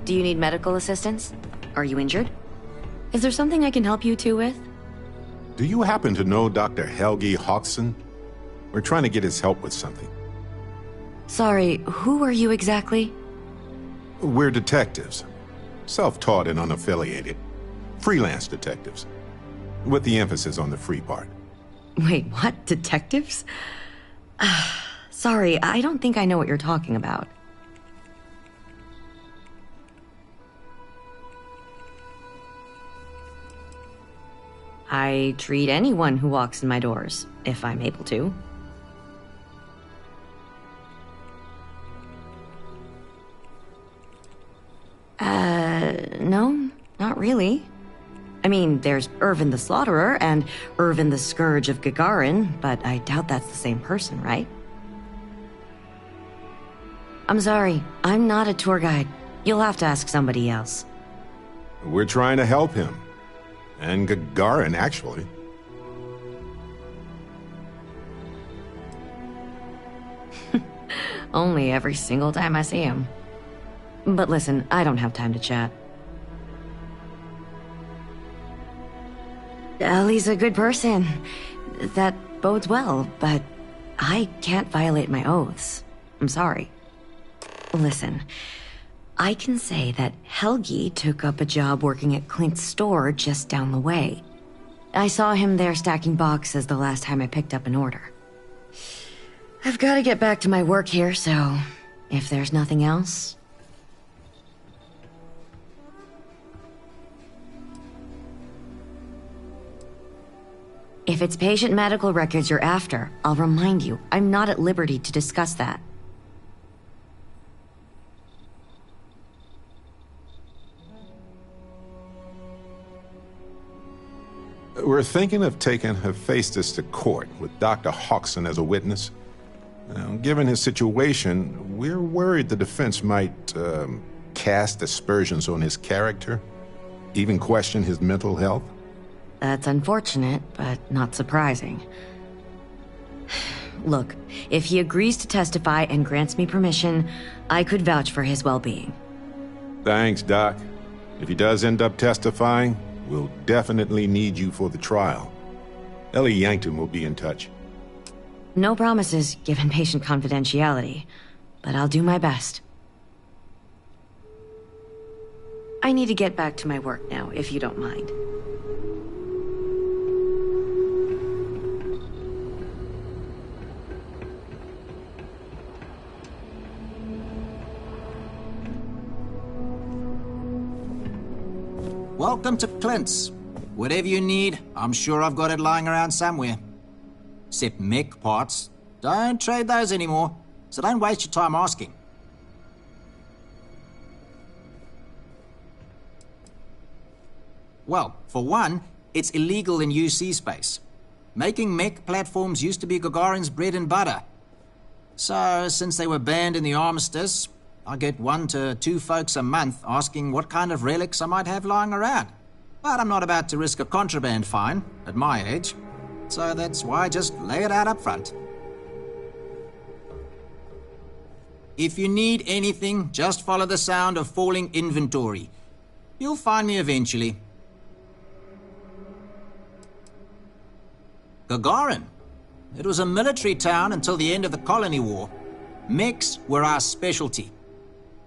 Do you need medical assistance? Are you injured? Is there something I can help you two with? Do you happen to know Dr. Helgi Hodgson? We're trying to get his help with something. Sorry, who are you exactly? We're detectives. Self-taught and unaffiliated. Freelance detectives. With the emphasis on the free part. Wait, what? Detectives? Sorry, I don't think I know what you're talking about. I treat anyone who walks in my doors, if I'm able to. No, not really. I mean, there's Irvin the Slaughterer and Irvin the Scourge of Gagarin, but I doubt that's the same person, right? I'm sorry, I'm not a tour guide. You'll have to ask somebody else. We're trying to help him. And Gagarin, actually. Only every single time I see him. But listen, I don't have time to chat. Ellie's a good person. That bodes well, but I can't violate my oaths. I'm sorry. Listen, I can say that Helgi took up a job working at Clint's store just down the way. I saw him there stacking boxes the last time I picked up an order. I've got to get back to my work here, so if there's nothing else... If it's patient medical records you're after, I'll remind you, I'm not at liberty to discuss that. We're thinking of taking Hephaestus to court with Dr. Hodgson as a witness. Now, given his situation, we're worried the defense might cast aspersions on his character, even question his mental health. That's unfortunate, but not surprising. Look, if he agrees to testify and grants me permission, I could vouch for his well-being. Thanks, Doc. If he does end up testifying, we'll definitely need you for the trial. Ellie Yankton will be in touch. No promises, given patient confidentiality, but I'll do my best. I need to get back to my work now, if you don't mind. Welcome to Clint's. Whatever you need, I'm sure I've got it lying around somewhere. Except mech parts. Don't trade those anymore, so don't waste your time asking. Well, for one, it's illegal in UC space. Making mech platforms used to be Gagarin's bread and butter. So, since they were banned in the armistice, I get 1 to 2 folks a month asking what kind of relics I might have lying around. But I'm not about to risk a contraband fine at my age, so that's why I just lay it out up front. If you need anything, just follow the sound of falling inventory. You'll find me eventually. Gagarin. It was a military town until the end of the Colony War. Mechs were our specialty.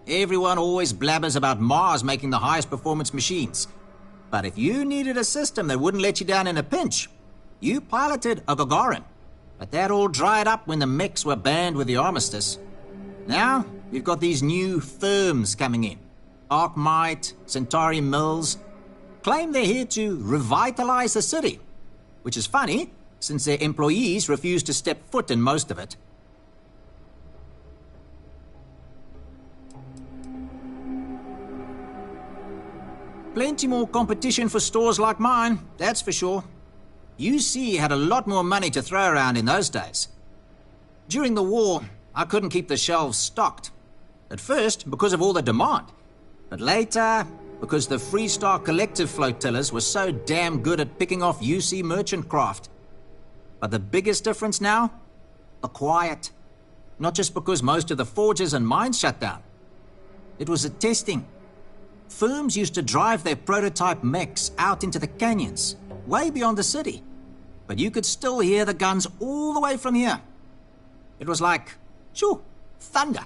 Everyone always blabbers about Mars making the highest performance machines. But if you needed a system that wouldn't let you down in a pinch, you piloted a Gagarin. But that all dried up when the mechs were banned with the armistice. Now, we've got these new firms coming in. Arkmite, Centauri Mills. Claim they're here to revitalize the city. Which is funny, since their employees refuse to step foot in most of it. Plenty more competition for stores like mine, that's for sure. UC had a lot more money to throw around in those days. During the war, I couldn't keep the shelves stocked. At first, because of all the demand. But later, because the Freestar Collective flotillas were so damn good at picking off UC merchant craft. But the biggest difference now? The quiet. Not just because most of the forges and mines shut down. It was the testing. Firms used to drive their prototype mechs out into the canyons, way beyond the city. But you could still hear the guns all the way from here. It was like, shoo, thunder.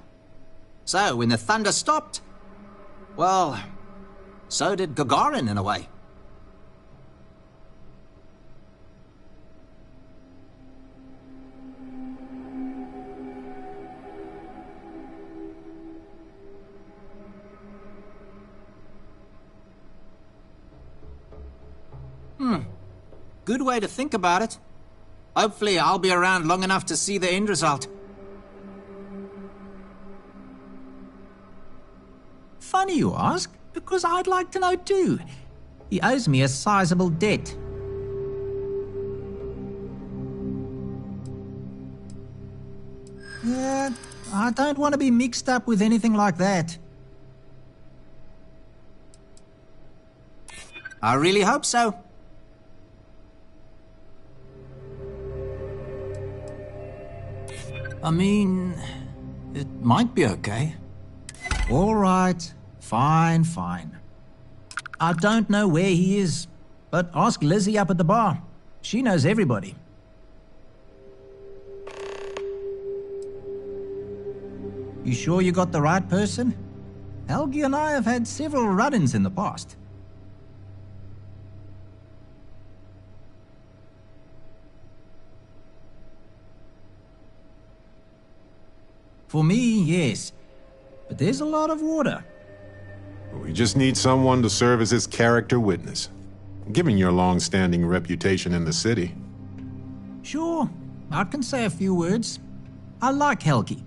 So when the thunder stopped, well, so did Gagarin in a way. Good way to think about it. Hopefully I'll be around long enough to see the end result. Funny you ask, because I'd like to know too. He owes me a sizable debt. Yeah, I don't want to be mixed up with anything like that. I really hope so. I mean, it might be okay. All right, fine. I don't know where he is, but ask Lizzie up at the bar. She knows everybody. You sure you got the right person? Helgi and I have had several run-ins in the past. For me, yes. But there's a lot of water. We just need someone to serve as his character witness, given your long-standing reputation in the city. Sure, I can say a few words. I like Helgi,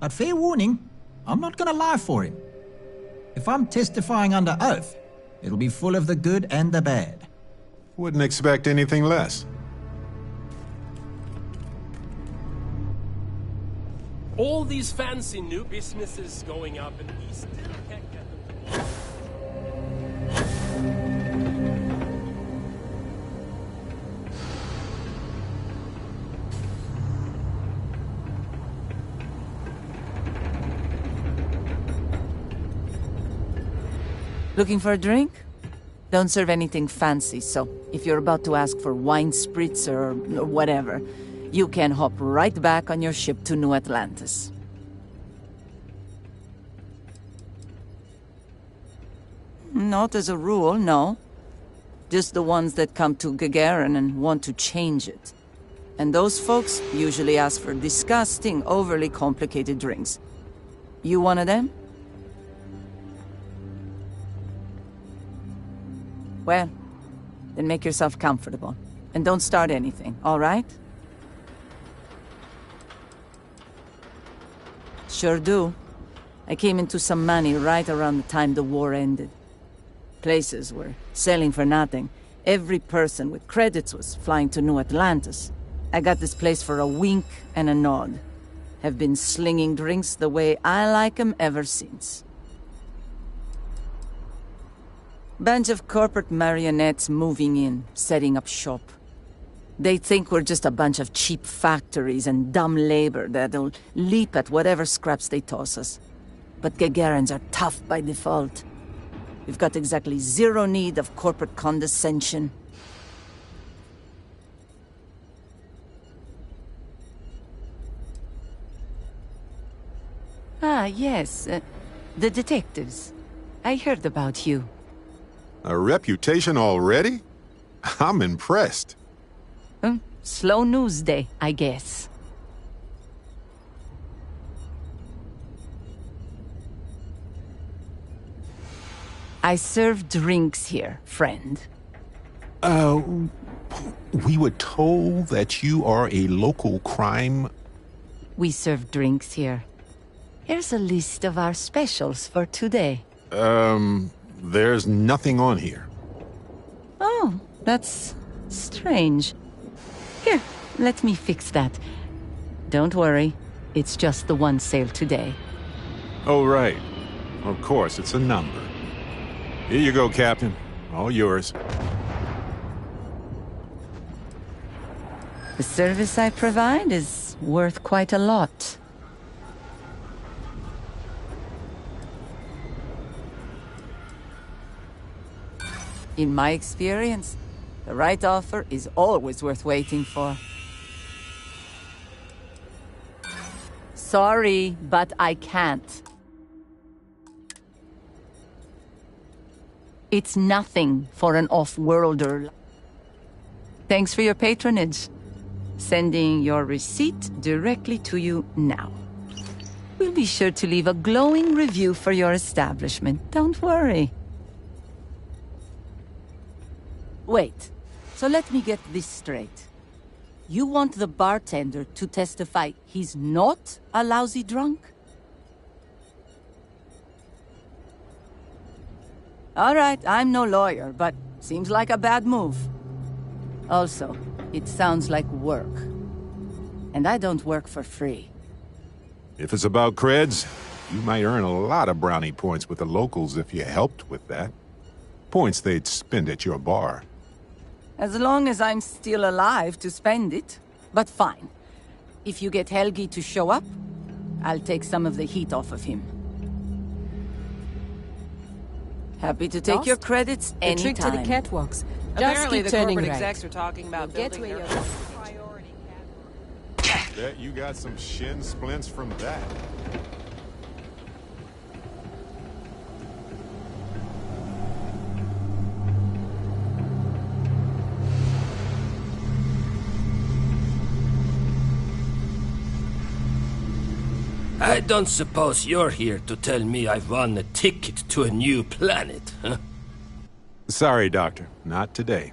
but fair warning, I'm not gonna lie for him. If I'm testifying under oath, it'll be full of the good and the bad. Wouldn't expect anything less. All these fancy new businesses going up and he still can't get them. Looking for a drink? Don't serve anything fancy, so if you're about to ask for wine spritzer or whatever, you can hop right back on your ship to New Atlantis. Not as a rule, no. Just the ones that come to Gagarin and want to change it. And those folks usually ask for disgusting, overly complicated drinks. You one of them? Well, then make yourself comfortable. And don't start anything, all right? Sure do. I came into some money right around the time the war ended. Places were selling for nothing. Every person with credits was flying to New Atlantis. I got this place for a wink and a nod. Have been slinging drinks the way I like 'em ever since. Bunch of corporate marionettes moving in, setting up shop. They think we're just a bunch of cheap factories and dumb labor that'll leap at whatever scraps they toss us. But Gagarins are tough by default. We've got exactly zero need of corporate condescension. Ah, yes. The detectives. I heard about you. A reputation already? I'm impressed. Slow news day, I guess. I serve drinks here, friend. We were told that you are a local crime... We serve drinks here. Here's a list of our specials for today. There's nothing on here. Oh, that's strange. Here, let me fix that. Don't worry, it's just the one sale today. Oh, right. Of course, it's a number. Here you go, Captain. All yours. The service I provide is worth quite a lot. In my experience, the right offer is always worth waiting for. Sorry, but I can't. It's nothing for an off-worlder. Thanks for your patronage. Sending your receipt directly to you now. We'll be sure to leave a glowing review for your establishment. Don't worry. Wait, so let me get this straight. You want the bartender to testify he's not a lousy drunk? All right, I'm no lawyer, but seems like a bad move. Also, it sounds like work. And I don't work for free. If it's about creds, you might earn a lot of brownie points with the locals if you helped with that. Points they'd spend at your bar. As long as I'm still alive to spend it. But fine. If you get Helgi to show up, I'll take some of the heat off of him. Happy to take your credits anytime. anytime. The trick to the catwalks. Apparently Just the keep turning corporate right. execs are talking about Get building where their you're priority catwalk. Bet you got some shin splints from that. I don't suppose you're here to tell me I've won a ticket to a new planet, huh? Sorry, Doctor. Not today.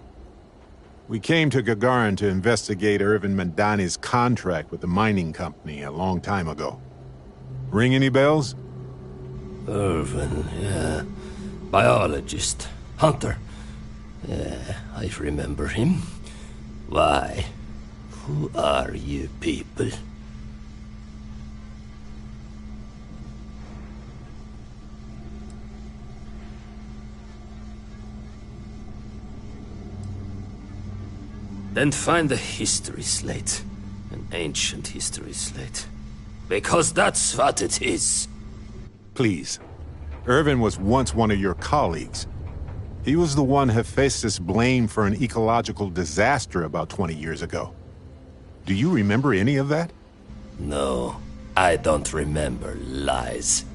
We came to Gagarin to investigate Irvin Mandani's contract with the mining company a long time ago. Ring any bells? Irvin, yeah. Biologist. Hunter. Yeah, I remember him. Why? Who are you people? Then find the history slate. An ancient history slate. Because that's what it is. Please. Irvin was once one of your colleagues. He was the one Hephaestus blamed for an ecological disaster about 20 years ago. Do you remember any of that? No, I don't remember lies.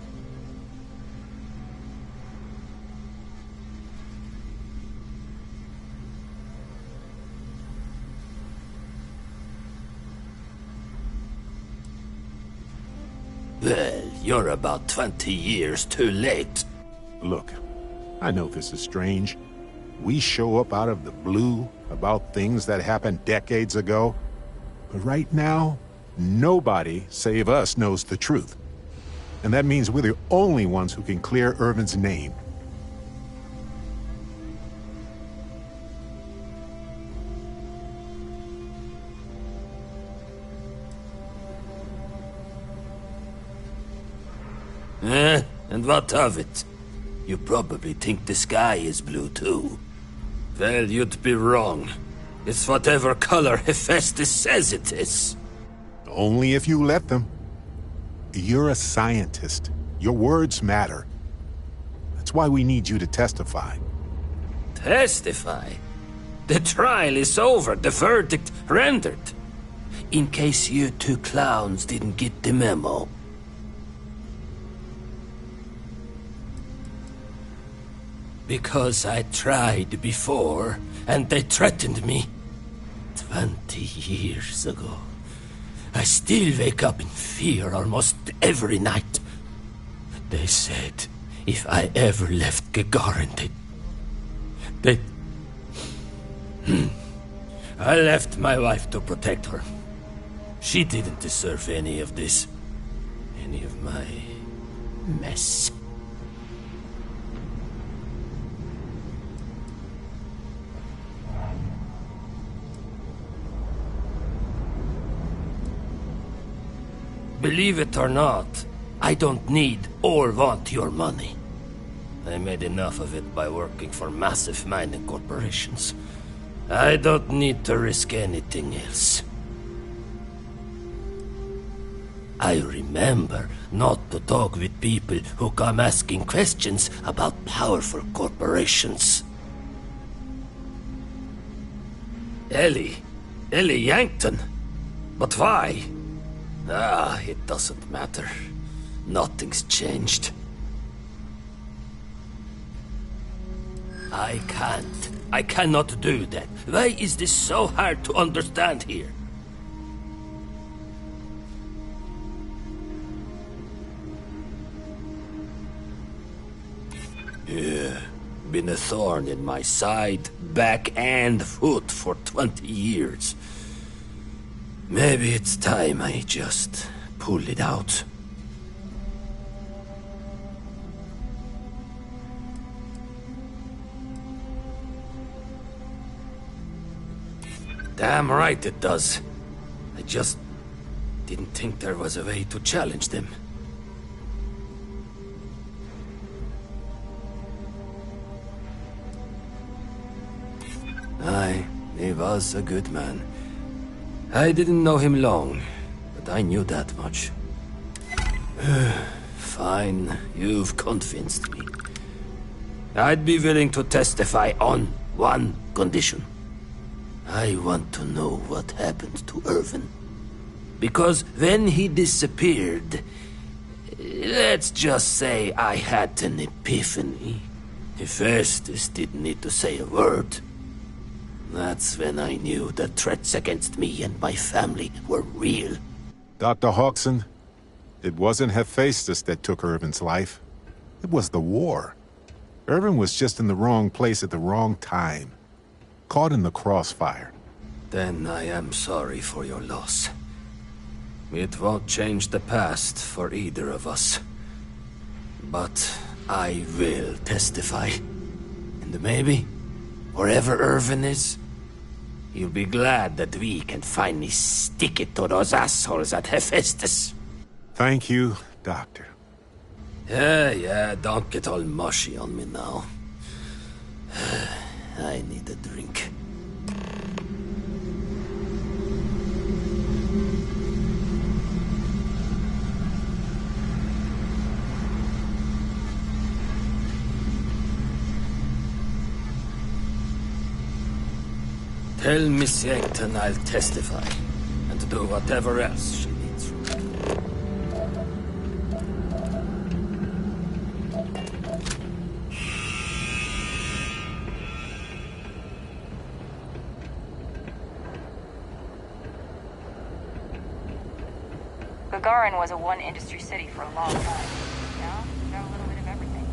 Well, you're about 20 years too late. Look, I know this is strange. We show up out of the blue about things that happened decades ago. But right now, nobody save us knows the truth. And that means we're the only ones who can clear Irvin's name. And what of it? You probably think the sky is blue too. Well, you'd be wrong. It's whatever color Hephaestus says it is. Only if you let them. You're a scientist. Your words matter. That's why we need you to testify. Testify? The trial is over, the verdict rendered. In case you two clowns didn't get the memo. Because I tried before, and they threatened me. 20 years ago. I still wake up in fear almost every night. They said if I ever left Gagarin, I left my wife to protect her. She didn't deserve any of this. Any of my mess. Believe it or not, I don't need or want your money. I made enough of it by working for massive mining corporations. I don't need to risk anything else. I remember not to talk with people who come asking questions about powerful corporations. Ellie Yankton? But why? It doesn't matter. Nothing's changed. I can't. I cannot do that. Why is this so hard to understand here? Yeah, been a thorn in my side, back and foot for 20 years. Maybe it's time I just pull it out. Damn right it does. I just didn't think there was a way to challenge them. Aye, he was a good man. I didn't know him long, but I knew that much. Fine, you've convinced me. I'd be willing to testify on one condition. I want to know what happened to Irvin. Because when he disappeared, let's just say I had an epiphany. Hephaestus didn't need to say a word. That's when I knew the threats against me and my family were real. Dr. Hodgson, it wasn't Hephaestus that took Irvin's life. It was the war. Irvin was just in the wrong place at the wrong time. Caught in the crossfire. Then I am sorry for your loss. It won't change the past for either of us. But I will testify. And maybe, wherever Irvin is, he'll be glad that we can finally stick it to those assholes at Hephaestus. Thank you, Doctor. Yeah, don't get all mushy on me now. I need a drink. Tell Miss Yankton I'll testify, and do whatever else she needs from me. Gagarin was a one-industry city for a long time. Now, got a little bit of everything.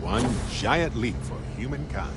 One giant leap for humankind.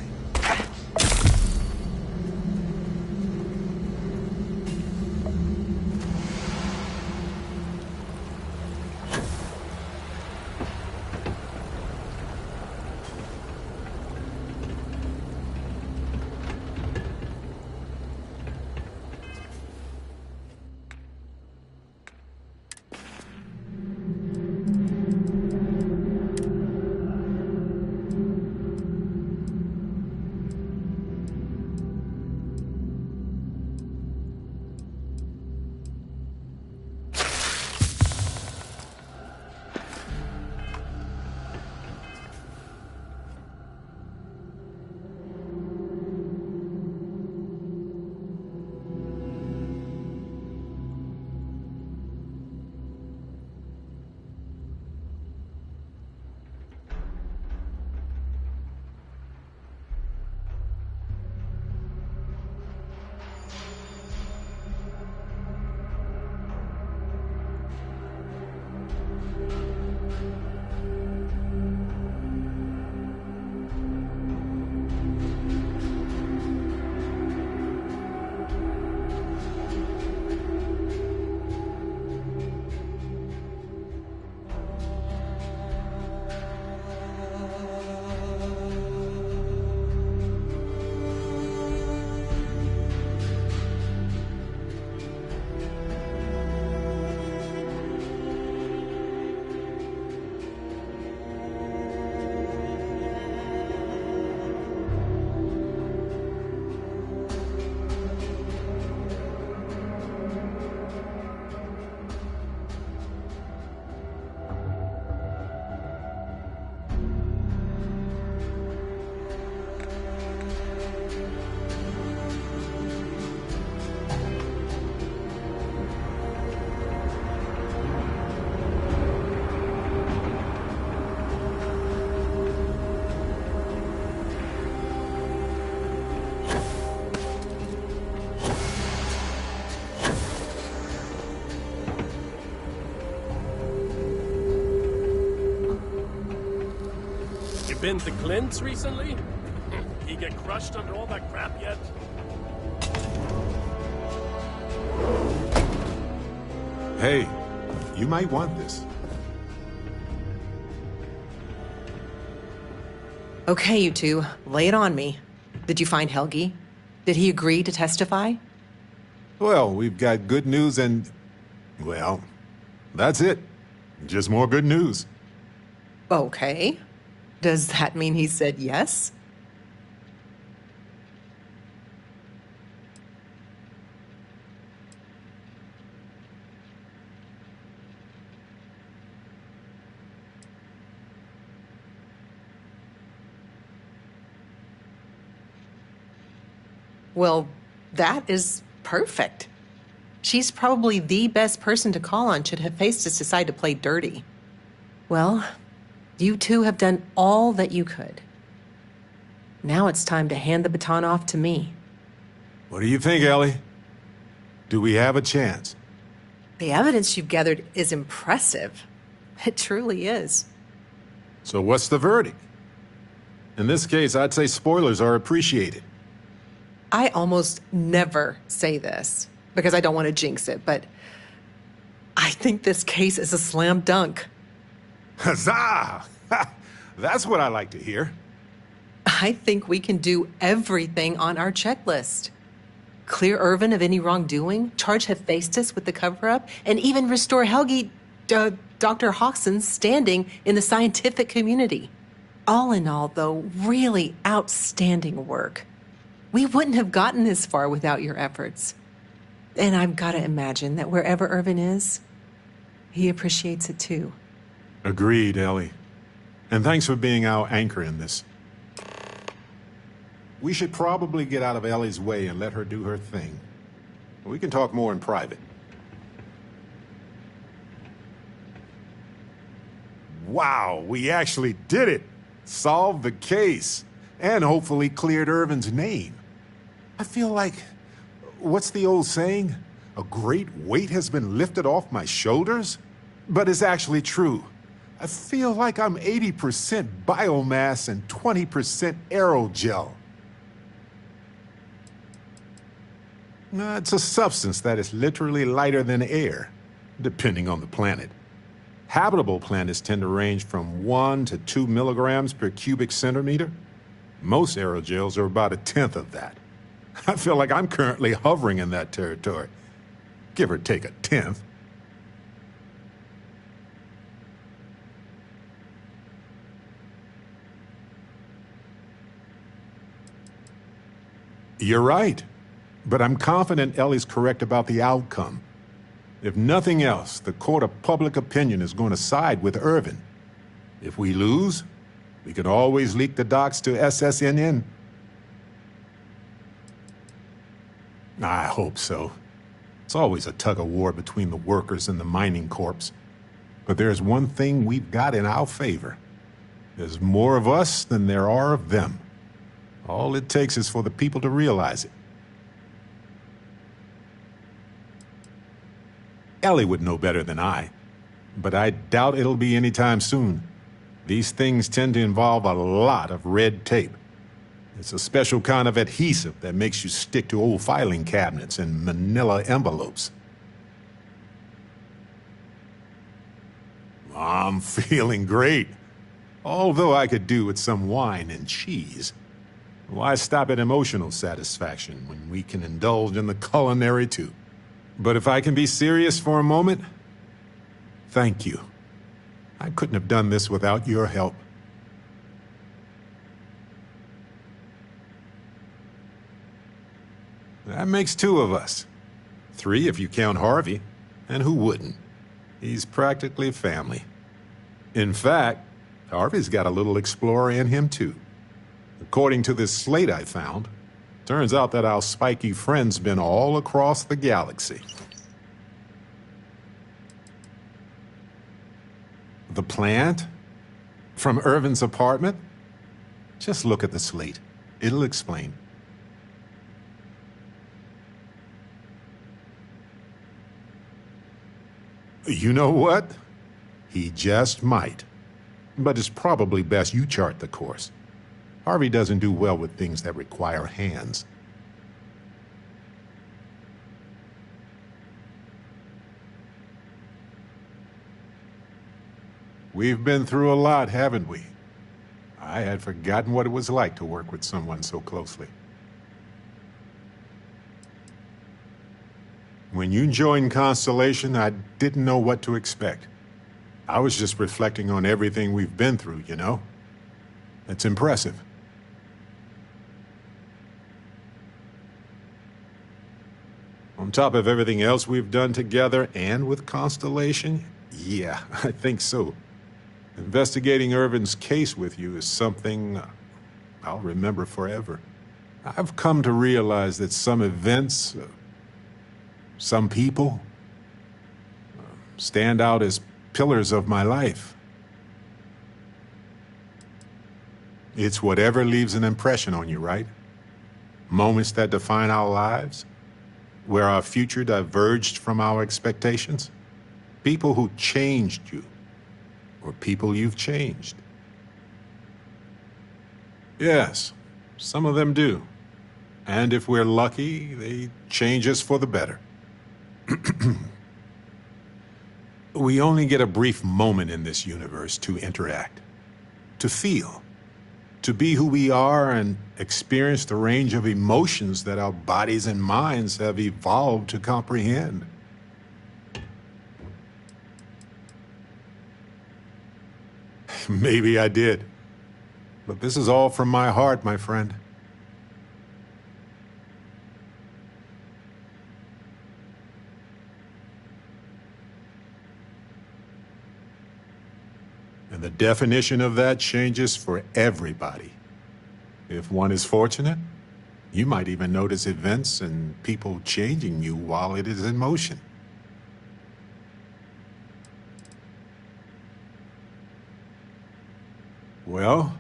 been to Clint's recently? He get crushed under all that crap yet? Hey, you might want this. Okay, you two, lay it on me. Did you find Helgi? Did he agree to testify? Well, we've got good news and... well, that's it. Just more good news. Okay. Does that mean he said yes? Well, that is perfect. She's probably the best person to call on should Hephaestus decide to play dirty. Well, you two have done all that you could. Now it's time to hand the baton off to me. What do you think, Ellie? Do we have a chance? The evidence you've gathered is impressive. It truly is. So what's the verdict? In this case, I'd say spoilers are appreciated. I almost never say this because I don't want to jinx it, but I think this case is a slam dunk. Huzzah! That's what I like to hear. I think we can do everything on our checklist. Clear Irvin of any wrongdoing, charge Hephaestus with the cover-up, and even restore Helgi, Dr. Hodgson's standing in the scientific community. All in all, though, really outstanding work. We wouldn't have gotten this far without your efforts. And I've got to imagine that wherever Irvin is, he appreciates it too. Agreed, Ellie. And thanks for being our anchor in this. We should probably get out of Ellie's way and let her do her thing. We can talk more in private. Wow, we actually did it! Solved the case. And hopefully cleared Irvin's name. I feel like... what's the old saying? A great weight has been lifted off my shoulders? But it's actually true. I feel like I'm 80% biomass and 20% aerogel. It's a substance that is literally lighter than air, depending on the planet. Habitable planets tend to range from 1 to 2 milligrams per cubic centimeter. Most aerogels are about 1/10 of that. I feel like I'm currently hovering in that territory. Give or take 1/10. You're right. But I'm confident Ellie's correct about the outcome. If nothing else, the court of public opinion is going to side with Irvin. If we lose, we can always leak the docs to SSNN. I hope so. It's always a tug-of-war between the workers and the mining corps. But there's one thing we've got in our favor. There's more of us than there are of them. All it takes is for the people to realize it. Ellie would know better than I, but I doubt it'll be anytime soon. These things tend to involve a lot of red tape. It's a special kind of adhesive that makes you stick to old filing cabinets and manila envelopes. I'm feeling great. Although I could do with some wine and cheese. Why stop at emotional satisfaction when we can indulge in the culinary too? But if I can be serious for a moment, thank you. I couldn't have done this without your help. That makes 2 of us. 3 if you count Harvey. And who wouldn't? He's practically family. In fact, Harvey's got a little explorer in him too. According to this slate I found, turns out that our spiky friend's been all across the galaxy. The plant? From Irvin's apartment? Just look at the slate. It'll explain. You know what? He just might. But it's probably best you chart the course. Harvey doesn't do well with things that require hands. We've been through a lot, haven't we? I had forgotten what it was like to work with someone so closely. When you joined Constellation, I didn't know what to expect. I was just reflecting on everything we've been through, you know? It's impressive. On top of everything else we've done together and with Constellation, yeah, I think so. Investigating Irvin's case with you is something I'll remember forever. I've come to realize that some events, some people, stand out as pillars of my life. It's whatever leaves an impression on you, right? Moments that define our lives, where our future diverged from our expectations. People who changed you, or people you've changed. Yes, some of them do. And if we're lucky, they change us for the better. We only get a brief moment in this universe to interact, to feel, to be who we are and experience the range of emotions that our bodies and minds have evolved to comprehend. Maybe I did. But this is all from my heart, my friend. And the definition of that changes for everybody. If one is fortunate, you might even notice events and people changing you while it is in motion. Well,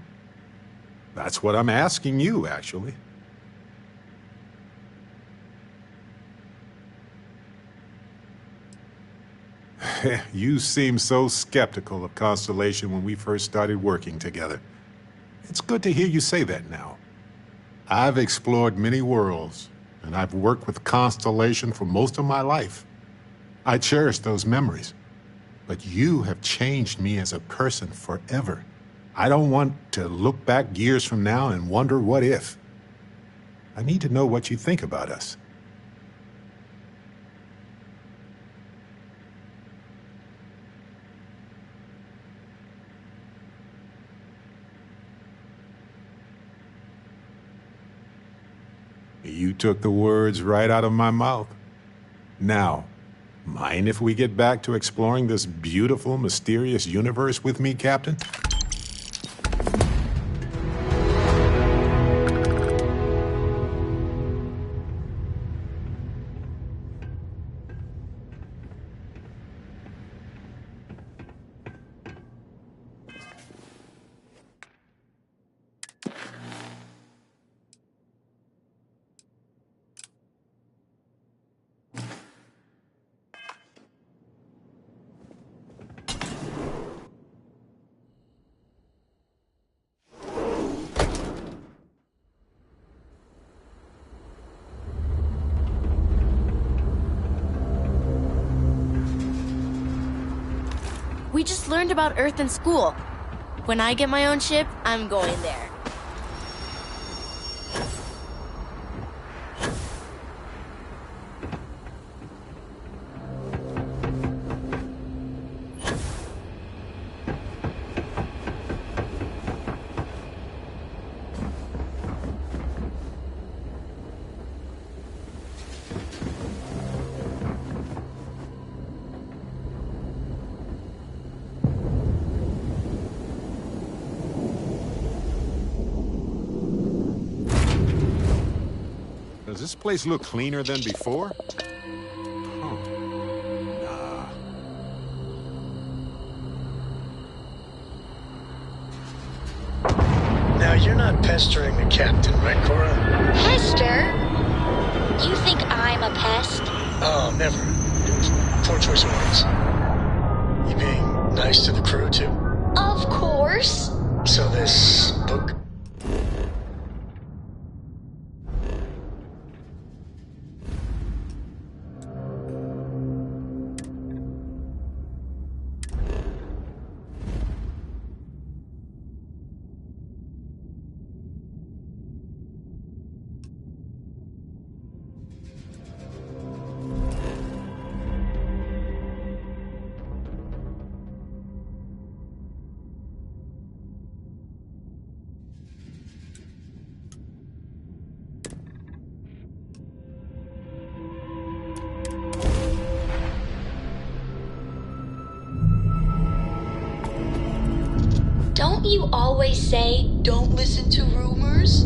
that's what I'm asking you, actually. You seemed so skeptical of Constellation when we first started working together. It's good to hear you say that now. I've explored many worlds, and I've worked with Constellation for most of my life. I cherish those memories. But you have changed me as a person forever. I don't want to look back years from now and wonder what if. I need to know what you think about us. You took the words right out of my mouth. Now, mind if we get back to exploring this beautiful, mysterious universe with me, Captain? We just learned about Earth in school. When I get my own ship, I'm going there. Does this place look cleaner than before? Huh. Nah. Now, you're not pestering the captain, right, Cora? Pester? You think I'm a pest? Oh, never. Poor choice of words. You being nice to the crew, too? Of course. So this book... Don't you always say, don't listen to rumors?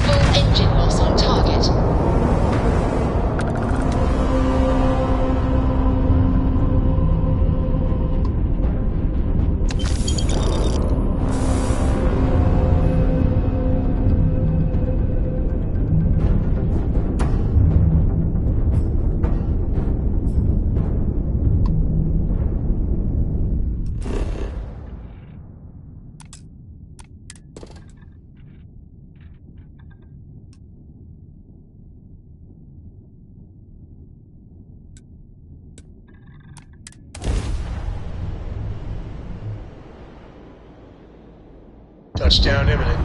Full engine loss on target. Touchdown imminent.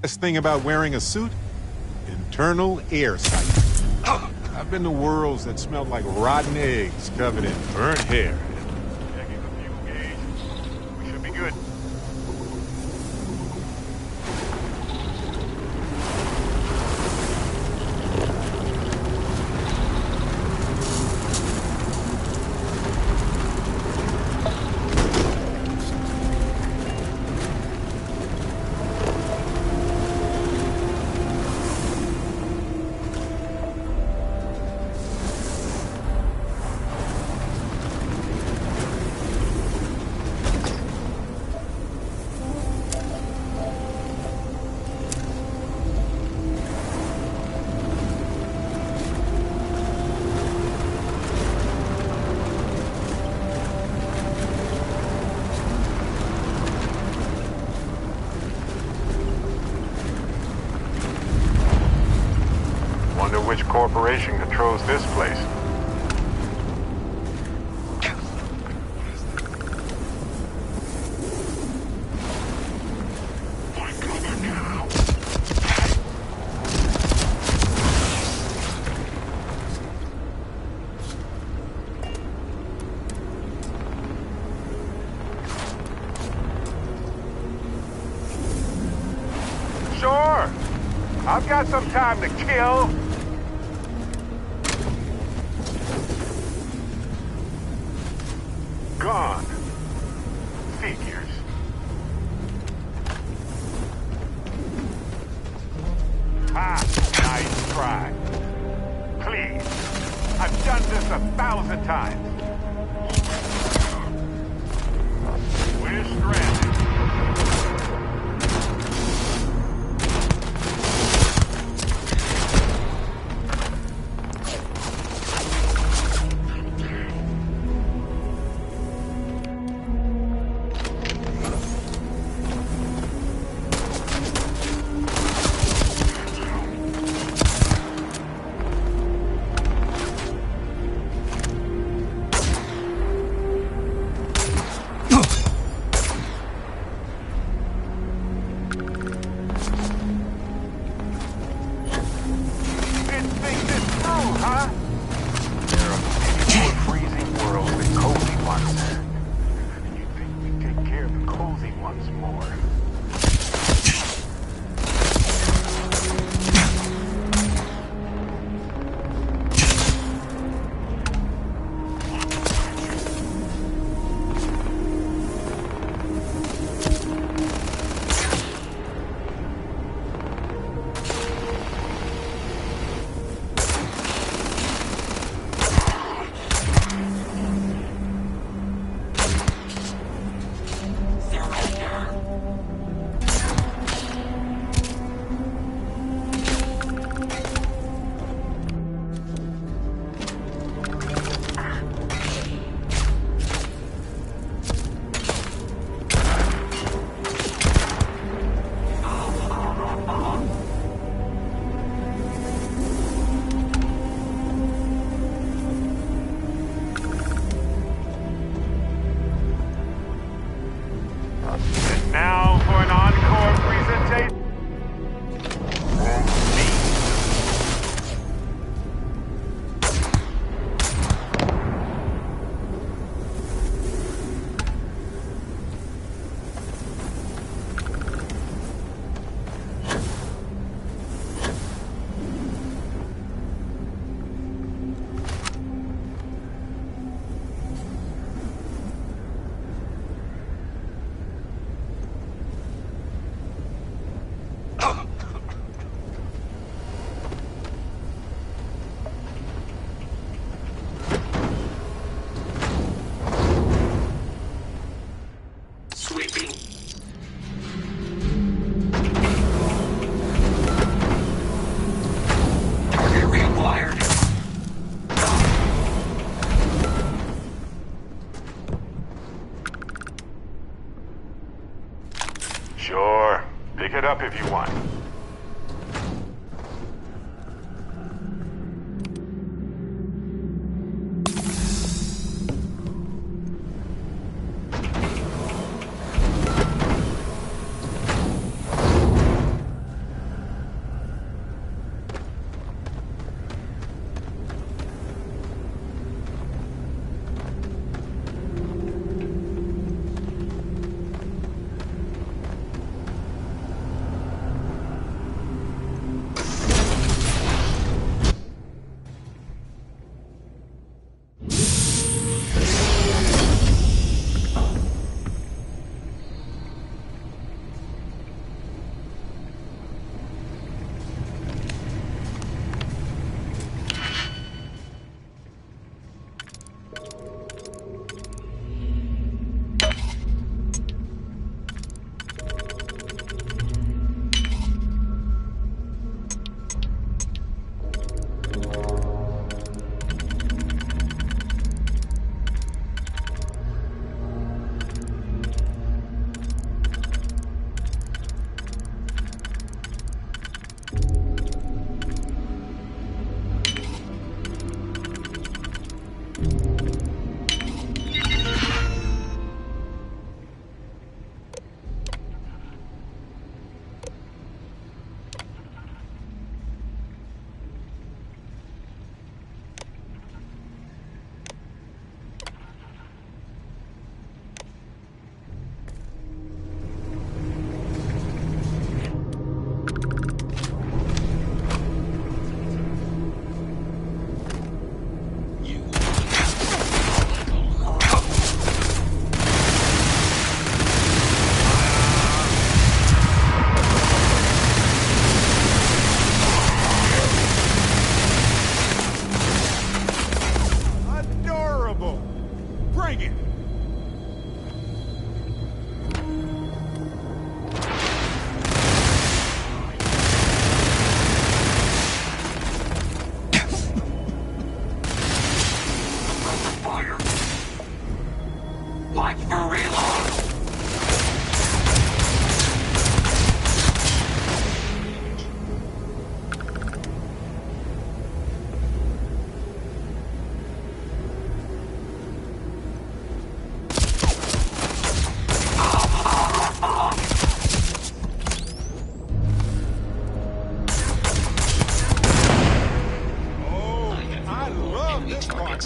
Best thing about wearing a suit? Internal air sight. I've been to worlds that smelled like rotten eggs covered in burnt hair. Checking the fuel gauge. We should be good. Wonder which corporation controls this place. Sure. I've got some time to kill. Gone. Figures. Ha! Nice try. Please. I've done this 1,000 times. We're stranded.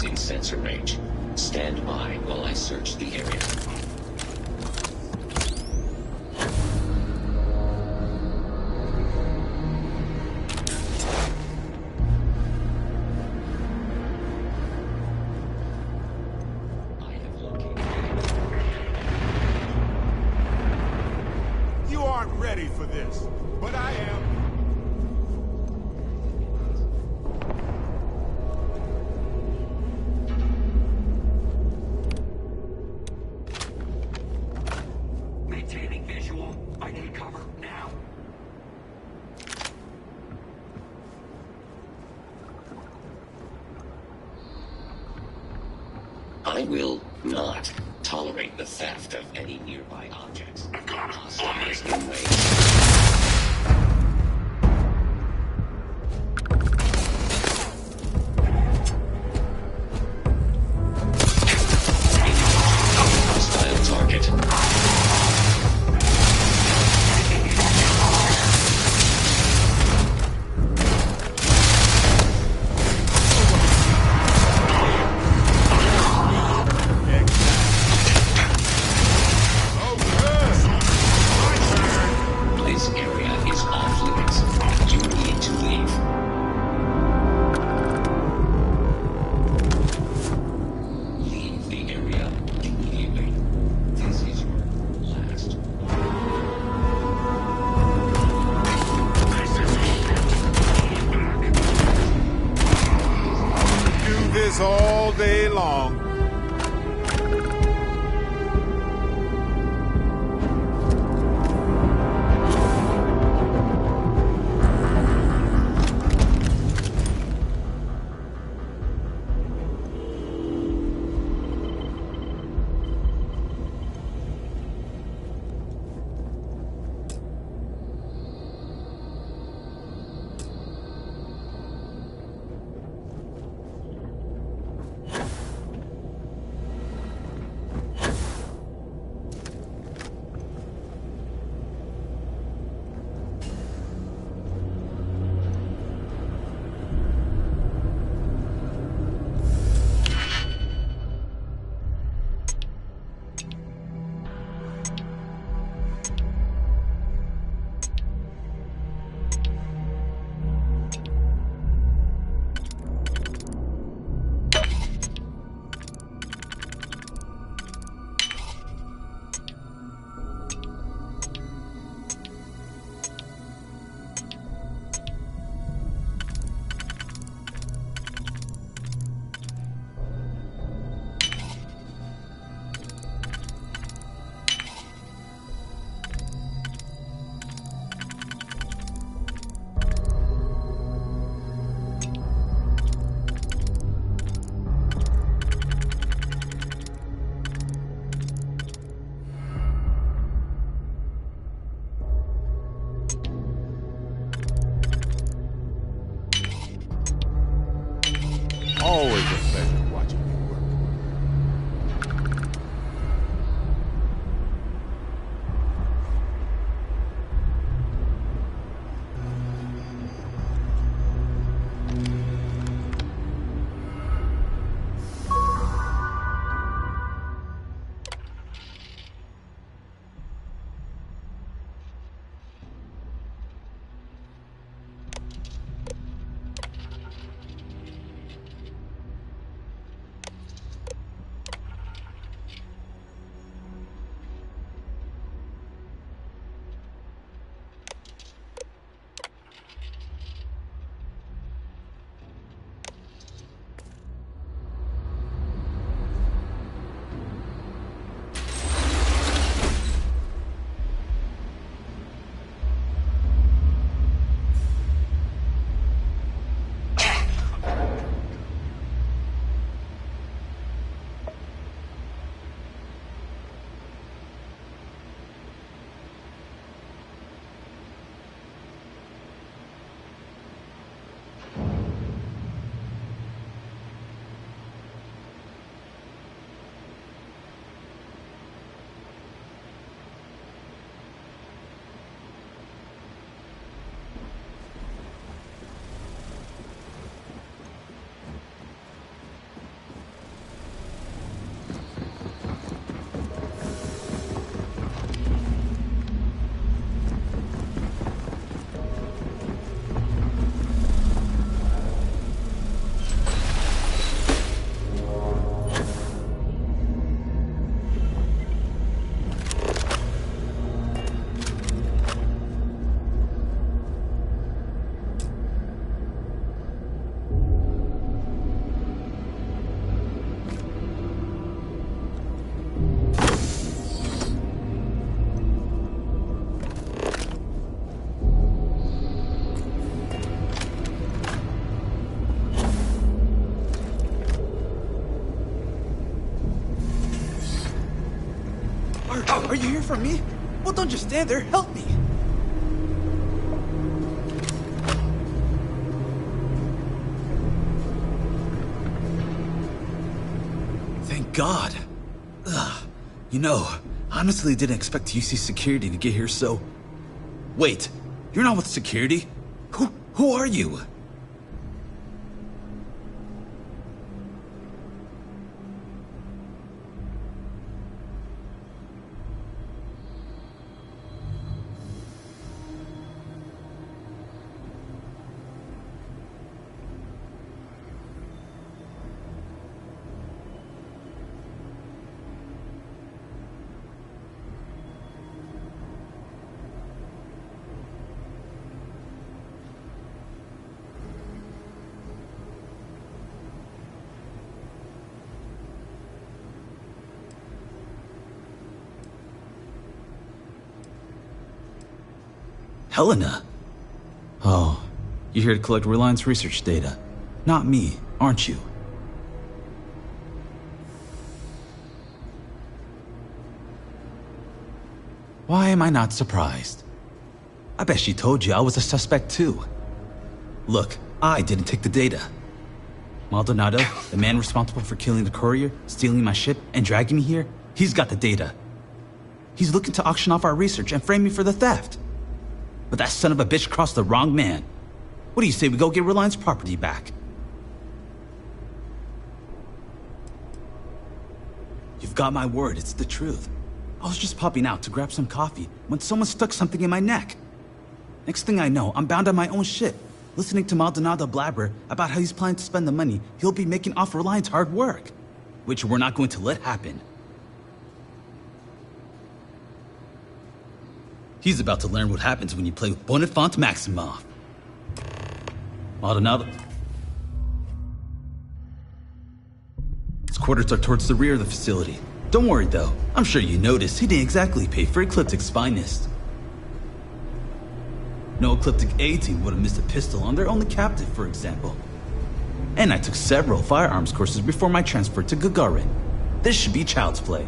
In sensor range. Stand by while I search the area. I have located. You aren't ready for this, but I am. I will not tolerate the theft of any nearby objects. Hostiles in way. Hostile target. This area is off limits. You need to leave. Leave the area immediately. This is your last. Do this all day long. Always a pleasure watching you work. Are you here for me? Well, don't just stand there. Help me. Thank God. Ugh. You know, honestly didn't expect UC security to get here, so... Wait, you're not with security? Who are you? Helena? Oh, you're here to collect Reliance research data. Not me, aren't you? Why am I not surprised? I bet she told you I was a suspect too. Look, I didn't take the data. Maldonado, the man responsible for killing the courier, stealing my ship, and dragging me here, he's got the data. He's looking to auction off our research and frame me for the theft. But that son of a bitch crossed the wrong man. What do you say we go get Reliance property back? You've got my word, it's the truth. I was just popping out to grab some coffee when someone stuck something in my neck. Next thing I know, I'm bound on my own ship, listening to Maldonado blabber about how he's planning to spend the money he'll be making off Reliance hard work, which we're not going to let happen. He's about to learn what happens when you play with Bonifant Maximoff. Maldonado. His quarters are towards the rear of the facility. Don't worry though, I'm sure you noticed he didn't exactly pay for Ecliptic's finest. No Ecliptic A team would have missed a pistol on their only captive, for example. And I took several firearms courses before my transfer to Gagarin. This should be child's play.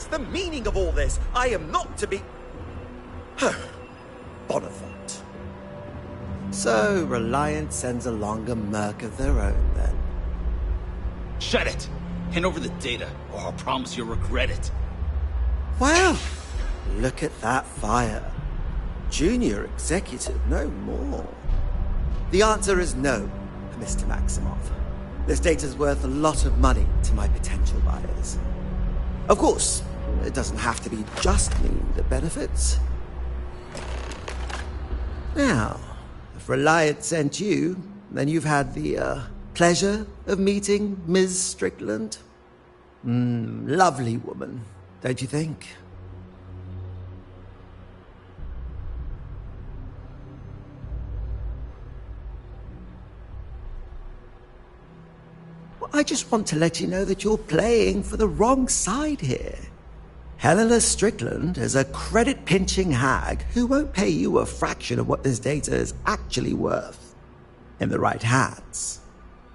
What's the meaning of all this? I am not to be... Bonifant. So, Reliant sends along a merc of their own, then. Shut it! Hand over the data, or I'll promise you'll regret it. Well, look at that fire. Junior executive, no more. The answer is no, Mr. Maximov. This data's worth a lot of money to my potential buyers. Of course, it doesn't have to be just me that benefits. Now, if Reliant sent you, then you've had the pleasure of meeting Ms. Strickland. Lovely woman, don't you think? Well, I just want to let you know that you're playing for the wrong side here. Helena Strickland is a credit-pinching hag who won't pay you a fraction of what this data is actually worth in the right hands.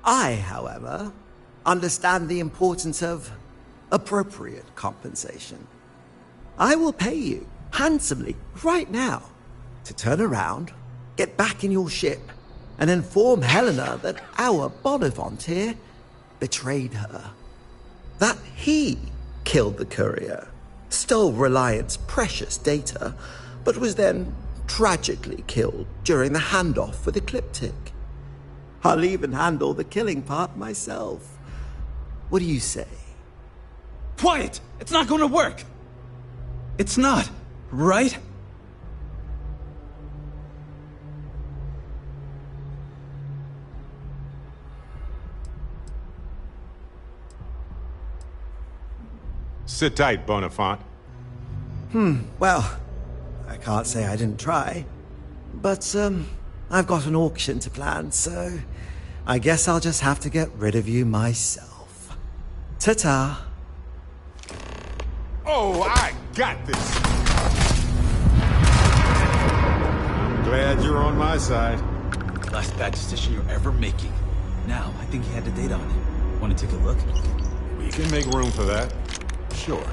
I, however, understand the importance of appropriate compensation. I will pay you handsomely right now to turn around, get back in your ship, and inform Helena that our Bonifant here betrayed her. That he killed the courier, stole Reliant's precious data, but was then tragically killed during the handoff with Ecliptic. I'll even handle the killing part myself. What do you say? Quiet! It's not going to work! It's not, right? Sit tight, Bonifant. Well, I can't say I didn't try. But, I've got an auction to plan, so I guess I'll just have to get rid of you myself. Ta-ta. Oh, I got this. I'm glad you're on my side. Last bad decision you're ever making. Now, I think he had the data on him. Want to take a look? We can make room for that. Sure.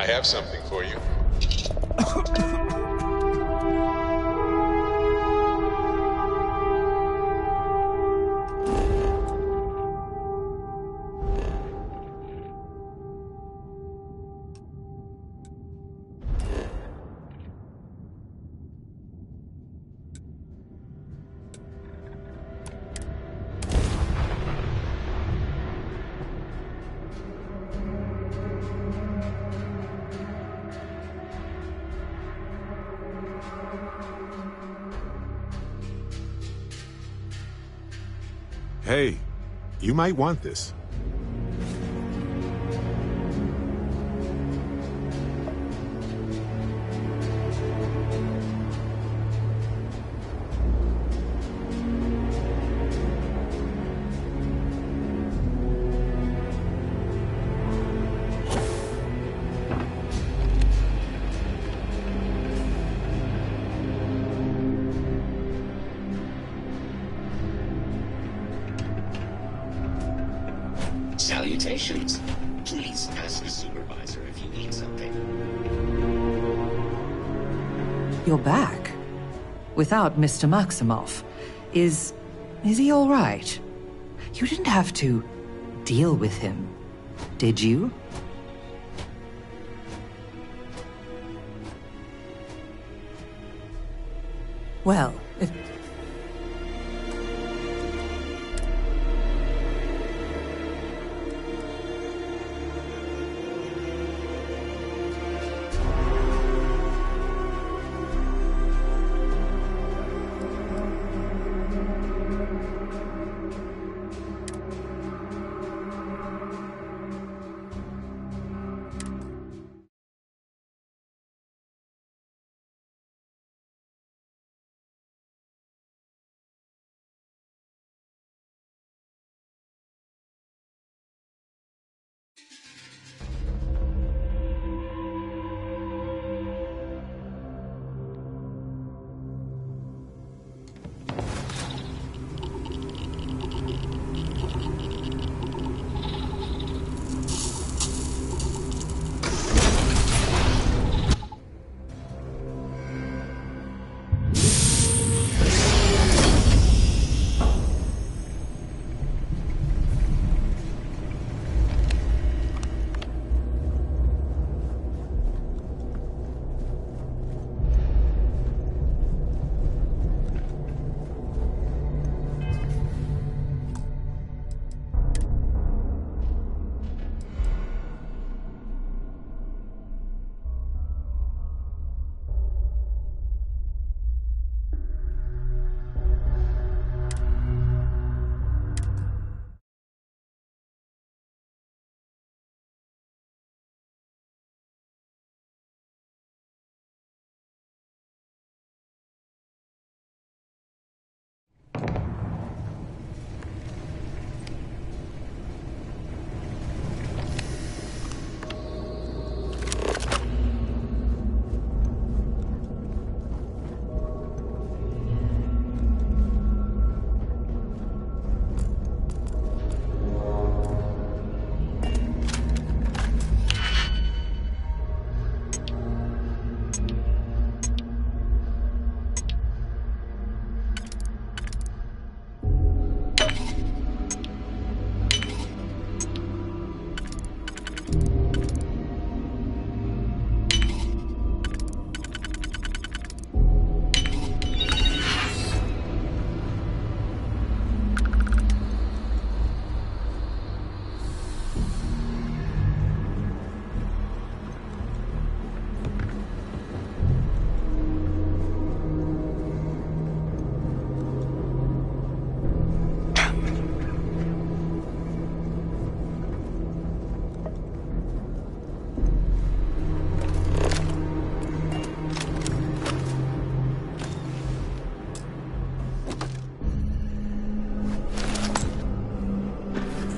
I have something for you. Hey, you might want this. Salutations. Please ask the supervisor if you need something. You're back. Without Mr. Maximoff. Is he all right? You didn't have to deal with him, did you? Well, if...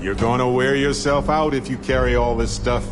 You're gonna wear yourself out if you carry all this stuff.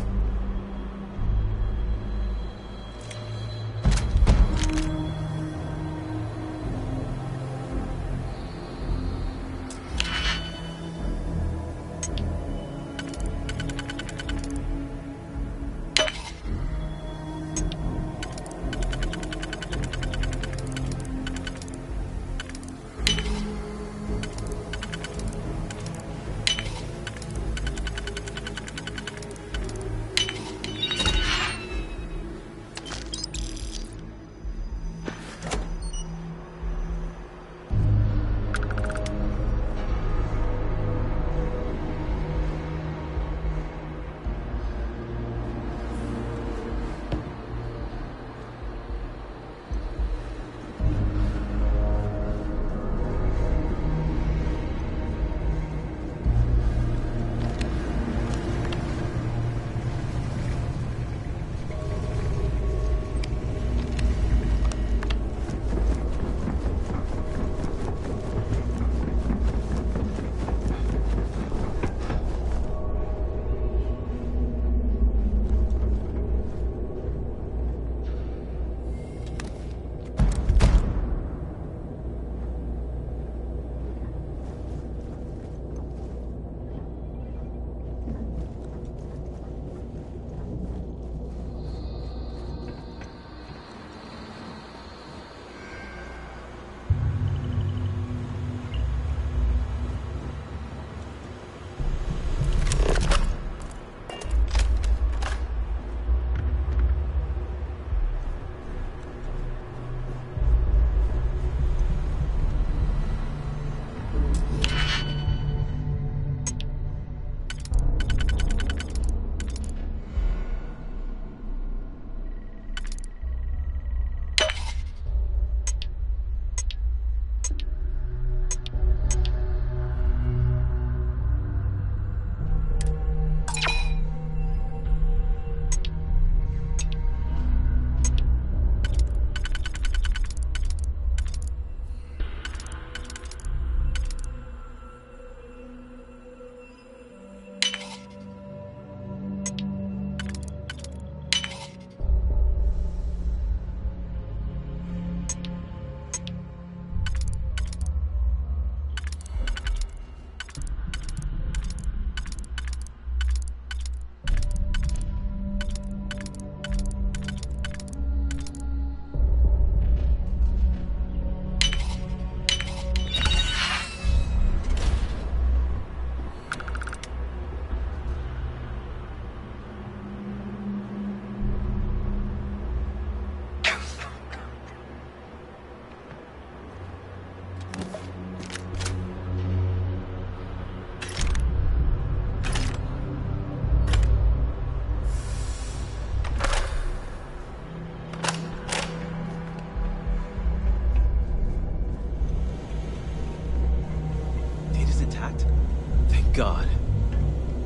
God.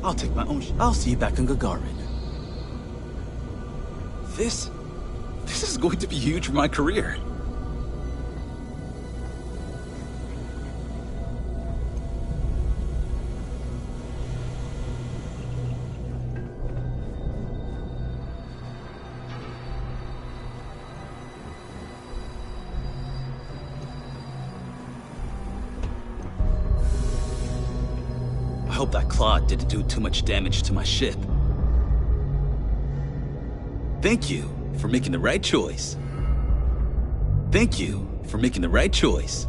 I'll take my own I'll see you back in Gagarin. This is going to be huge for my career. I hope that Claude didn't do too much damage to my ship. Thank you for making the right choice. Thank you for making the right choice.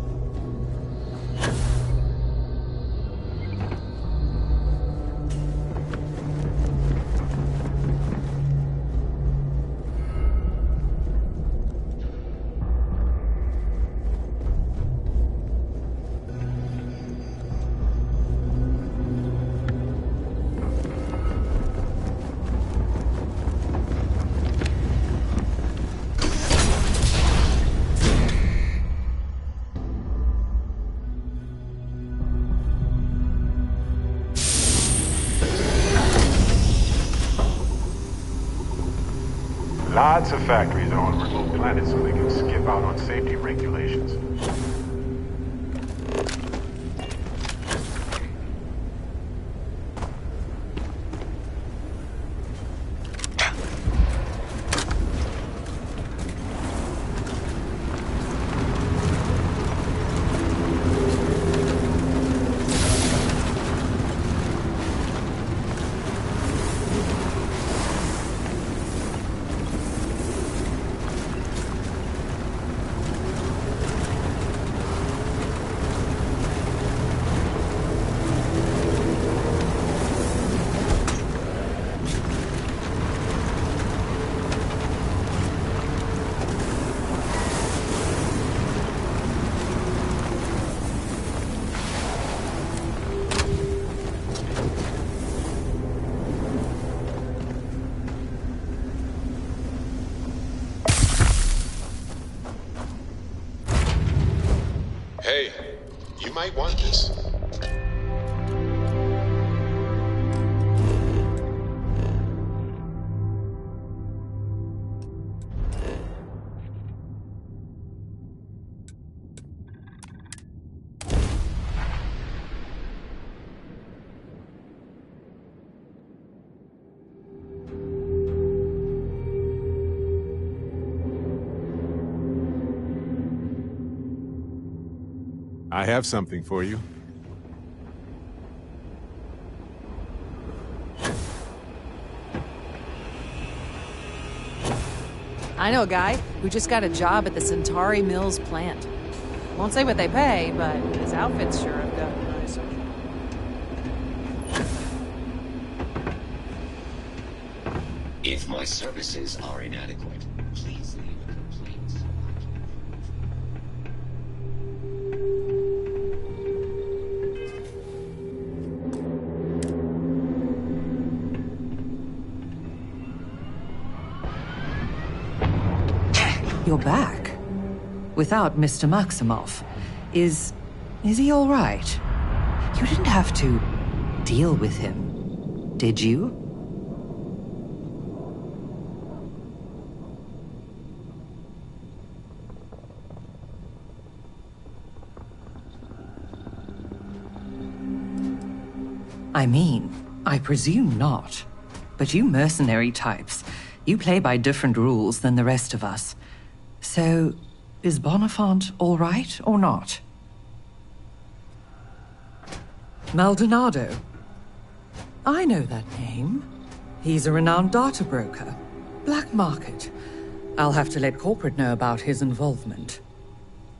Lots of factories are on remote planets so they can skip out on safety regulations. Hey, you might want this. I have something for you. I know a guy who just got a job at the Centauri Mills plant. Won't say what they pay, but his outfits sure have gotten nicer. If my services are inadequate, please leave a complaint. You're back. Without Mr. Maximoff. Is he all right? You didn't have to deal with him, did you? I mean, I presume not. But you mercenary types, you play by different rules than the rest of us. So, is Bonifant all right or not? Maldonado. I know that name. He's a renowned data broker. Black market. I'll have to let corporate know about his involvement.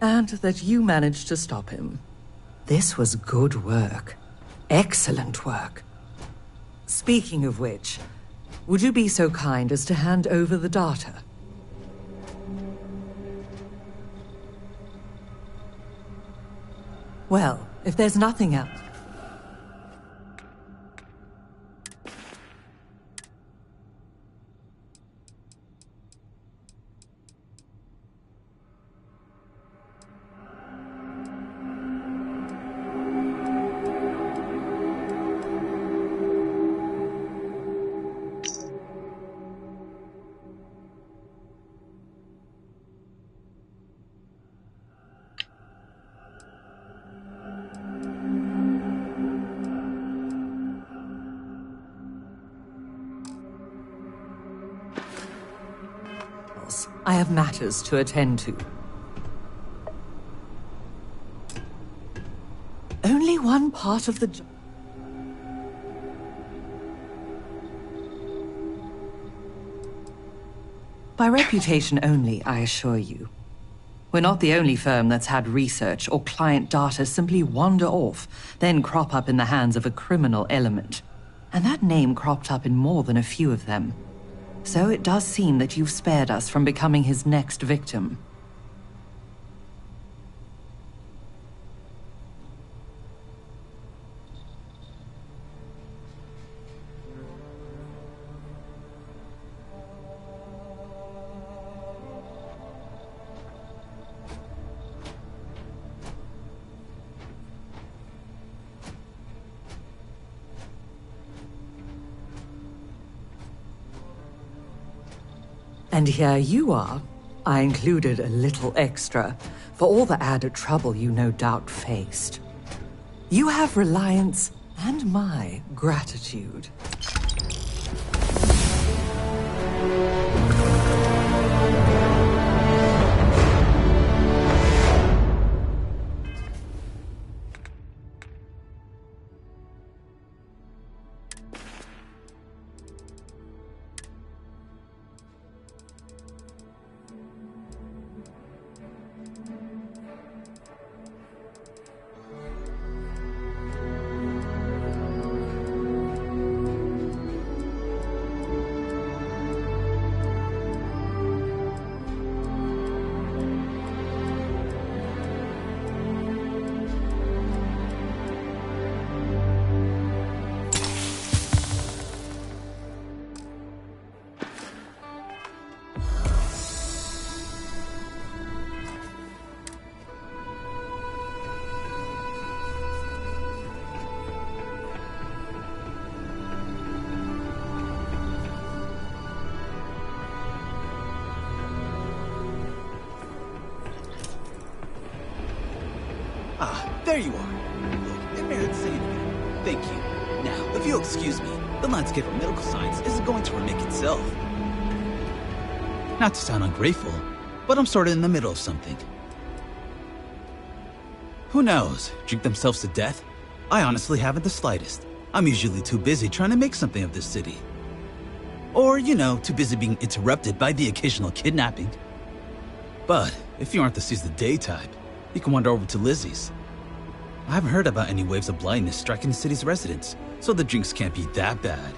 And that you managed to stop him. This was good work. Excellent work. Speaking of which, would you be so kind as to hand over the data? Well, if there's nothing else... yours. I have matters to attend to. Only one part of the job. By reputation only, I assure you. We're not the only firm that's had research or client data simply wander off, then crop up in the hands of a criminal element. And that name cropped up in more than a few of them. So it does seem that you've spared us from becoming his next victim. And here you are. I included a little extra for all the added trouble you no doubt faced. You have Reliance and my gratitude. There you are. Look, it merits saying again. Thank you. Now, if you'll excuse me, the landscape of medical science isn't going to remake itself. Not to sound ungrateful, but I'm sort of in the middle of something. Who knows? Drink themselves to death? I honestly haven't the slightest. I'm usually too busy trying to make something of this city. Or, you know, too busy being interrupted by the occasional kidnapping. But if you aren't the seize the day type, you can wander over to Lizzie's. I haven't heard about any waves of blindness striking the city's residents, so the drinks can't be that bad.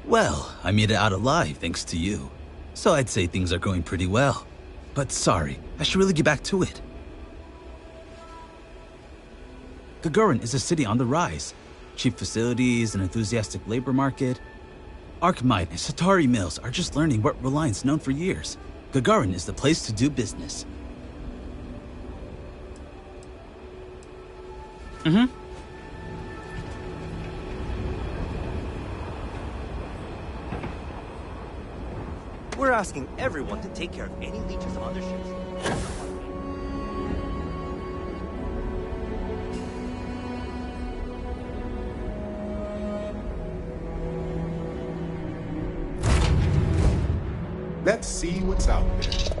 Well, I made it out alive thanks to you, so I'd say things are going pretty well. But sorry, I should really get back to it. Gagarin is a city on the rise. Cheap facilities, an enthusiastic labor market. Arkmite and Satari Mills are just learning what Reliance known for years. Gagarin is the place to do business. We're asking everyone to take care of any leeches on their ships. Let's see what's out there.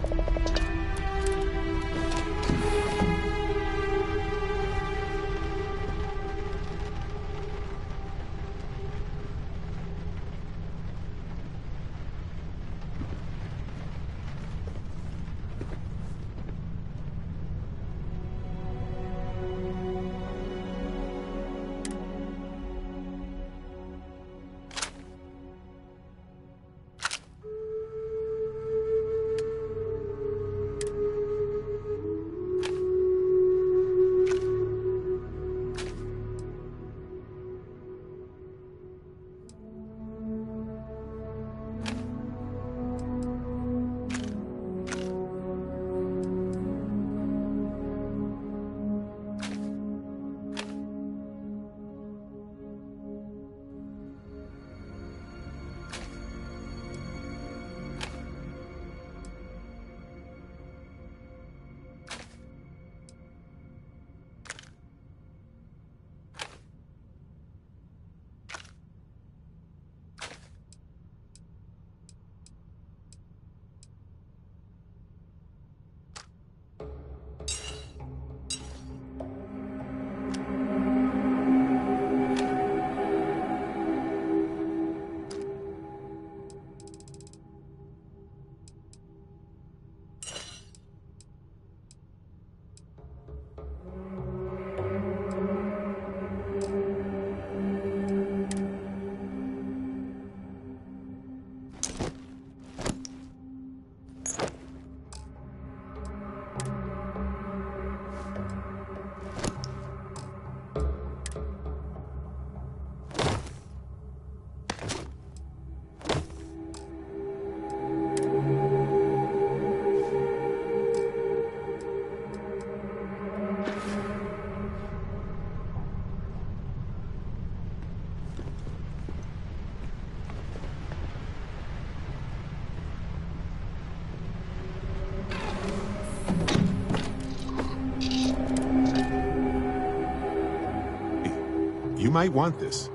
might want this.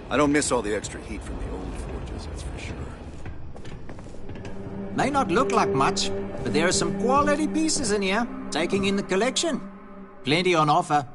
I don't miss all the extra heat from the old forges, that's for sure. May not look like much, but there are some quality pieces in here, taking in the collection. Plenty on offer.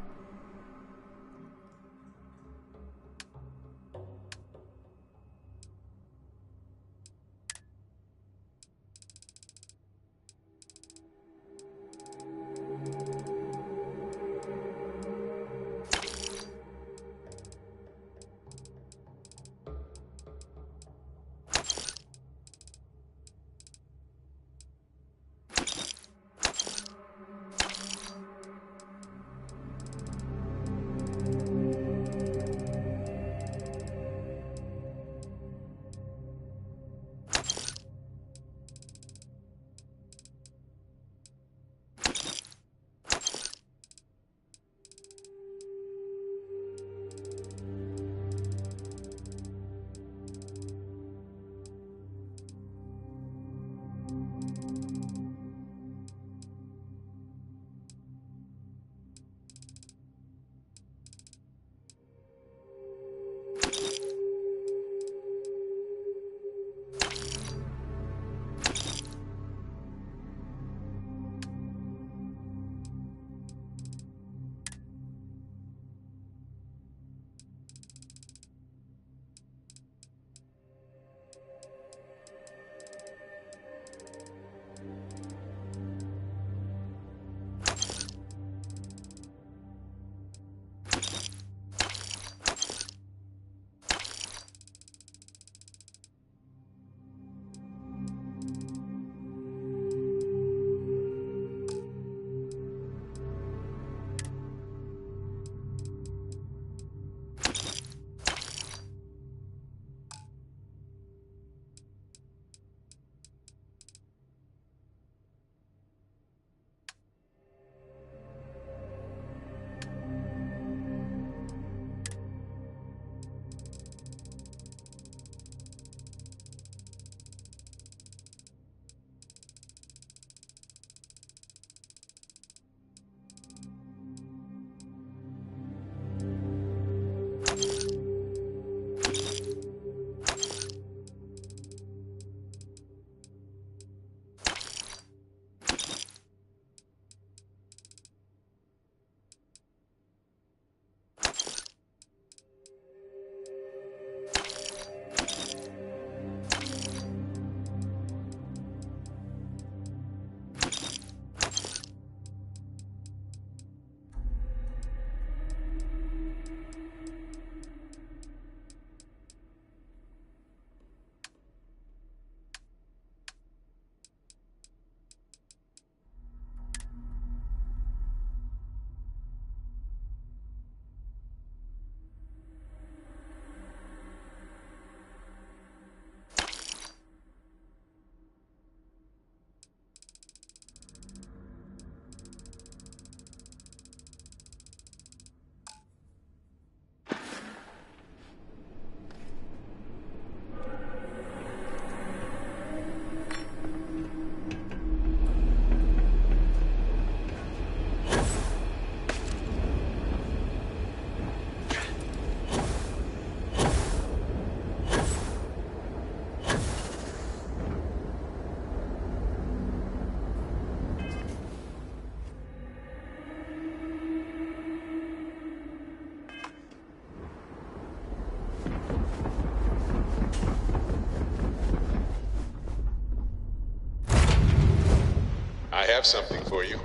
I have something for you.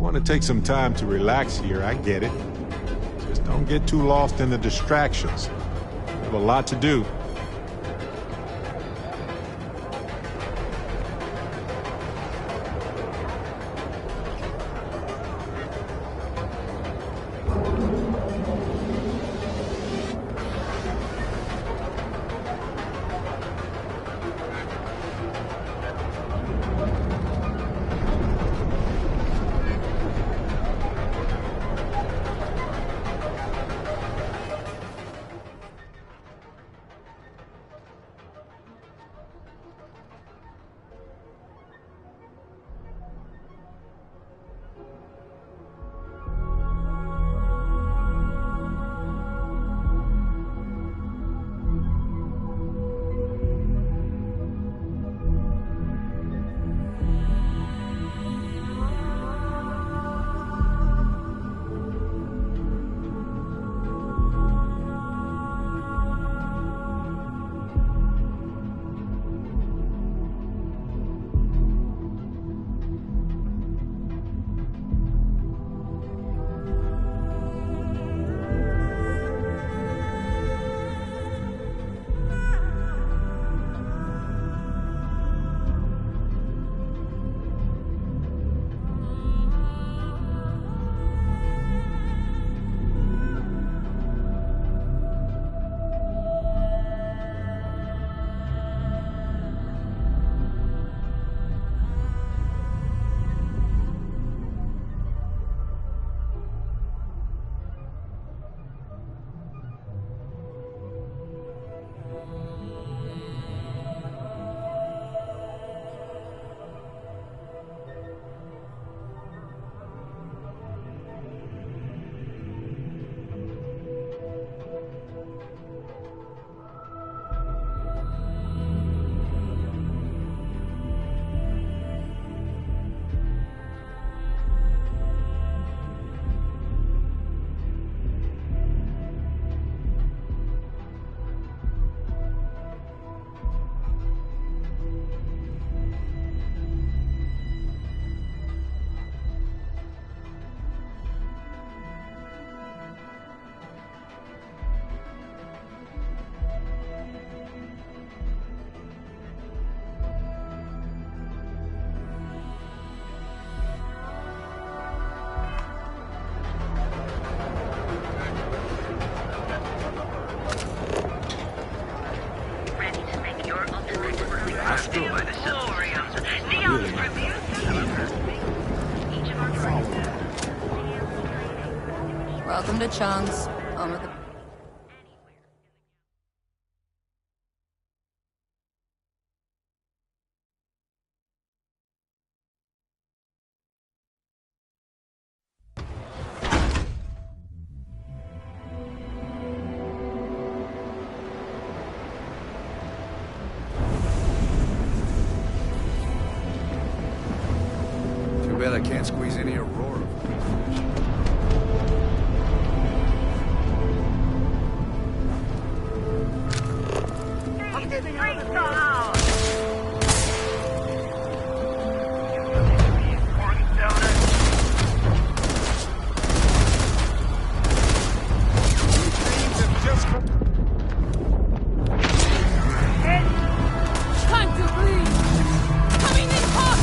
want to take some time to relax here, I get it. Just don't get too lost in the distractions. We have a lot to do. Welcome to Chung's, home of the... Too bad I can't squeeze any Aurora. Time to leave! Coming in hot!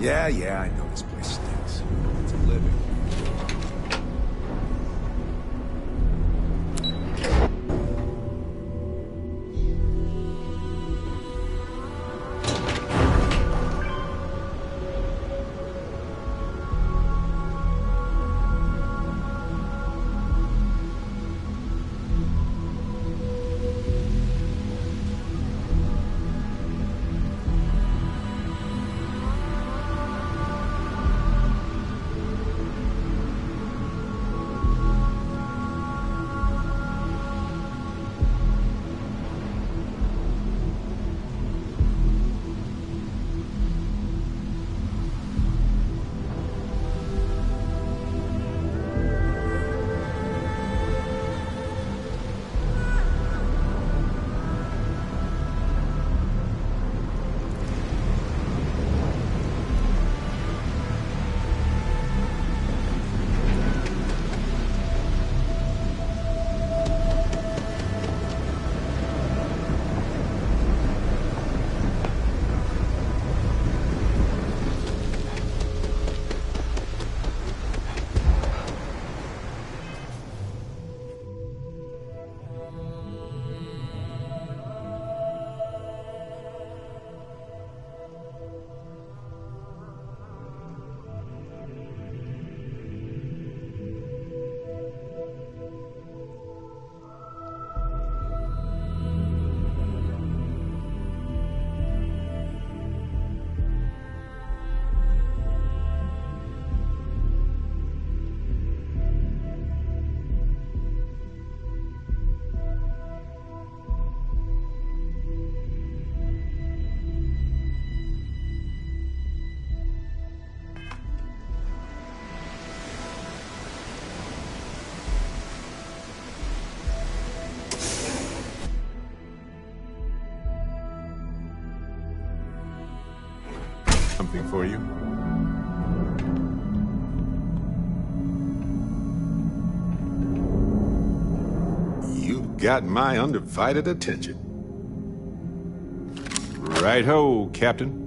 Yeah, I know this place stinks. It's a living. Something for you. You've got my undivided attention. Right-ho, Captain.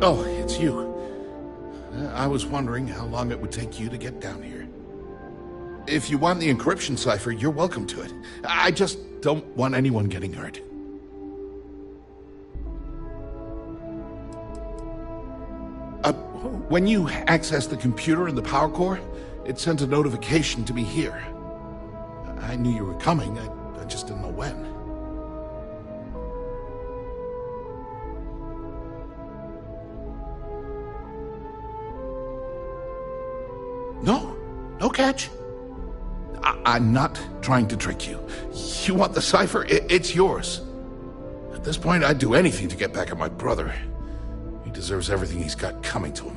Oh, it's you. I was wondering how long it would take you to get down here. If you want the encryption cipher, you're welcome to it. I just don't want anyone getting hurt. When you accessed the computer in the power core, it sent a notification to me here. I knew you were coming, I just didn't know when. No catch. I'm not trying to trick you. You want the cipher? It's yours. At this point, I'd do anything to get back at my brother. He deserves everything he's got coming to him.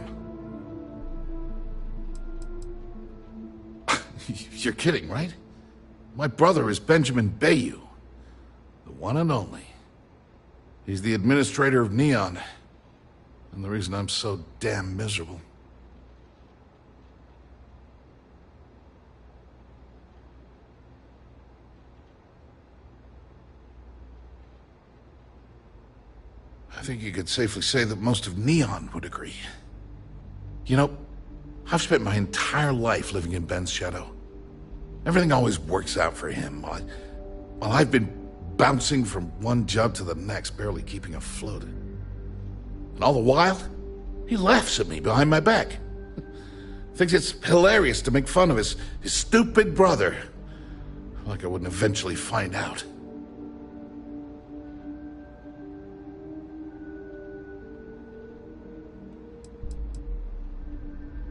You're kidding, right? My brother is Benjamin Bayou, the one and only. He's the administrator of Neon, and the reason I'm so damn miserable. I think you could safely say that most of Neon would agree. You know, I've spent my entire life living in Ben's shadow. Everything always works out for him, while I've been bouncing from one job to the next, barely keeping afloat. And all the while, he laughs at me behind my back. Thinks it's hilarious to make fun of his stupid brother. Like I wouldn't eventually find out.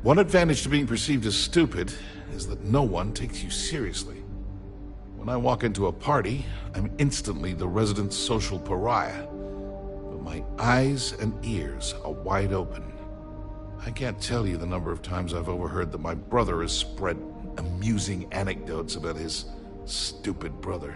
One advantage to being perceived as stupid is that no one takes you seriously. When I walk into a party, I'm instantly the resident social pariah. But my eyes and ears are wide open. I can't tell you the number of times I've overheard that my brother has spread amusing anecdotes about his stupid brother.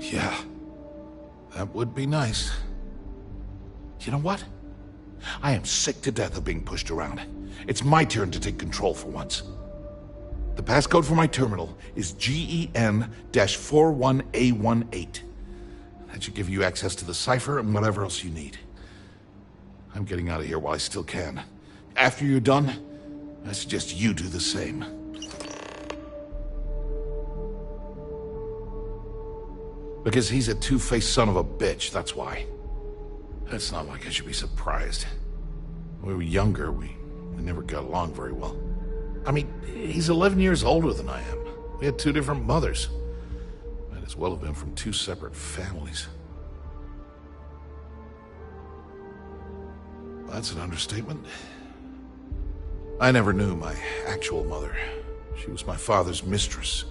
Yeah, that would be nice. You know what? I am sick to death of being pushed around. It's my turn to take control for once. The passcode for my terminal is GEN-41A18. That should give you access to the cipher and whatever else you need. I'm getting out of here while I still can. After you're done, I suggest you do the same. Because he's a two-faced son of a bitch, that's why. It's not like I should be surprised. When we were younger, we never got along very well. I mean, he's 11 years older than I am. We had two different mothers. Might as well have been from two separate families. That's an understatement. I never knew my actual mother. She was my father's mistress,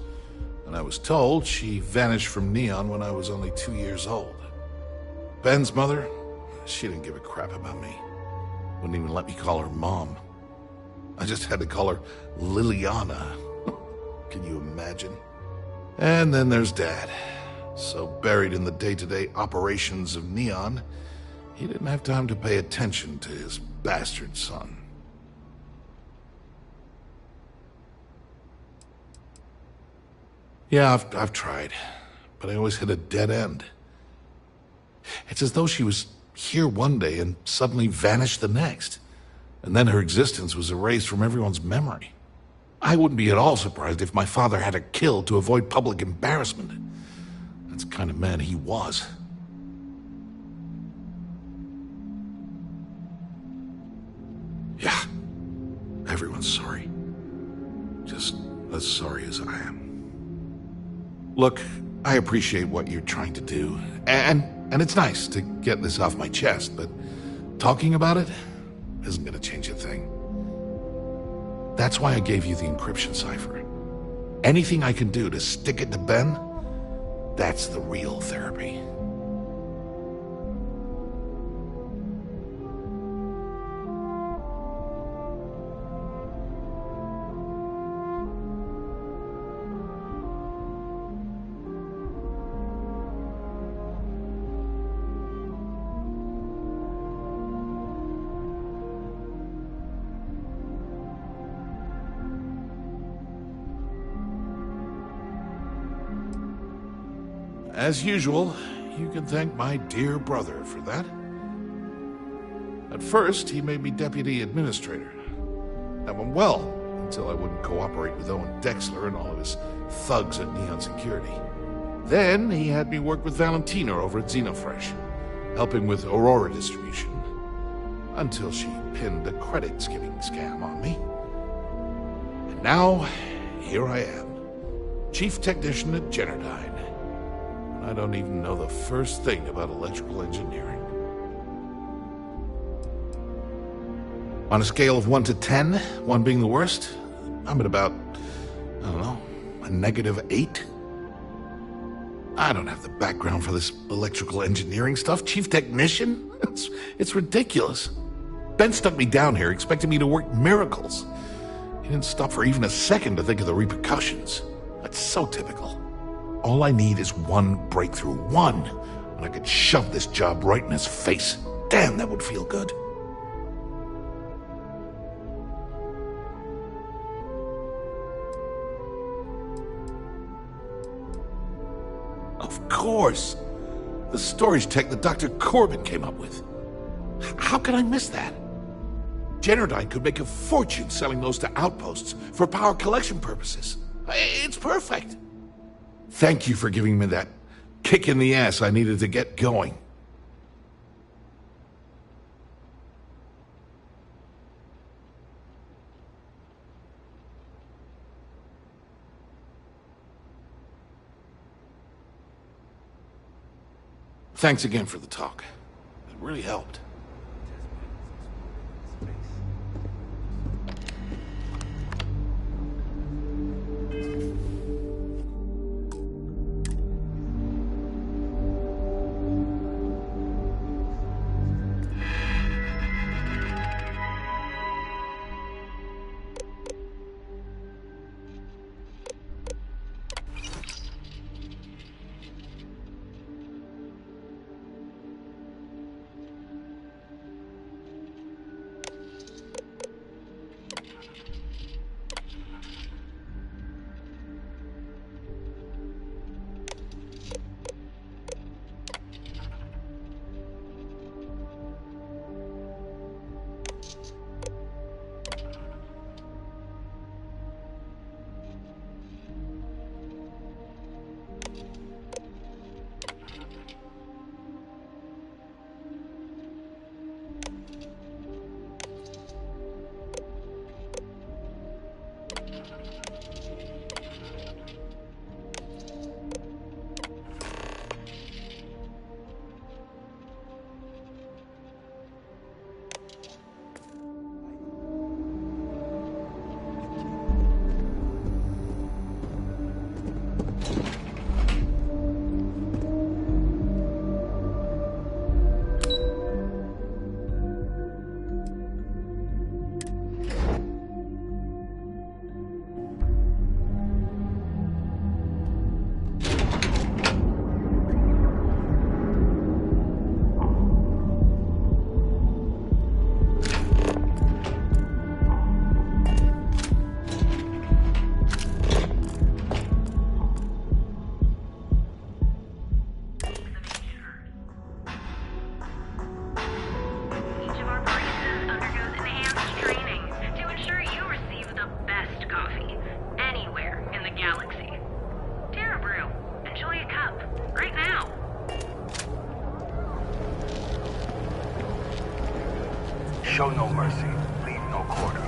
and I was told she vanished from Neon when I was only 2 years old. Ben's mother, she didn't give a crap about me. Wouldn't even let me call her Mom. I just had to call her Liliana. Can you imagine? And then there's Dad. So buried in the day-to-day operations of Neon, he didn't have time to pay attention to his bastard son. Yeah, I've tried, but I always hit a dead end. It's as though she was here one day and suddenly vanished the next, and then her existence was erased from everyone's memory. I wouldn't be at all surprised if my father had her killed to avoid public embarrassment. That's the kind of man he was. Yeah, everyone's sorry. Just as sorry as I am. Look, I appreciate what you're trying to do, and it's nice to get this off my chest, but talking about it isn't gonna change a thing. That's why I gave you the encryption cipher. Anything I can do to stick it to Ben, that's the real therapy. As usual, you can thank my dear brother for that. At first, he made me deputy administrator. That went well, until I wouldn't cooperate with Owen Dexler and all of his thugs at Neon Security. Then, he had me work with Valentina over at Xenofresh, helping with Aurora distribution. Until she pinned a credit skimming scam on me. And now, here I am, chief technician at Generdyne. I don't even know the first thing about electrical engineering. On a scale of 1 to 10, 1 being the worst, I'm at about, I don't know, a -8. I don't have the background for this electrical engineering stuff. Chief technician? It's ridiculous. Ben stuck me down here expecting me to work miracles. He didn't stop for even a second to think of the repercussions. That's so typical. All I need is one breakthrough, one, and I could shove this job right in his face. Damn, that would feel good. Of course! The storage tech that Dr. Corbin came up with. How could I miss that? Generdyne could make a fortune selling those to outposts for power collection purposes. It's perfect! Thank you for giving me that kick in the ass I needed to get going. Thanks again for the talk. It really helped. Show no mercy, leave no quarter.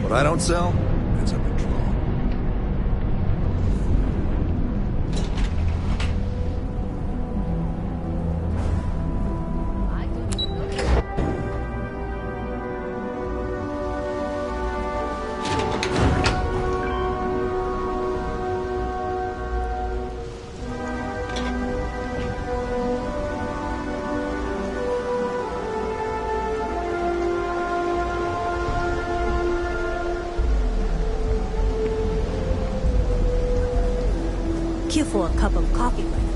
What I don't sell, ends up in trouble. Queue for a cup of coffee, my friend.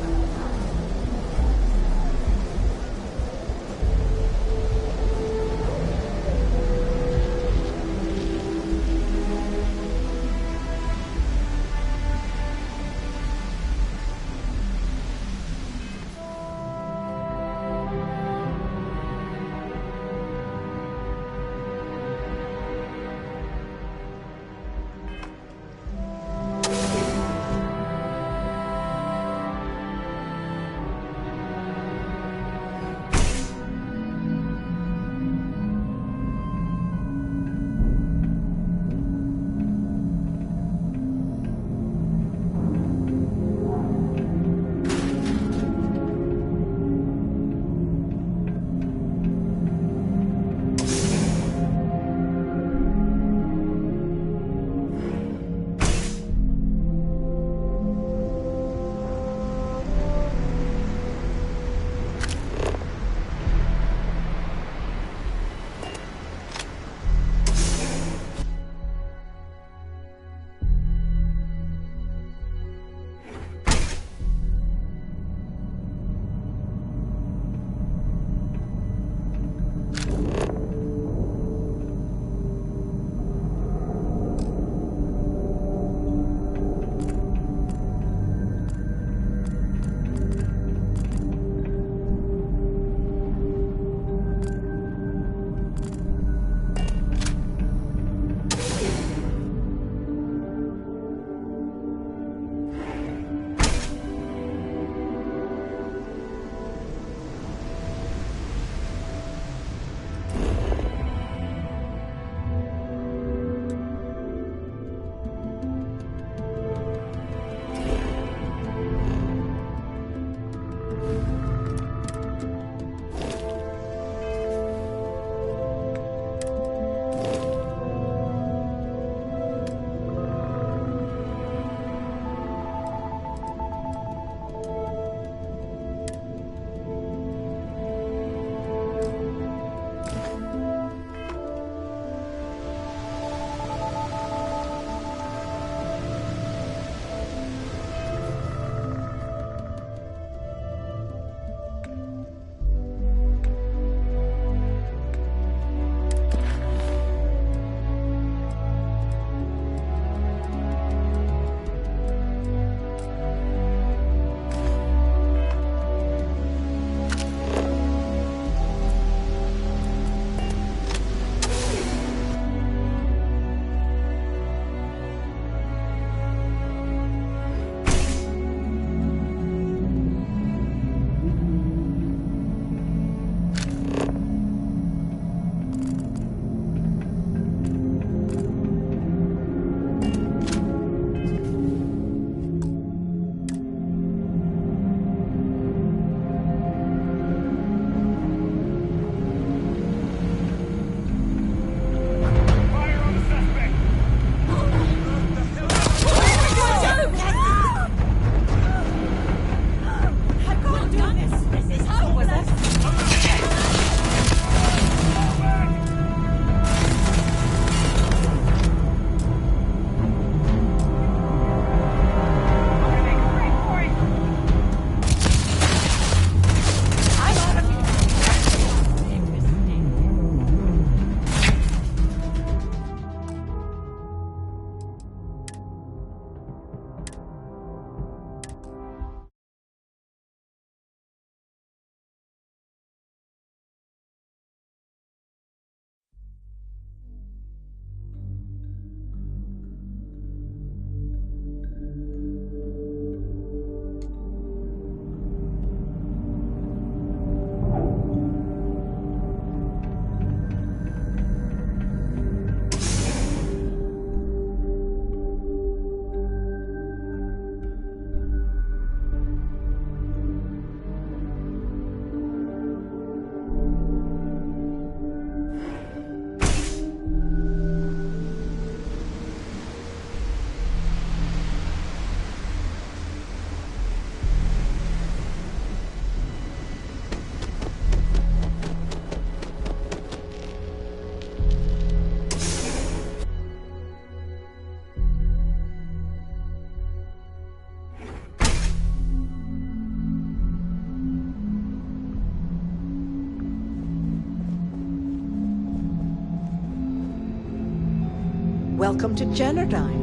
Welcome to Generdyne.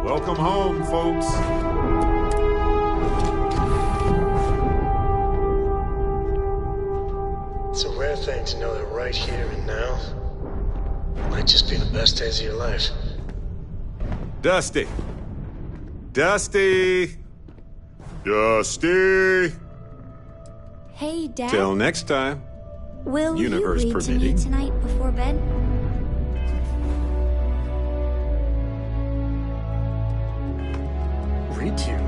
Welcome home, folks. It's a rare thing to know that right here and now might just be the best days of your life. Dusty. Dusty. Dusty. Hey, Dad. Till next time. Will Universe you read to permitting. me tonight before bed? Read to you.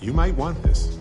You might want this.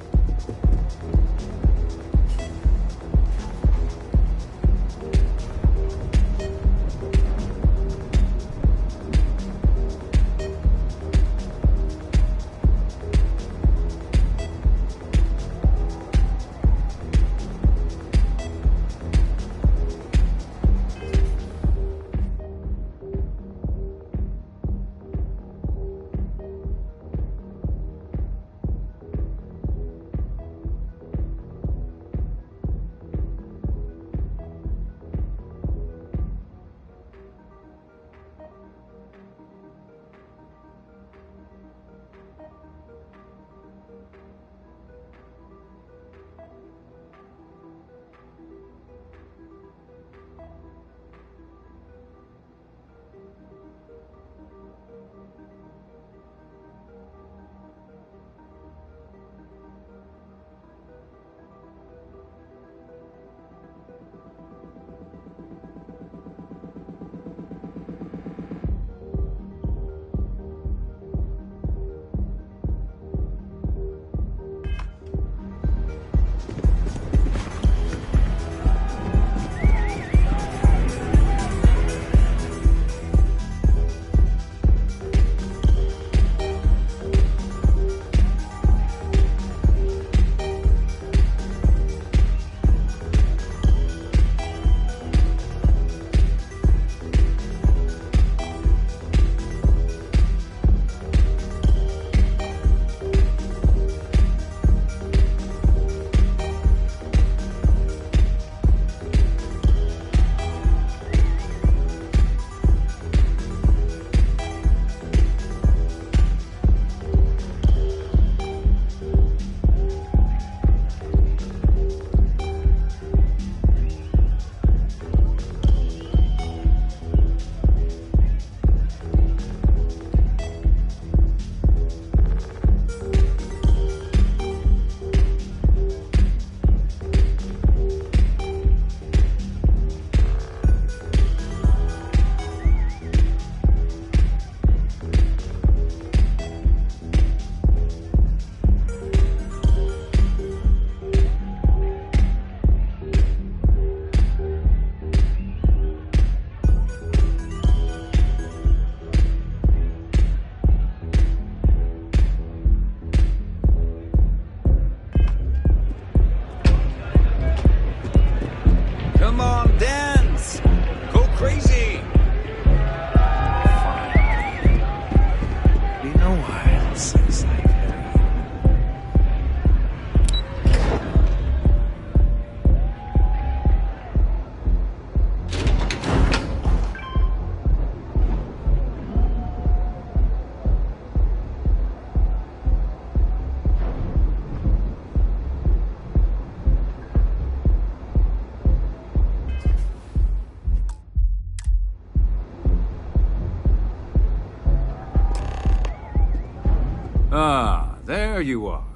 there you are.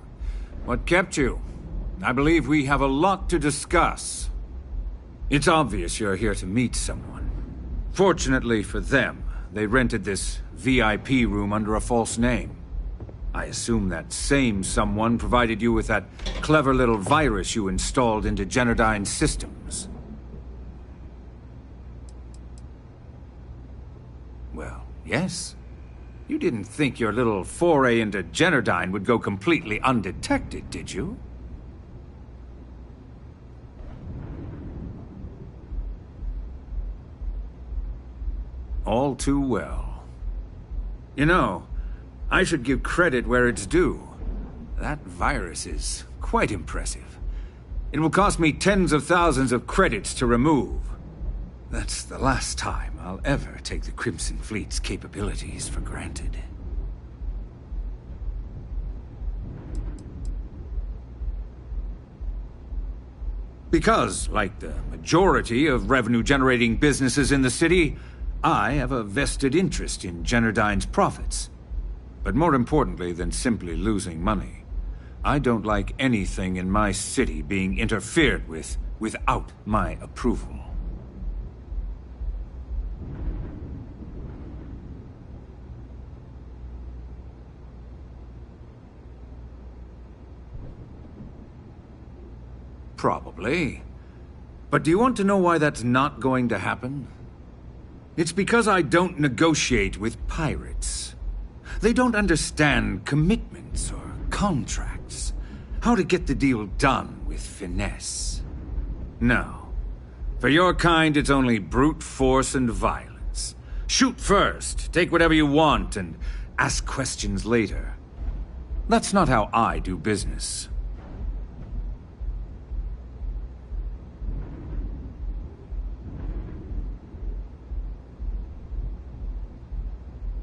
What kept you? I believe we have a lot to discuss. It's obvious you're here to meet someone. Fortunately for them, they rented this VIP room under a false name. I assume that same someone provided you with that clever little virus you installed into Generdyne's systems. Well, yes. You didn't think your little foray into Generdyne would go completely undetected, did you? All too well. You know, I should give credit where it's due. That virus is quite impressive. It will cost me tens of thousands of credits to remove. That's the last time I'll ever take the Crimson Fleet's capabilities for granted. Because, like the majority of revenue-generating businesses in the city, I have a vested interest in Generdyne's profits. But more importantly than simply losing money, I don't like anything in my city being interfered with without my approval. Probably. But do you want to know why that's not going to happen? It's because I don't negotiate with pirates. They don't understand commitments or contracts. How to get the deal done with finesse. No. For your kind, it's only brute force and violence. Shoot first, take whatever you want, and ask questions later. That's not how I do business.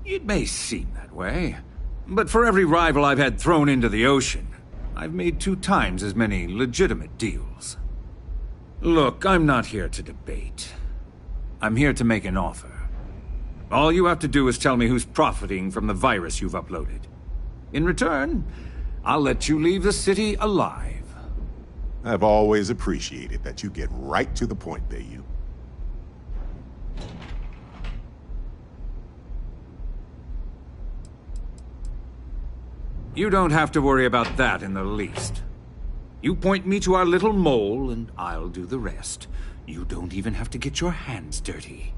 It may seem that way, but for every rival I've had thrown into the ocean, I've made 2 times as many legitimate deals. Look, I'm not here to debate. I'm here to make an offer. All you have to do is tell me who's profiting from the virus you've uploaded. In return, I'll let you leave the city alive. I've always appreciated that you get right to the point, Bayou. You don't have to worry about that in the least. You point me to our little mole, and I'll do the rest. You don't even have to get your hands dirty.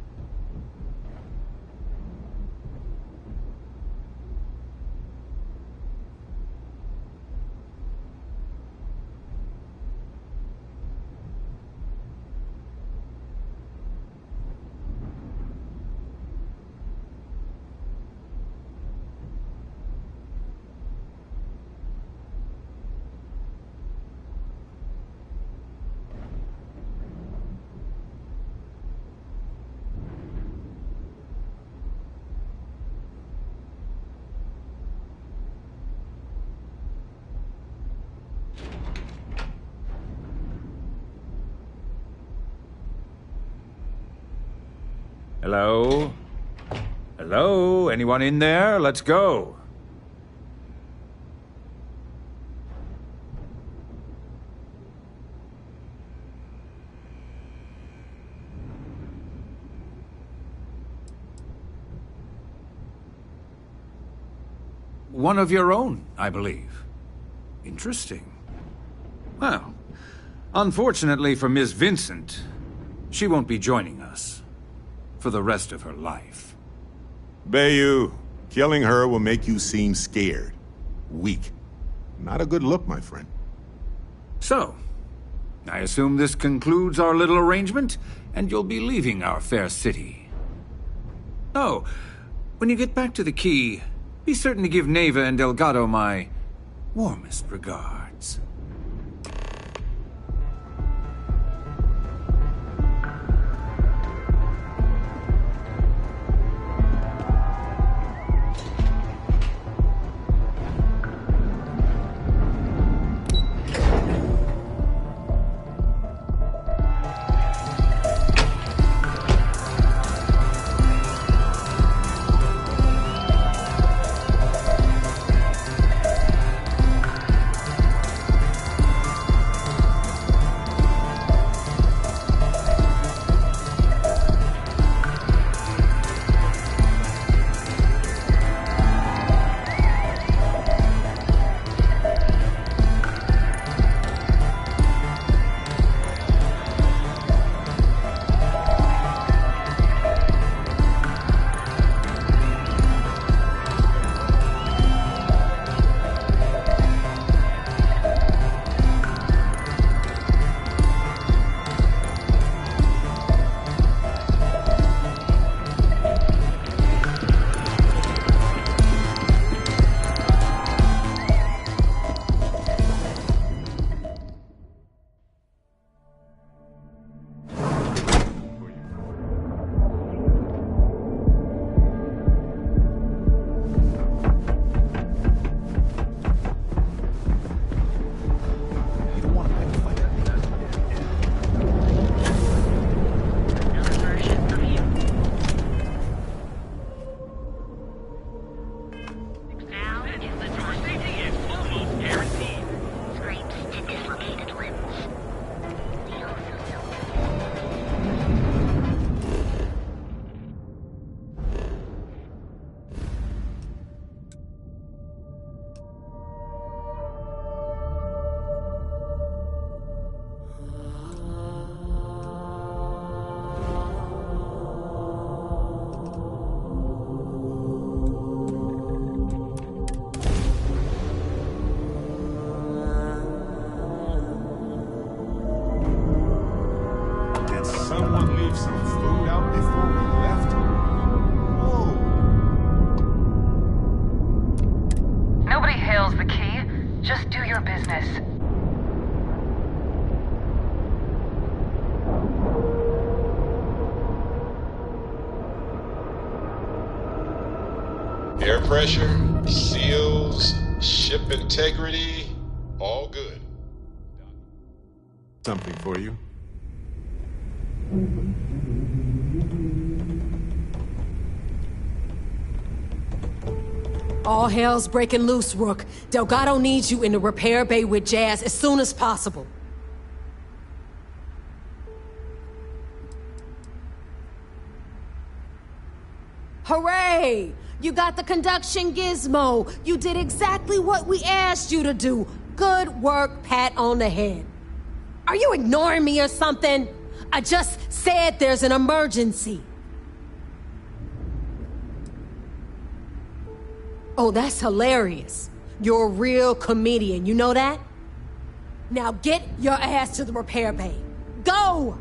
Hello? Hello? Anyone in there? Let's go. One of your own, I believe. Interesting. Well, unfortunately for Miss Vincent, she won't be joining us for the rest of her life. Bayou, killing her will make you seem scared. Weak. Not a good look, my friend. So, I assume this concludes our little arrangement, and you'll be leaving our fair city. Oh, when you get back to the key, be certain to give Neva and Delgado my warmest regards. someone leave some food out before we left? Whoa. Nobody hails the key. Just do your business. Air pressure, seals, ship integrity, all good. Something for you. All hell's breaking loose, Rook. Delgado needs you in the repair bay with Jazz as soon as possible. Hooray! You got the conduction gizmo. You did exactly what we asked you to do. Good work, pat on the head. Are you ignoring me or something? I just said there's an emergency. Oh, that's hilarious. You're a real comedian, you know that? Now get your ass to the repair bay. Go!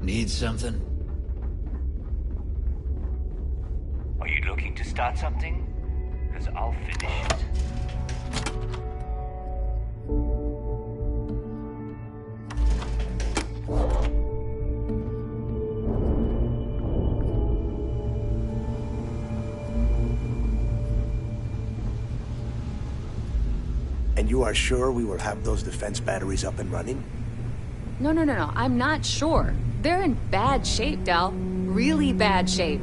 Need something? Are you looking to start something? Because I'll finish it. And you are sure we will have those defense batteries up and running? No. I'm not sure. They're in bad shape, Del. Really bad shape.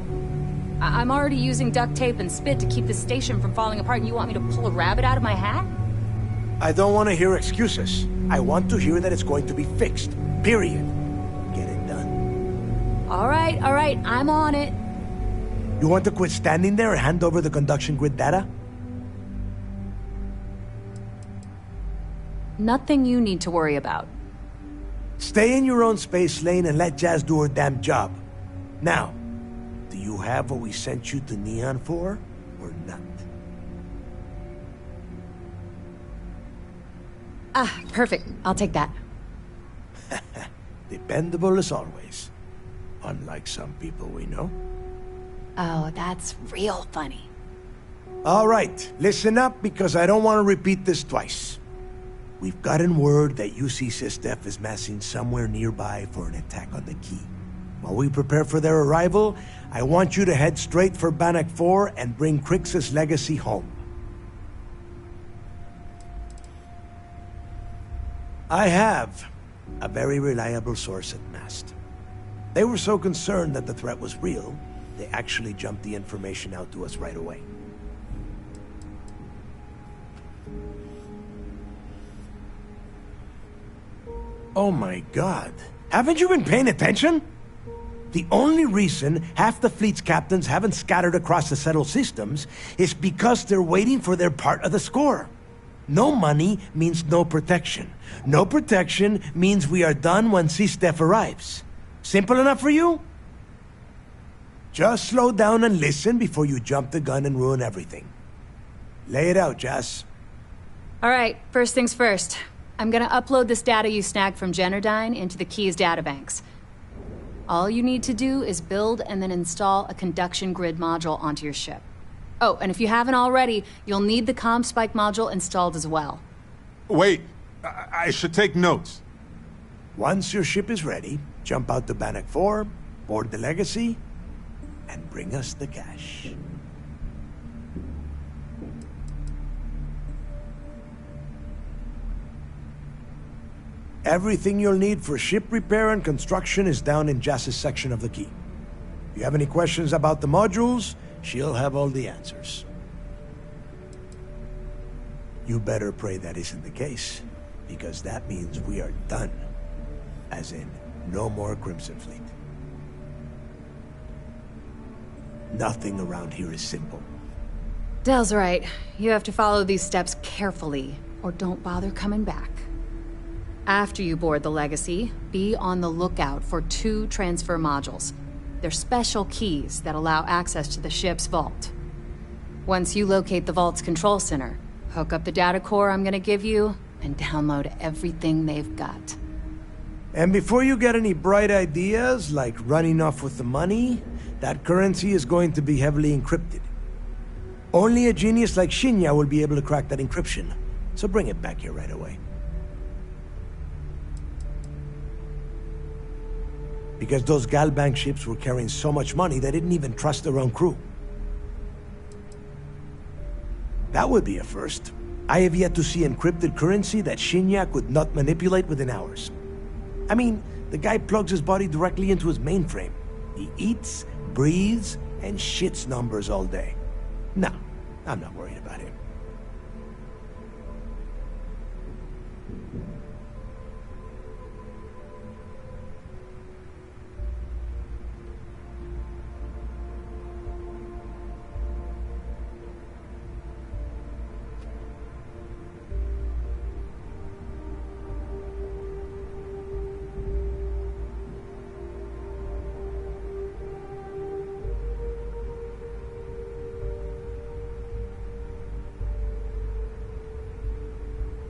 I'm already using duct tape and spit to keep the station from falling apart, and you want me to pull a rabbit out of my hat? I don't want to hear excuses. I want to hear that it's going to be fixed. Period. Get it done. All right. I'm on it. You want to quit standing there and hand over the conduction grid data? Nothing you need to worry about. Stay in your own space lane and let Jazz do her damn job. Now, do you have what we sent you to Neon for, or not? Perfect. I'll take that. Dependable as always. Unlike some people we know. Oh, that's real funny. All right, listen up because I don't want to repeat this twice. We've gotten word that UC Systef is massing somewhere nearby for an attack on the key. While we prepare for their arrival, I want you to head straight for Bannock 4 and bring Crix's legacy home. I have a very reliable source at Mast. They were so concerned that the threat was real, they actually jumped the information out to us right away. Oh my God. Haven't you been paying attention? The only reason half the fleet's captains haven't scattered across the settled systems is because they're waiting for their part of the score. No money means no protection. No protection means we are done when Systef arrives. Simple enough for you? Just slow down and listen before you jump the gun and ruin everything. Lay it out, Jess. All right, first things first. I'm gonna upload this data you snagged from Generdyne into the Key's databanks. All you need to do is build and then install a conduction grid module onto your ship. Oh, and if you haven't already, you'll need the comm spike module installed as well. Wait, I should take notes. Once your ship is ready, jump out to Bannock 4, board the Legacy, and bring us the cash. Everything you'll need for ship repair and construction is down in Jass's section of the Key. If you have any questions about the modules, she'll have all the answers. You better pray that isn't the case, because that means we are done. As in, no more Crimson Fleet. Nothing around here is simple. Del's right. You have to follow these steps carefully, or don't bother coming back. After you board the Legacy, be on the lookout for 2 transfer modules. They're special keys that allow access to the ship's vault. Once you locate the vault's control center, hook up the data core I'm gonna give you, and download everything they've got. And before you get any bright ideas, like running off with the money, that currency is going to be heavily encrypted. Only a genius like Shinya will be able to crack that encryption, so bring it back here right away. Because those Galbank ships were carrying so much money, they didn't even trust their own crew. That would be a first. I have yet to see encrypted currency that Shinya could not manipulate within hours. I mean, the guy plugs his body directly into his mainframe. He eats, breathes, and shits numbers all day. No, I'm not worried about him.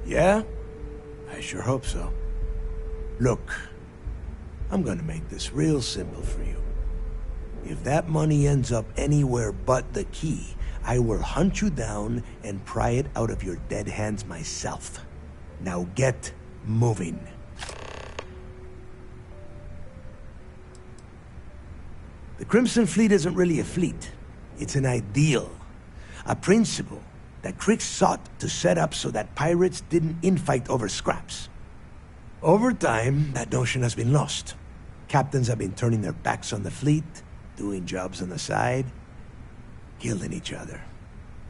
Yeah? I sure hope so. Look, I'm gonna make this real simple for you. If that money ends up anywhere but the key, I will hunt you down and pry it out of your dead hands myself. Now get moving. The Crimson Fleet isn't really a fleet. It's an ideal. A principle that Krix sought to set up so that pirates didn't infight over scraps. Over time, that notion has been lost. Captains have been turning their backs on the fleet, doing jobs on the side, killing each other.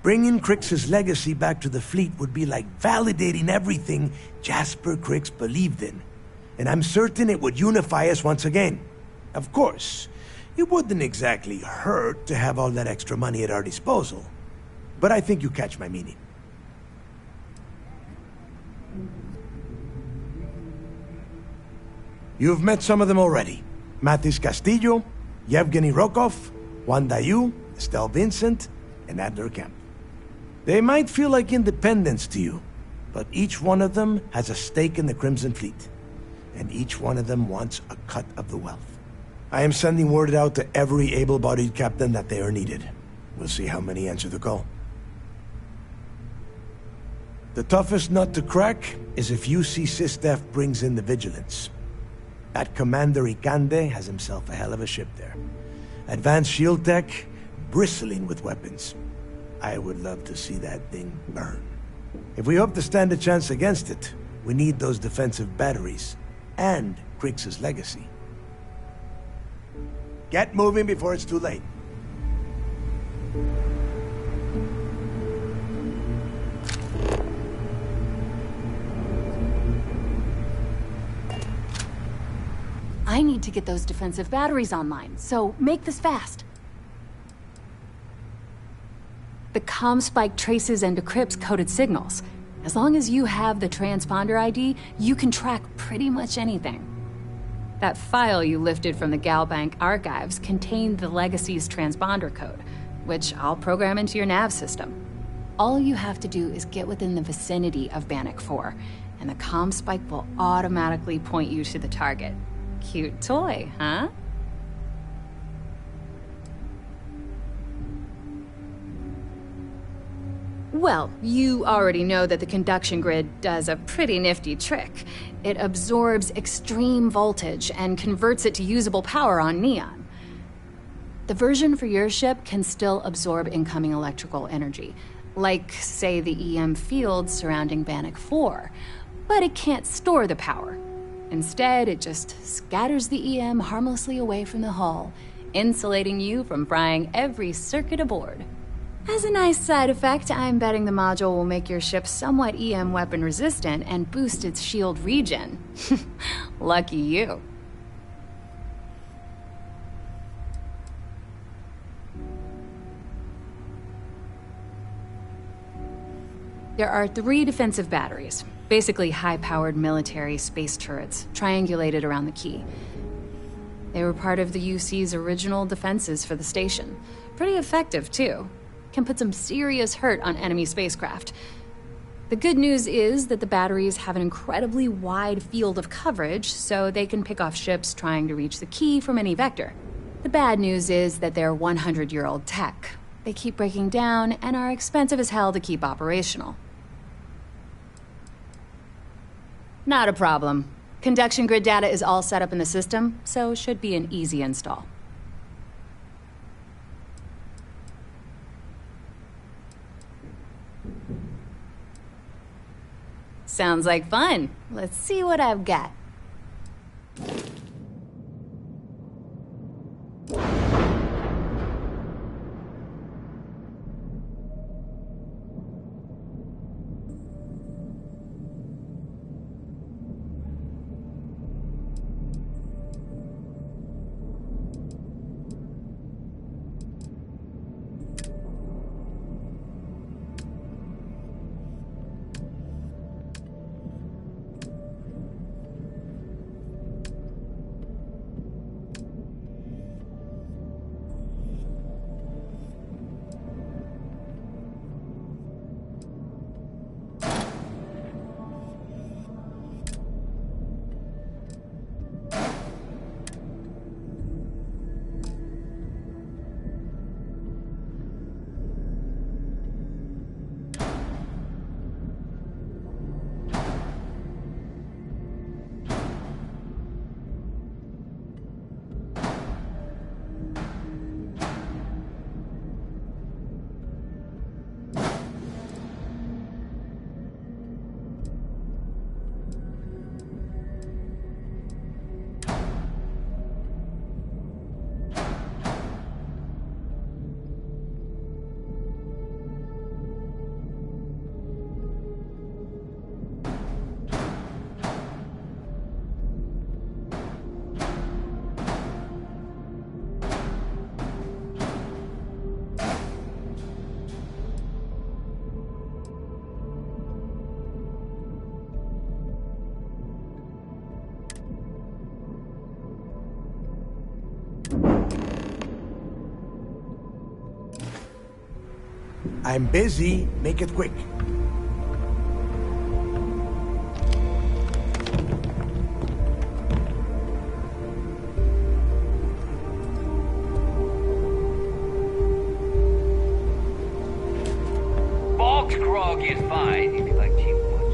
Bringing Krix's legacy back to the fleet would be like validating everything Jasper Krix believed in. And I'm certain it would unify us once again. Of course, it wouldn't exactly hurt to have all that extra money at our disposal. But I think you catch my meaning. You've met some of them already. Mathis Castillo, Yevgeny Rokov, Juan Dayu, Estelle Vincent, and Adler Kemp. They might feel like independents to you, but each one of them has a stake in the Crimson Fleet. And each one of them wants a cut of the wealth. I am sending word out to every able-bodied captain that they are needed. We'll see how many answer the call. The toughest nut to crack is if UC Sistef brings in the Vigilance. That Commander Ikande has himself a hell of a ship there. Advanced shield tech, bristling with weapons. I would love to see that thing burn. If we hope to stand a chance against it, we need those defensive batteries, and Krix's legacy. Get moving before it's too late. I need to get those defensive batteries online, so make this fast. The comm spike traces and decrypts coded signals. As long as you have the transponder ID, you can track pretty much anything. That file you lifted from the Galbank archives contained the Legacy's transponder code, which I'll program into your nav system. All you have to do is get within the vicinity of Bannock 4, and the comm spike will automatically point you to the target. Cute toy, huh? Well, you already know that the conduction grid does a pretty nifty trick. It absorbs extreme voltage and converts it to usable power on Neon. The version for your ship can still absorb incoming electrical energy, like, say, the EM field surrounding Bannock 4, but it can't store the power. Instead, it just scatters the EM harmlessly away from the hull, insulating you from frying every circuit aboard. As a nice side effect, I'm betting the module will make your ship somewhat EM weapon resistant and boost its shield regen. Lucky you. There are 3 defensive batteries, Basically high-powered military space turrets, triangulated around the key. They were part of the UC's original defenses for the station. Pretty effective, too. Can put some serious hurt on enemy spacecraft. The good news is that the batteries have an incredibly wide field of coverage, so they can pick off ships trying to reach the key from any vector. The bad news is that they're 100-year-old tech. They keep breaking down and are expensive as hell to keep operational. Not a problem. Conduction grid data is all set up in the system, so should be an easy install. Sounds like fun. Let's see what I've got. I'm busy. Make it quick. Box grog is fine if you like cheap one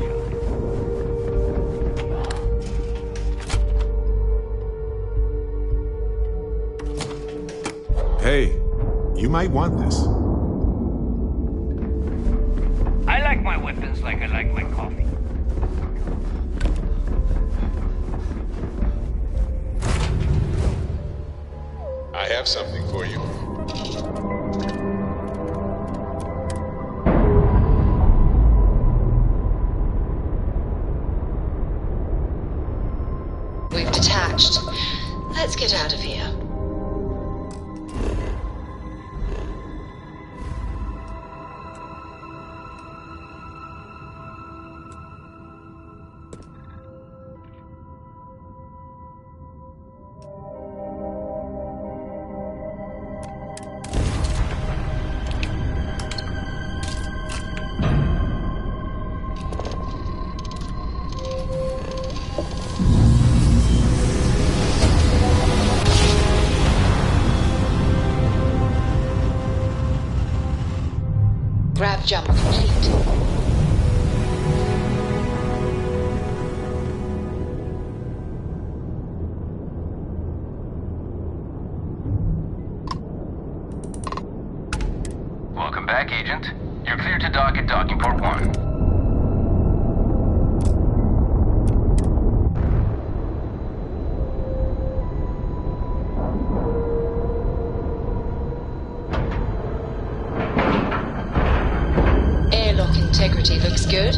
shot. Hey, you might want this. I like my weapons like I like my coffee. I have something for you. We've detached. Let's get out of here. Grab jump complete. Welcome back, Agent. You're clear to dock at docking port 1. Airlock integrity looks good.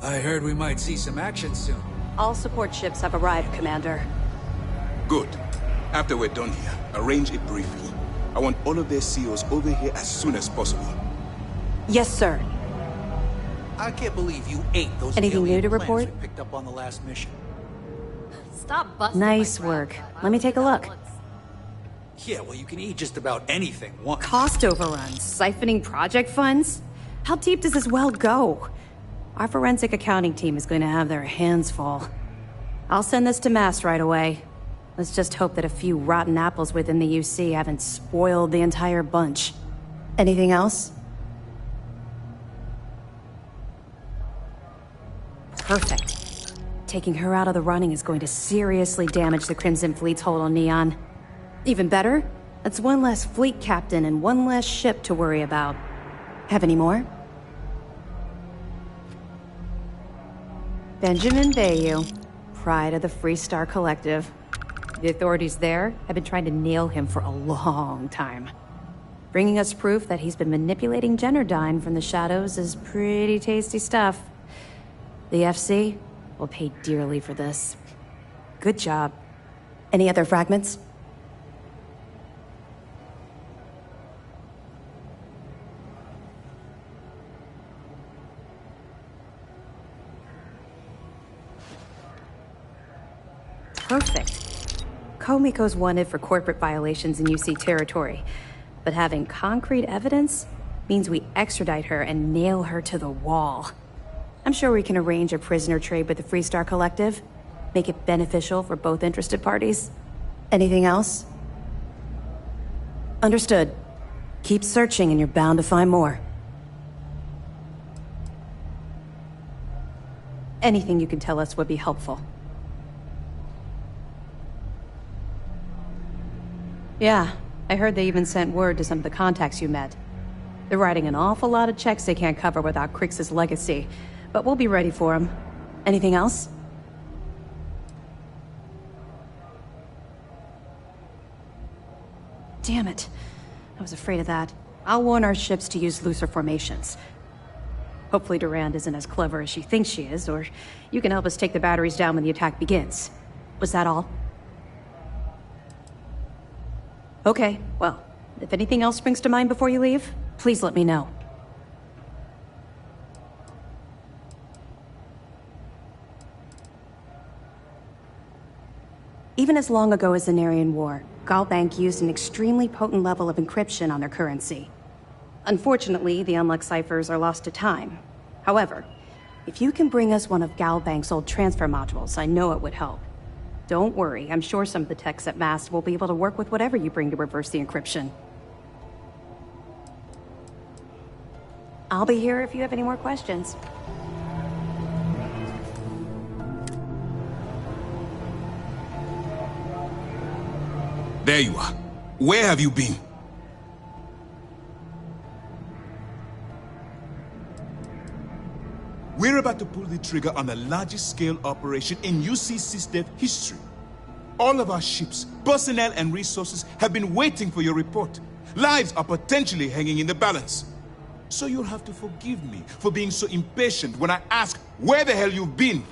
I heard we might see some action soon. All support ships have arrived, Commander. Good. After we're done here, arrange a briefing. I want all of their CEOs over here as soon as possible. Yes, sir. I can't believe you ate those Anything new to alien plans report? we picked up on the last mission. Stop busting. Nice work. Let me take a look. Yeah, well, you can eat just about anything once. Cost overruns, siphoning project funds? How deep does this well go? Our forensic accounting team is going to have their hands full. I'll send this to Mass right away. Let's just hope that a few rotten apples within the UC haven't spoiled the entire bunch. Anything else? Perfect. Taking her out of the running is going to seriously damage the Crimson Fleet's hold on Neon. Even better, that's one less fleet captain and one less ship to worry about. Have any more? Benjamin Bayou, pride of the Free Star Collective. The authorities there have been trying to nail him for a long time. Bringing us proof that he's been manipulating Generdyne from the shadows is pretty tasty stuff. The FC will pay dearly for this. Good job. Any other fragments? Perfect. Komiko's wanted for corporate violations in UC territory, but having concrete evidence means we extradite her and nail her to the wall. I'm sure we can arrange a prisoner trade with the Free Star Collective, make it beneficial for both interested parties. Anything else? Understood. Keep searching and you're bound to find more. Anything you can tell us would be helpful. Yeah, I heard they even sent word to some of the contacts you met. They're writing an awful lot of checks they can't cover without Crix's legacy, but we'll be ready for them. Anything else? Damn it. I was afraid of that. I'll warn our ships to use looser formations. Hopefully Durand isn't as clever as she thinks she is, or you can help us take the batteries down when the attack begins. Was that all? Okay, well, if anything else springs to mind before you leave, please let me know. Even as long ago as the Narian War, Galbank used an extremely potent level of encryption on their currency. Unfortunately, the unlocked ciphers are lost to time. However, if you can bring us one of Galbank's old transfer modules, I know it would help. Don't worry, I'm sure some of the techs at Mast will be able to work with whatever you bring to reverse the encryption. I'll be here if you have any more questions. There you are. Where have you been? We're about to pull the trigger on the largest scale operation in UC SysDev history. All of our ships, personnel, and resources have been waiting for your report. Lives are potentially hanging in the balance. So you'll have to forgive me for being so impatient when I ask where the hell you've been.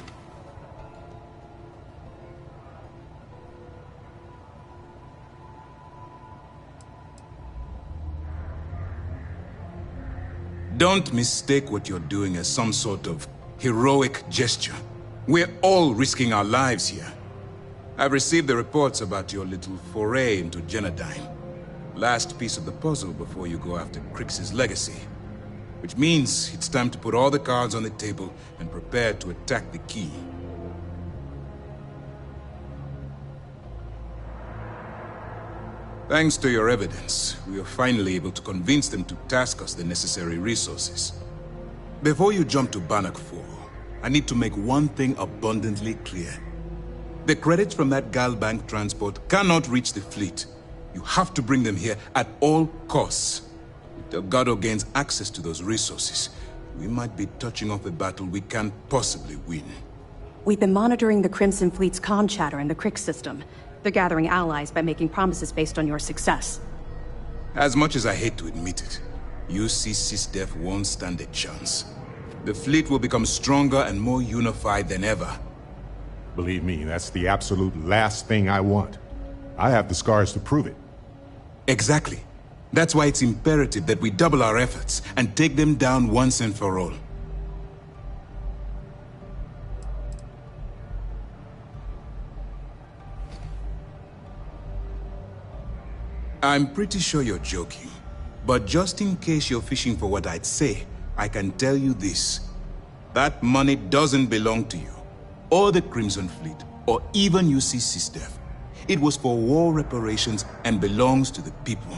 Don't mistake what you're doing as some sort of heroic gesture. We're all risking our lives here. I've received the reports about your little foray into Generdyne. Last piece of the puzzle before you go after Crix's legacy. Which means it's time to put all the cards on the table and prepare to attack the key. Thanks to your evidence, we were finally able to convince them to task us the necessary resources. Before you jump to Bannock 4, I need to make one thing abundantly clear. The credits from that Galbank transport cannot reach the fleet. You have to bring them here at all costs. If Delgado gains access to those resources, we might be touching off a battle we can't possibly win. We've been monitoring the Crimson Fleet's comm chatter in the Crix system. They're gathering allies by making promises based on your success. As much as I hate to admit it, UC SysDev won't stand a chance. The fleet will become stronger and more unified than ever. Believe me, that's the absolute last thing I want. I have the scars to prove it. Exactly. That's why it's imperative that we double our efforts and take them down once and for all. I'm pretty sure you're joking, but just in case you're fishing for what I'd say, I can tell you this. That money doesn't belong to you, or the Crimson Fleet, or even UC SysDev. It was for war reparations and belongs to the people.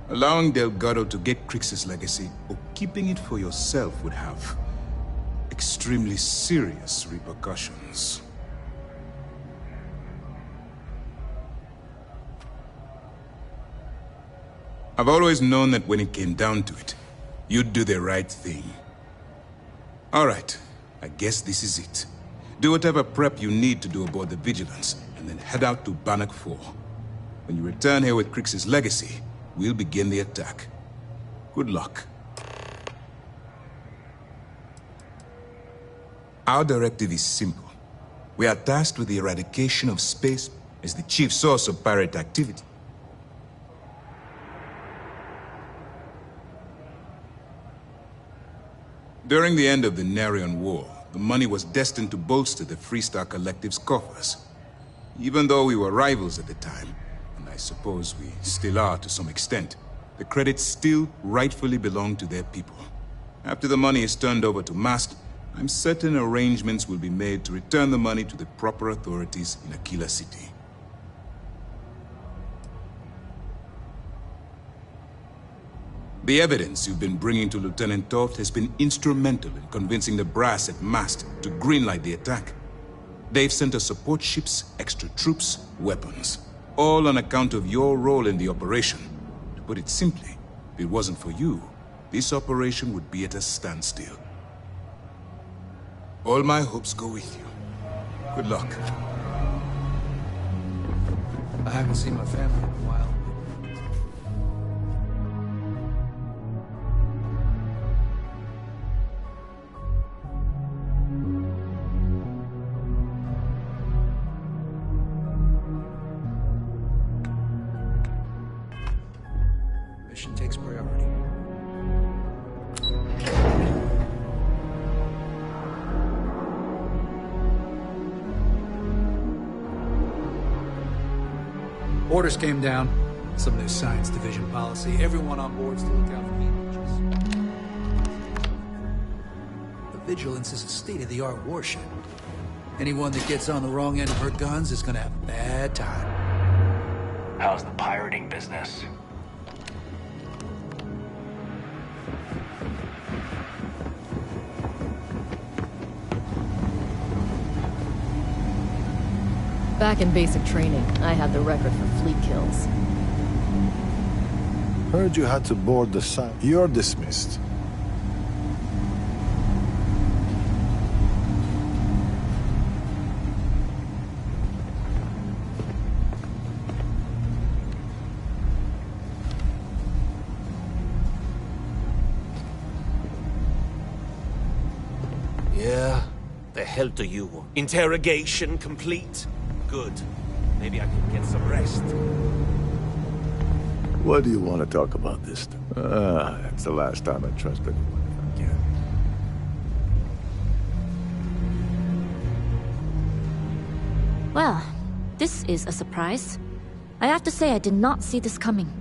Allowing Delgado to get Crix's legacy, or keeping it for yourself would have extremely serious repercussions. I've always known that when it came down to it, you'd do the right thing. All right, I guess this is it. Do whatever prep you need to do aboard the Vigilance, and then head out to Bannock 4. When you return here with Crix's legacy, we'll begin the attack. Good luck. Our directive is simple. We are tasked with the eradication of space as the chief source of pirate activity. During the end of the Narion War, the money was destined to bolster the Freestar Collective's coffers. Even though we were rivals at the time, and I suppose we still are to some extent, the credits still rightfully belong to their people. After the money is turned over to Mast, I'm certain arrangements will be made to return the money to the proper authorities in Aquila City. The evidence you've been bringing to Lieutenant Toft has been instrumental in convincing the brass at Mast to greenlight the attack. They've sent us support ships, extra troops, weapons, all on account of your role in the operation. To put it simply, if it wasn't for you, this operation would be at a standstill. All my hopes go with you. Good luck. I haven't seen my family in a while. Mission takes priority. Orders came down. Some new science division policy. Everyone on board's to look out for heat leeches. The Vigilance is a state-of-the-art warship. Anyone that gets on the wrong end of her guns is gonna have a bad time. How's the pirating business? Back in basic training, I had the record for fleet kills. Heard you had to board the sun. You're dismissed. Yeah? The hell do you want? Interrogation complete? Good. Maybe I can get some rest. What do you want to talk about this time? It's the last time I trust anyone if I can. Well, this is a surprise. I have to say I did not see this coming.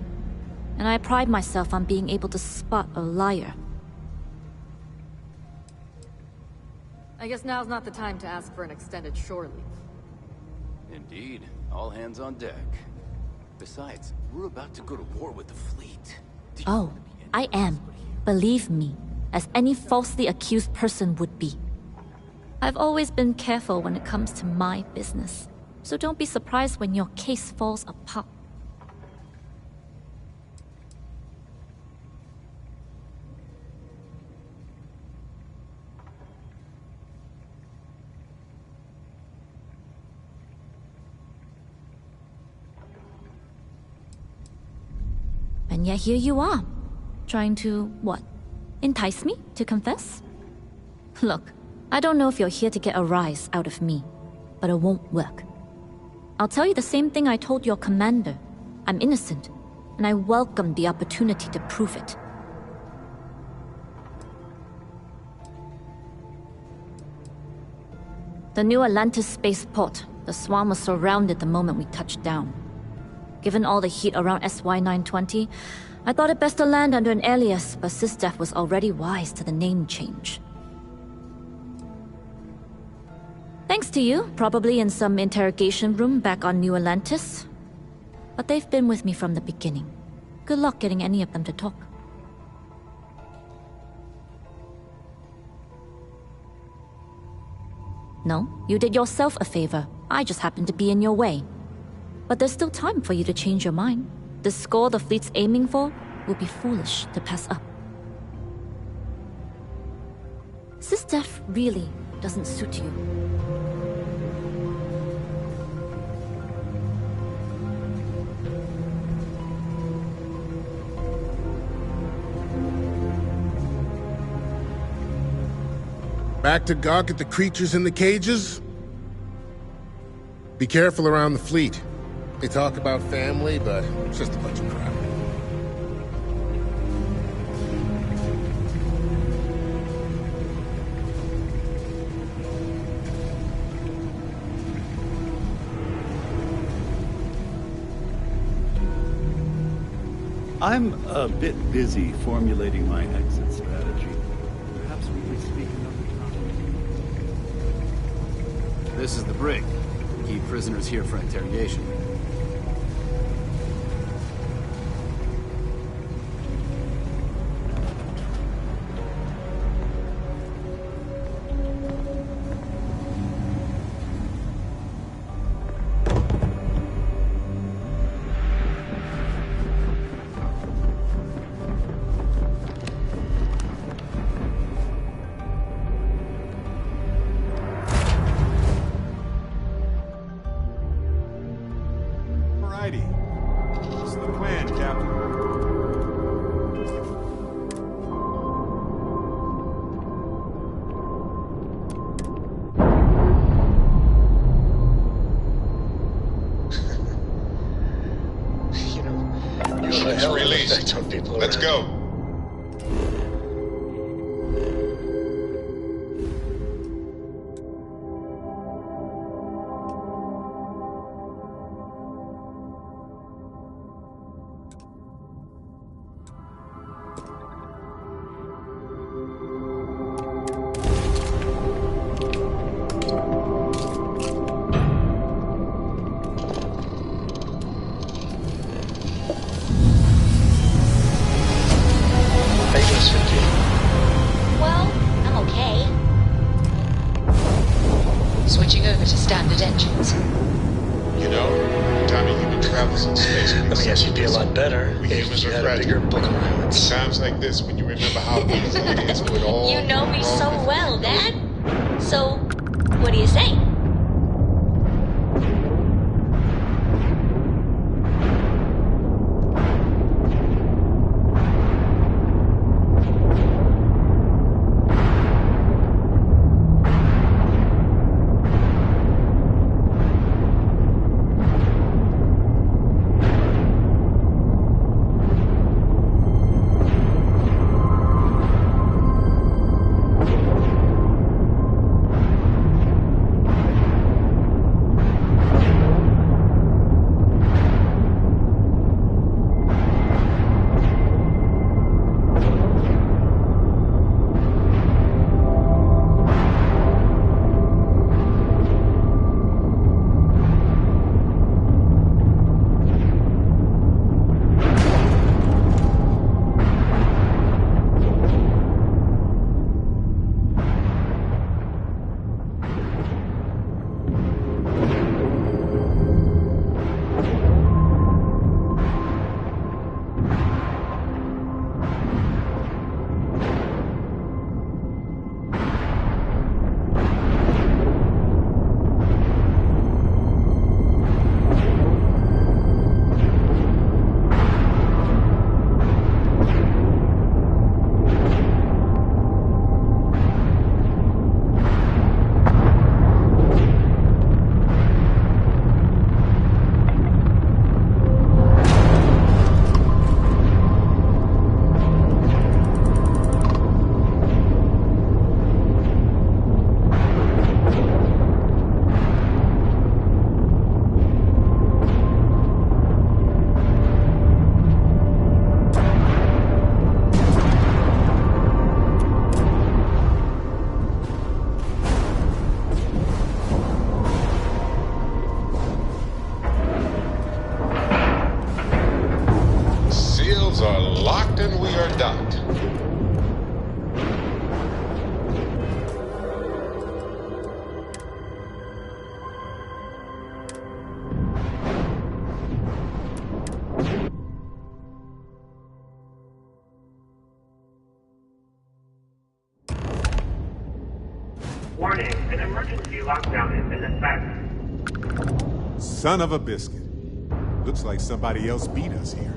And I pride myself on being able to spot a liar. I guess now's not the time to ask for an extended shore leave. Indeed. All hands on deck. Besides, we're about to go to war with the fleet. Oh, I am. Believe me, as any falsely accused person would be. I've always been careful when it comes to my business, so don't be surprised when your case falls apart. And yet here you are, trying to, what, entice me to confess? Look, I don't know if you're here to get a rise out of me, but it won't work. I'll tell you the same thing I told your commander. I'm innocent, and I welcome the opportunity to prove it. The New Atlantis spaceport. The Swarm was surrounded the moment we touched down. Given all the heat around SY-920, I thought it best to land under an alias, but SysDef was already wise to the name change. Thanks to you, probably in some interrogation room back on New Atlantis. But they've been with me from the beginning. Good luck getting any of them to talk. No, you did yourself a favor. I just happened to be in your way. But there's still time for you to change your mind. The score the fleet's aiming for will be foolish to pass up. SysDef really doesn't suit you. Back to gawk at the creatures in the cages? Be careful around the fleet. They talk about family, but it's just a bunch of crap. I'm a bit busy formulating my exit strategy. Perhaps we can speak another time. This is the brig. Keep prisoners here for interrogation. What's the plan, Captain? Mission's released. Let's go. Well, I'm okay. Switching over to standard engines. You know, time a human travels in space. Let me guess, you'd be a lot better We if humans you are had a fragile. bigger book of rounds. Times like this, when you remember how easy it is with all. You know me so well, Dad. So, what do you say? lockdown is in effect. Son of a biscuit. Looks like somebody else beat us here.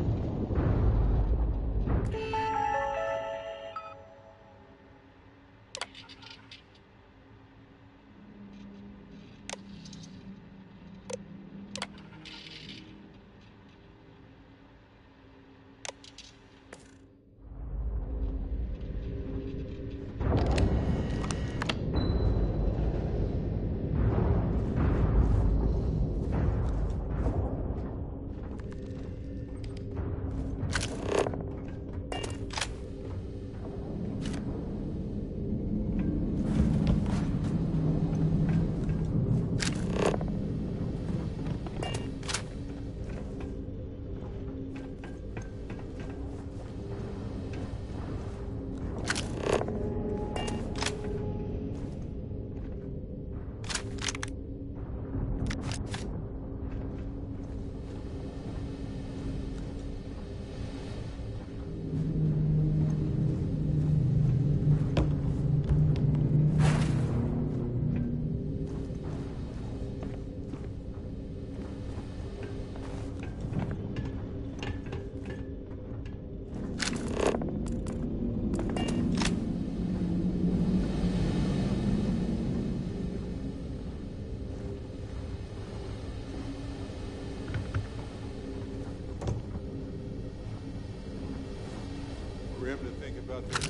Grim to think about this.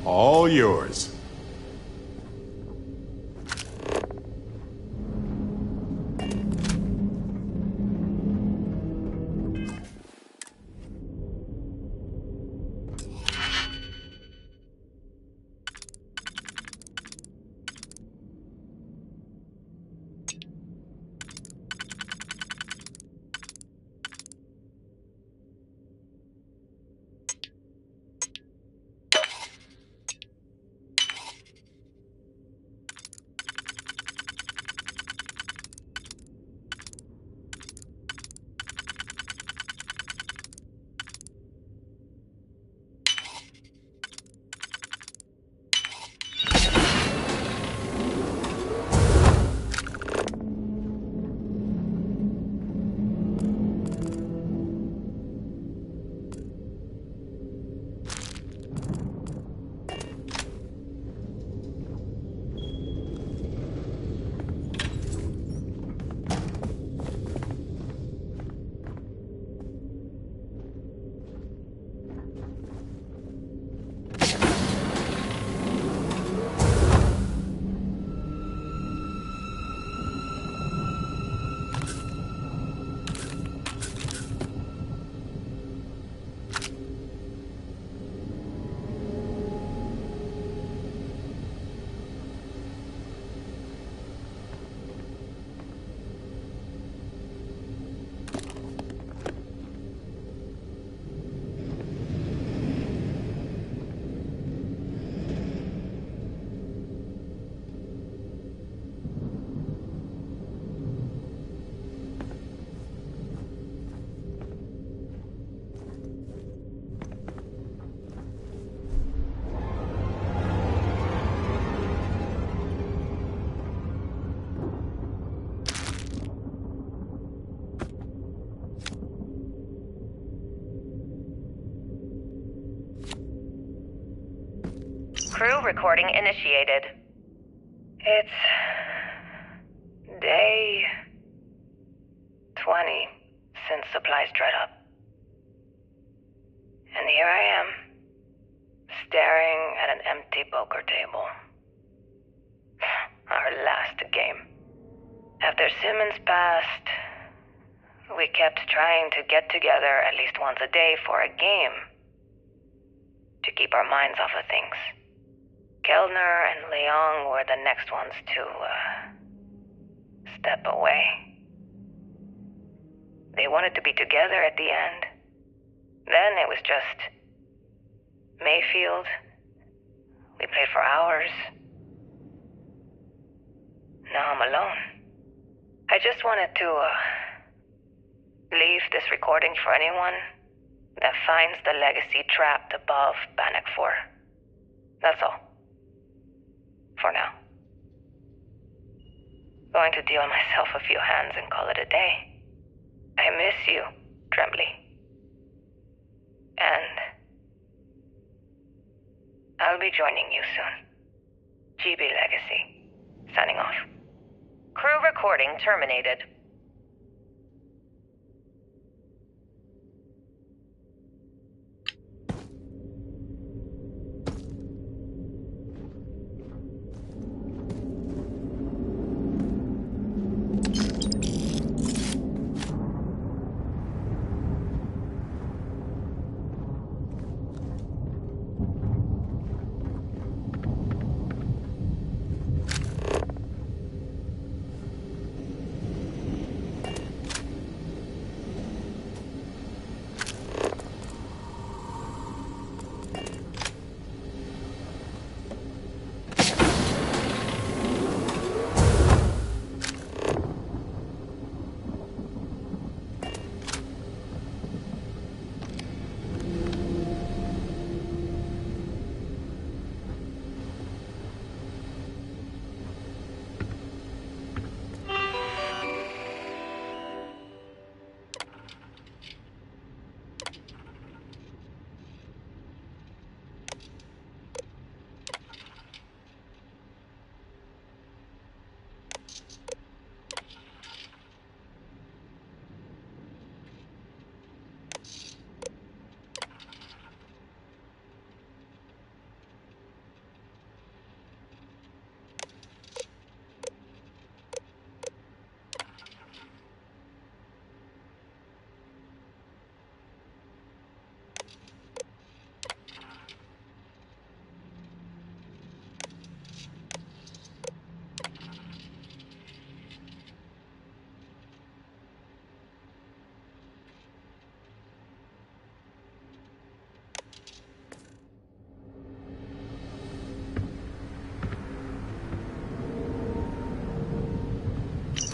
All yours. Crew recording initiated. It's day 20 since supplies dried up. And here I am, staring at an empty poker table. Our last game. After Simmons passed, we kept trying to get together at least once a day for a game. to keep our minds off of things. Kellner and Leong were the next ones to, step away. They wanted to be together at the end. Then it was just Mayfield. We played for hours. Now I'm alone. I just wanted to, leave this recording for anyone that finds the legacy trapped above Bannock 4. That's all. For now. Going to deal myself a few hands and call it a day. I miss you, Trembly. And I'll be joining you soon. GB Legacy. Signing off. Crew recording terminated.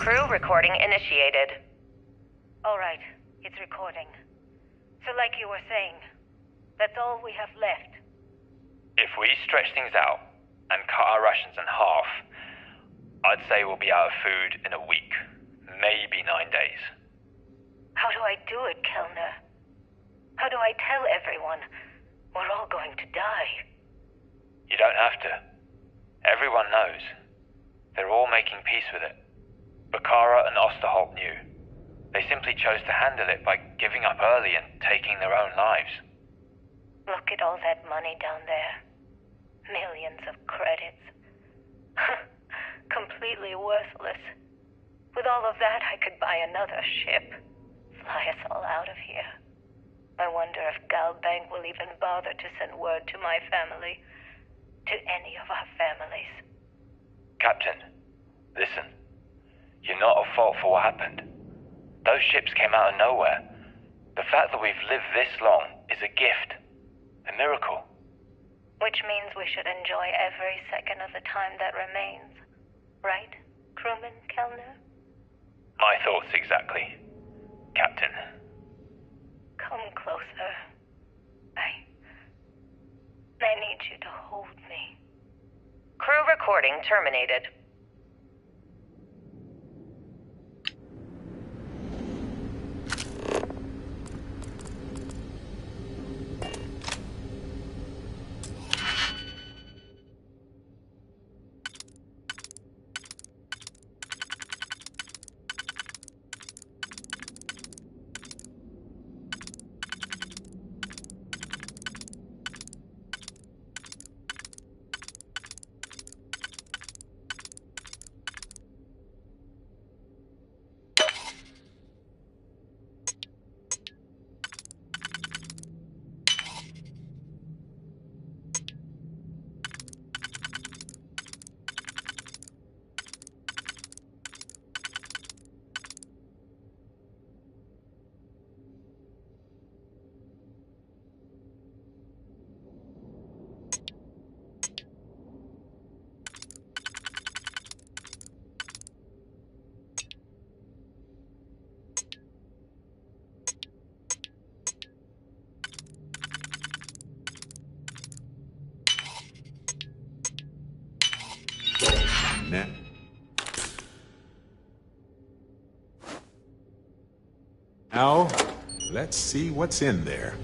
Crew recording initiated. Alright, it's recording. So like you were saying, that's all we have left. If we stretch things out and cut our rations in half, I'd say we'll be out of food in a week, maybe 9 days. How do I do it, Kellner? How do I tell everyone we're all going to die? You don't have to. Everyone knows. They're all making peace with it. Bakara and Osterholt knew. They simply chose to handle it by giving up early and taking their own lives. Look at all that money down there. Millions of credits. Completely worthless. With all of that, I could buy another ship. Fly us all out of here. I wonder if Galbank will even bother to send word to my family. To any of our families. Captain, listen. You're not at fault for what happened. Those ships came out of nowhere. The fact that we've lived this long is a gift. A miracle. Which means we should enjoy every second of the time that remains. Right, crewman Kellner? My thoughts exactly, Captain. Come closer. I need you to hold me. Crew recording terminated. Now, let's see what's in there.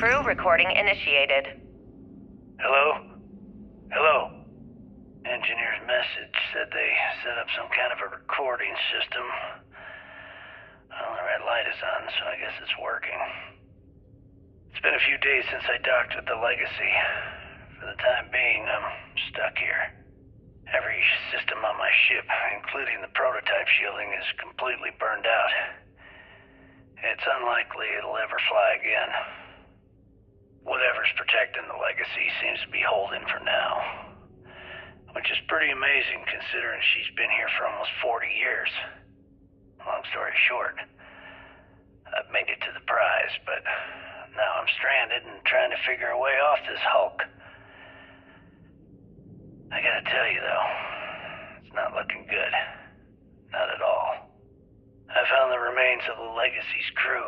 Crew recording initiated. Hello? Hello? Engineer's message said they set up some kind of a recording system. Well, the red light is on, so I guess it's working. It's been a few days since I docked with the Legacy. For the time being, I'm stuck here. Every system on my ship, including the prototype shielding, is completely burned out. It's unlikely it'll ever fly again. Whatever's protecting the Legacy seems to be holding for now. Which is pretty amazing considering she's been here for almost 40 years. Long story short, I've made it to the prize, but now I'm stranded and trying to figure a way off this hulk. I gotta tell you though, it's not looking good. Not at all. I found the remains of the Legacy's crew.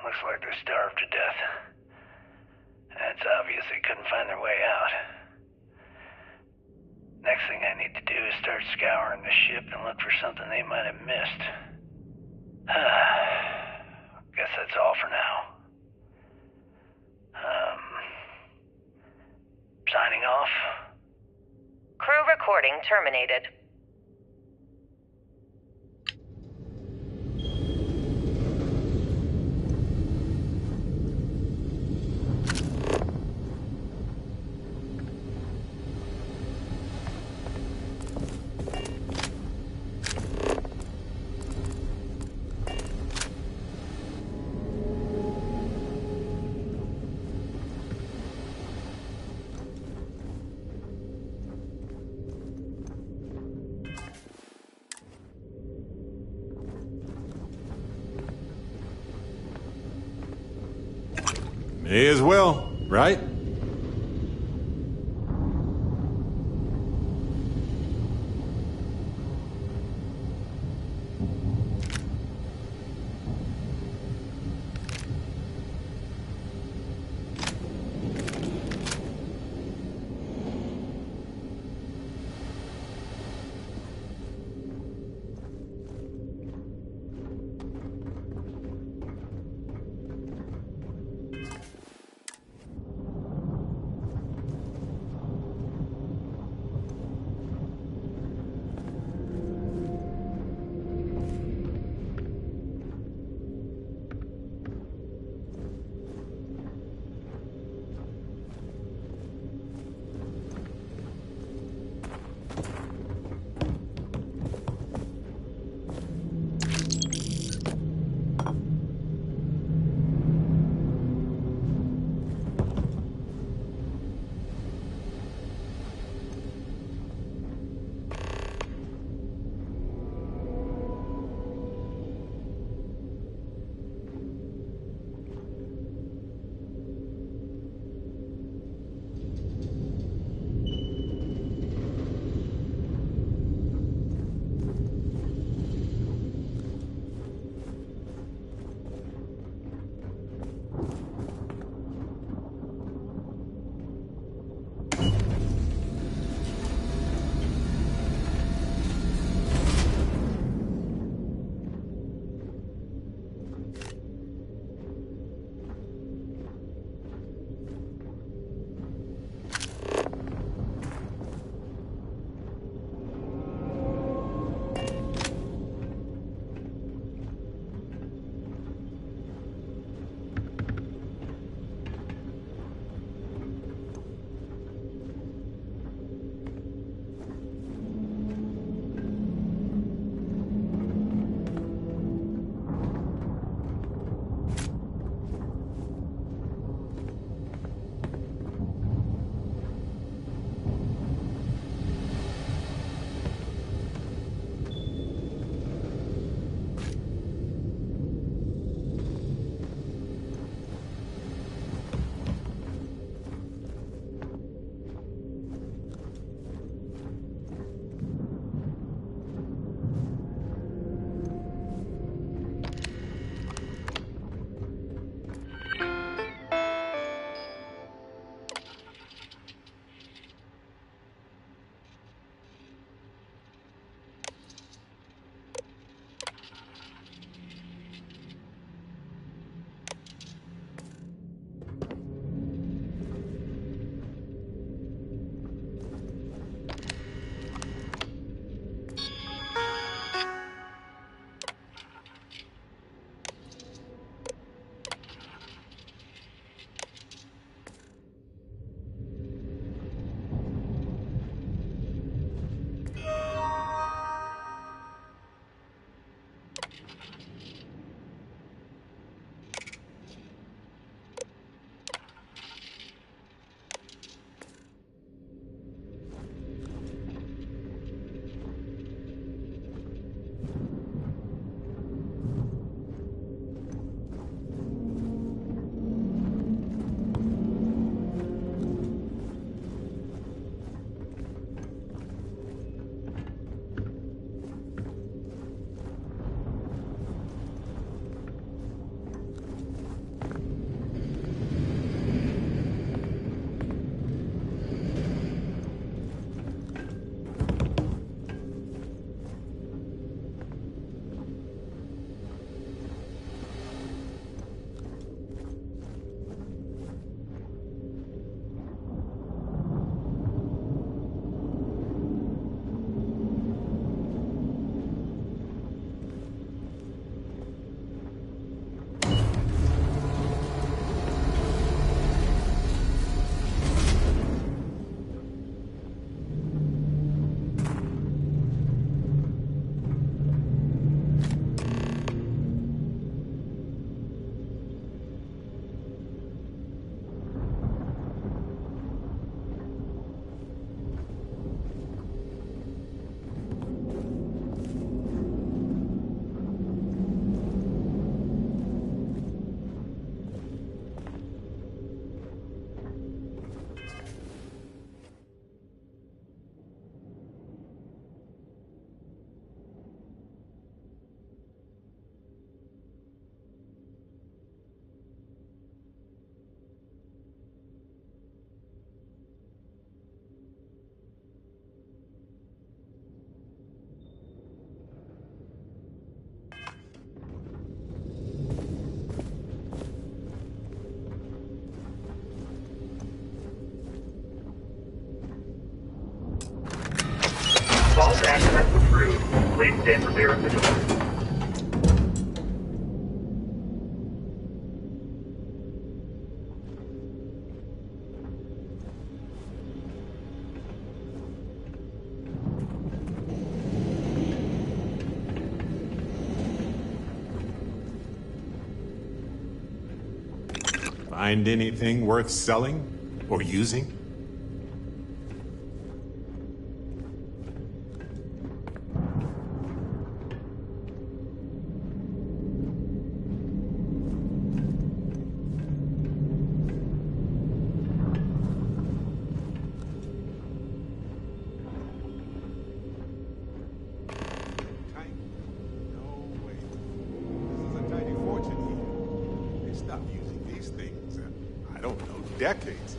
Looks like they're starved to death. It's obvious they couldn't find their way out. Next thing I need to do is start scouring the ship and look for something they might have missed. Guess that's all for now. Signing off. Crew recording terminated. May as well, right? Please stand clear of the door. Find anything worth selling or using? Decades.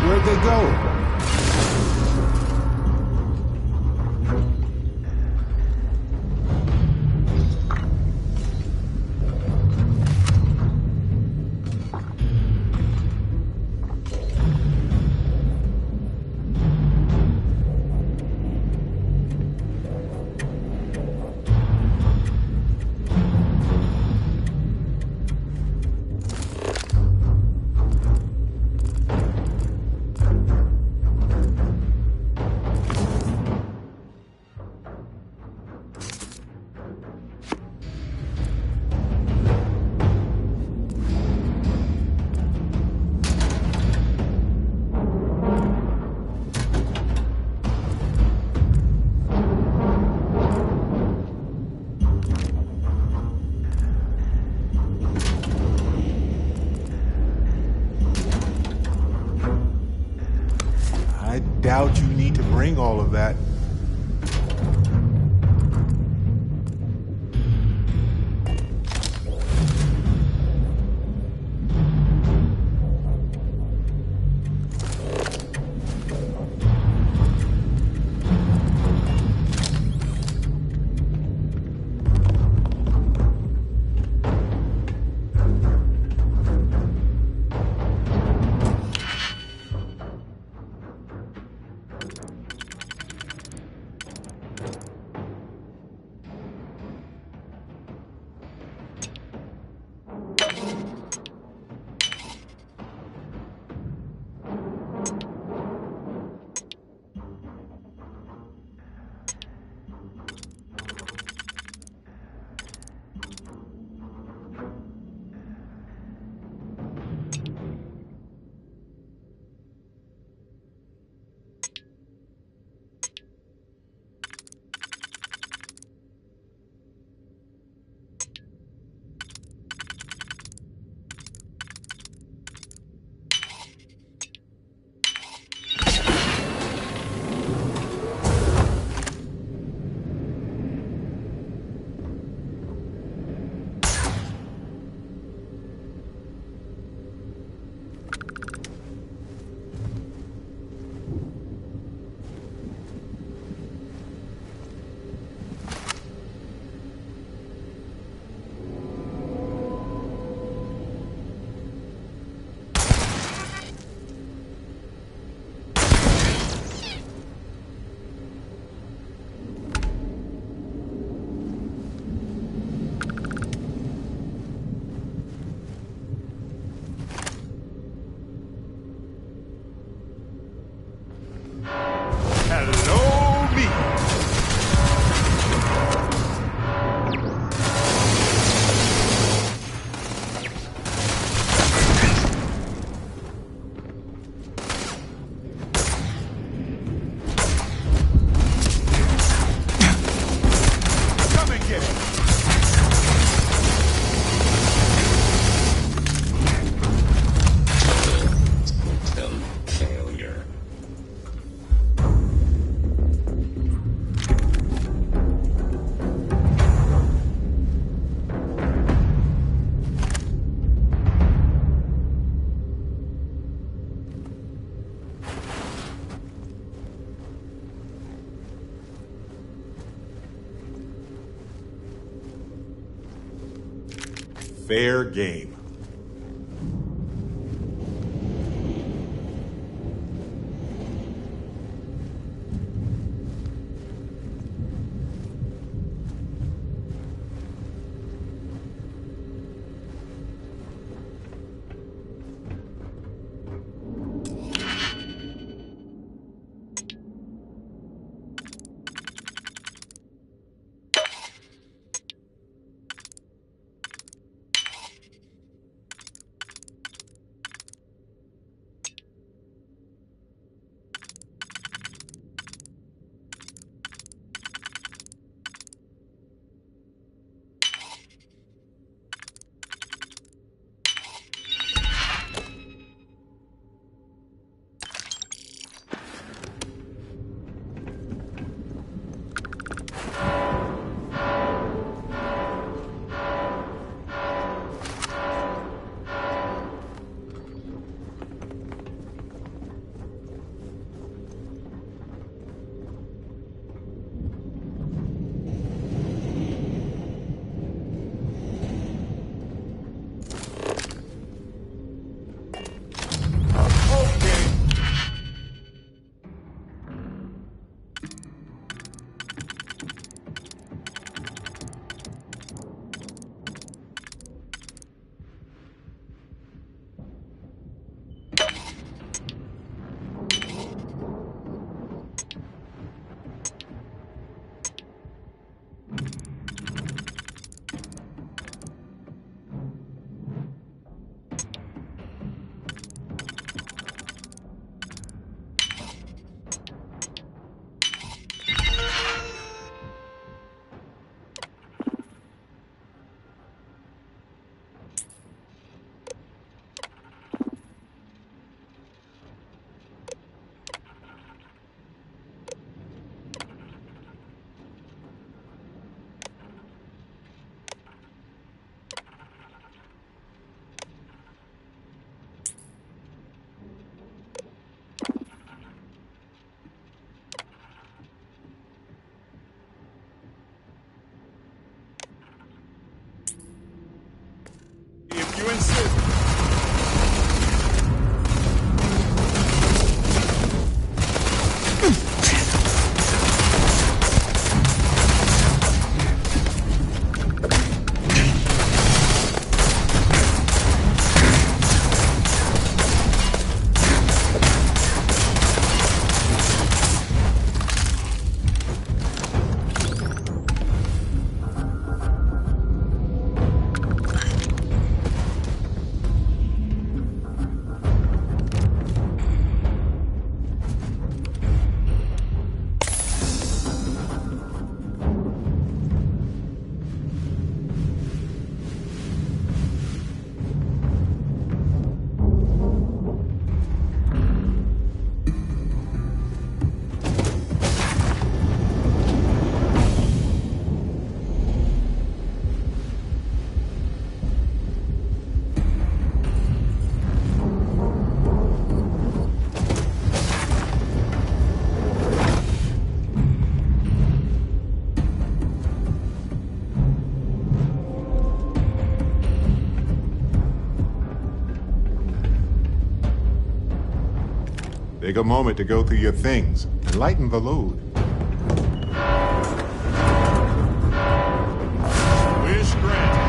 Where'd they go? I doubt you need to bring all of that. Fair game. Take a moment to go through your things and lighten the load. Wish granted.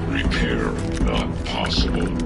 Repair not possible.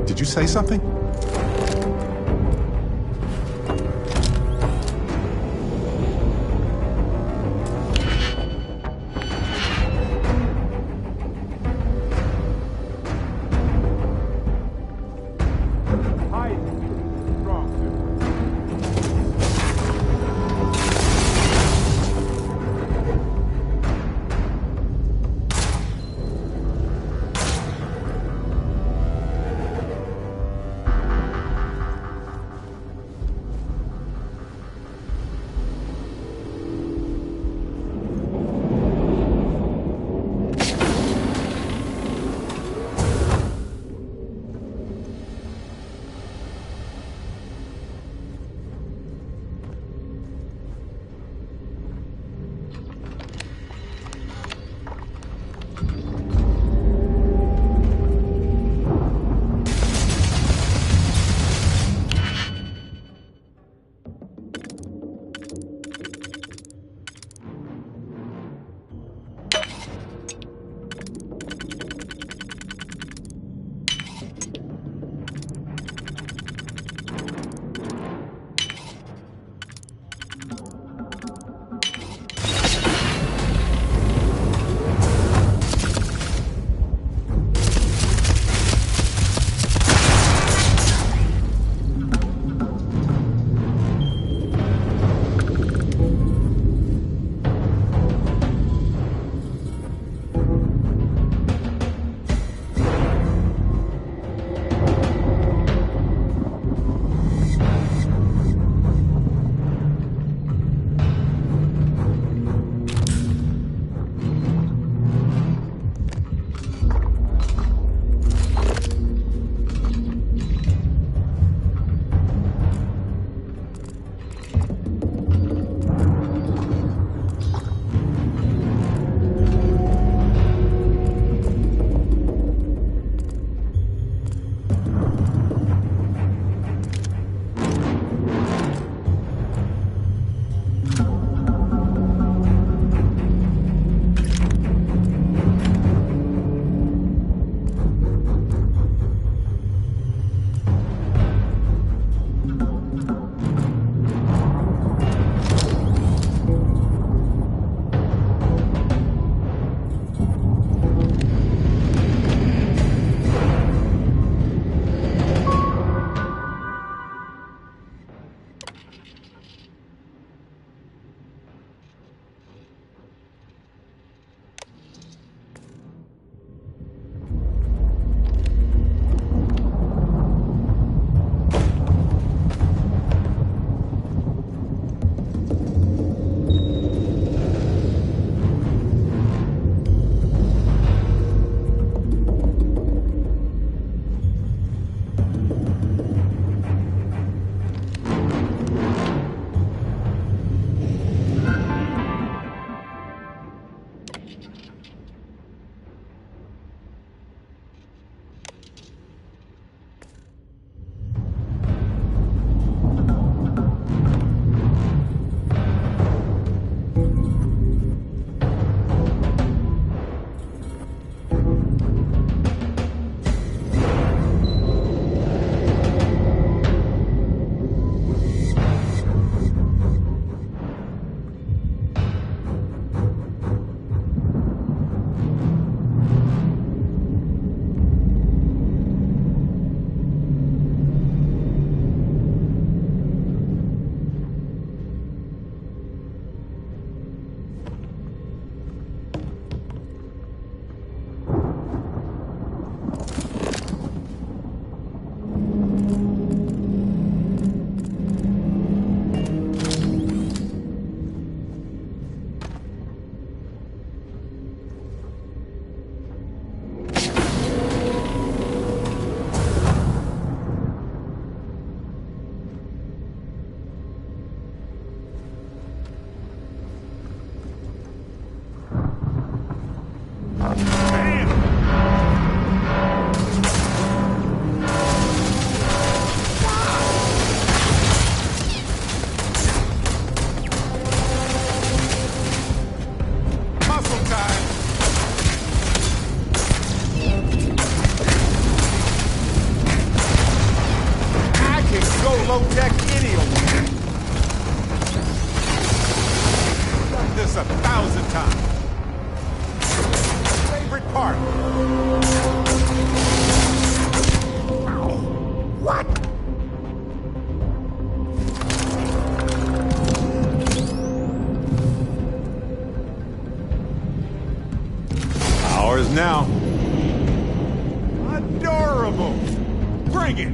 Did you say something? go low-tech anyway. Done this 1,000 times. Favorite part. What? Ours now. Adorable. Bring it.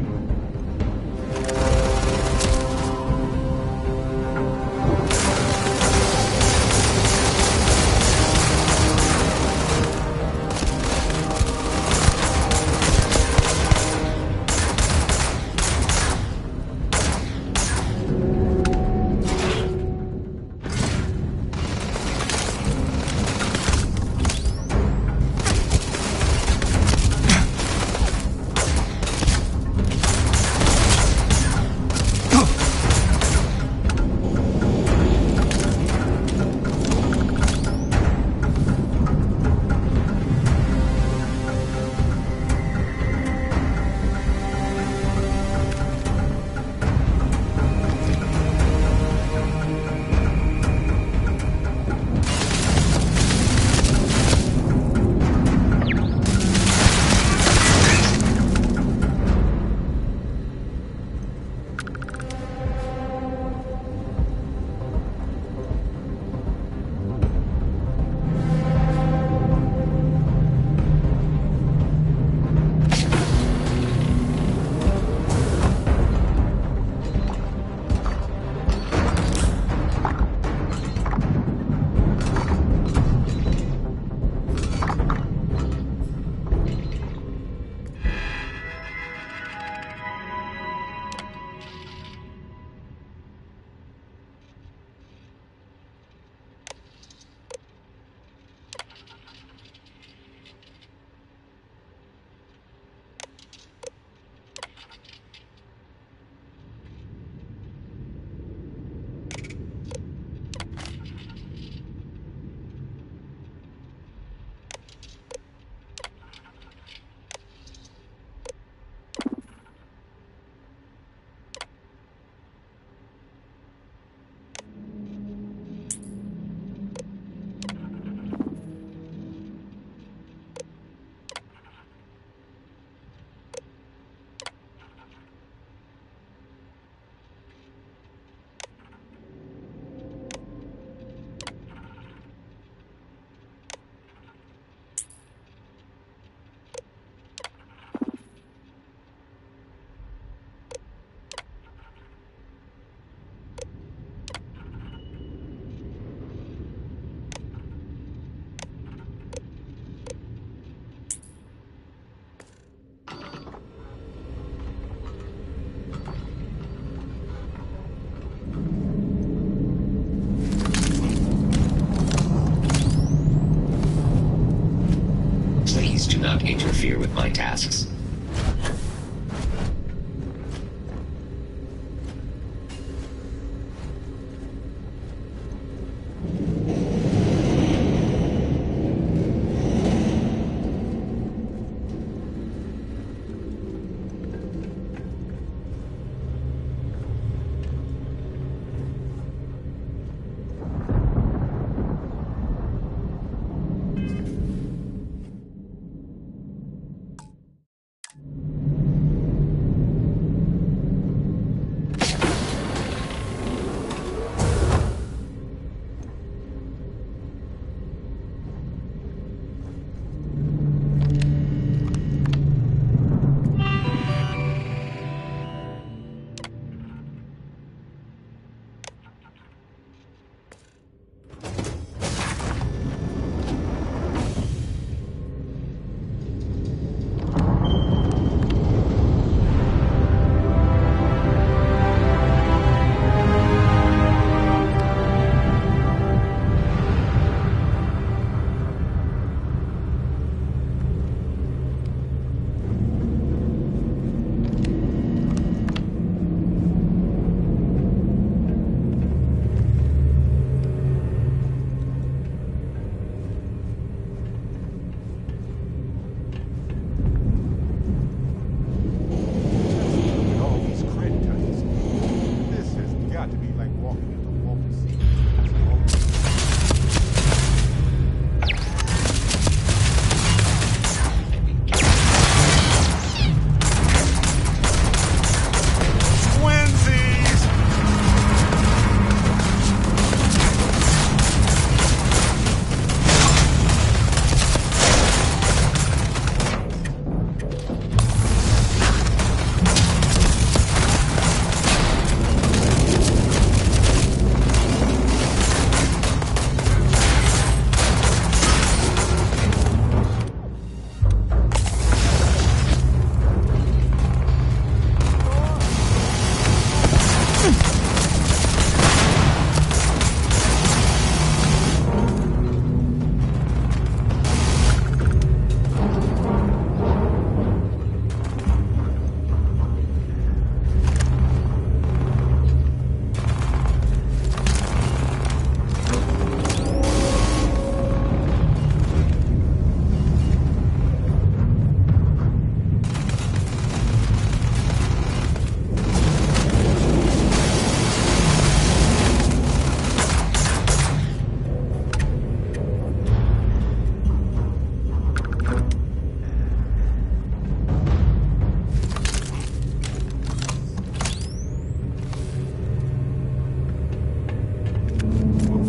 Do not interfere with my tasks.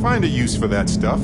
find a use for that stuff.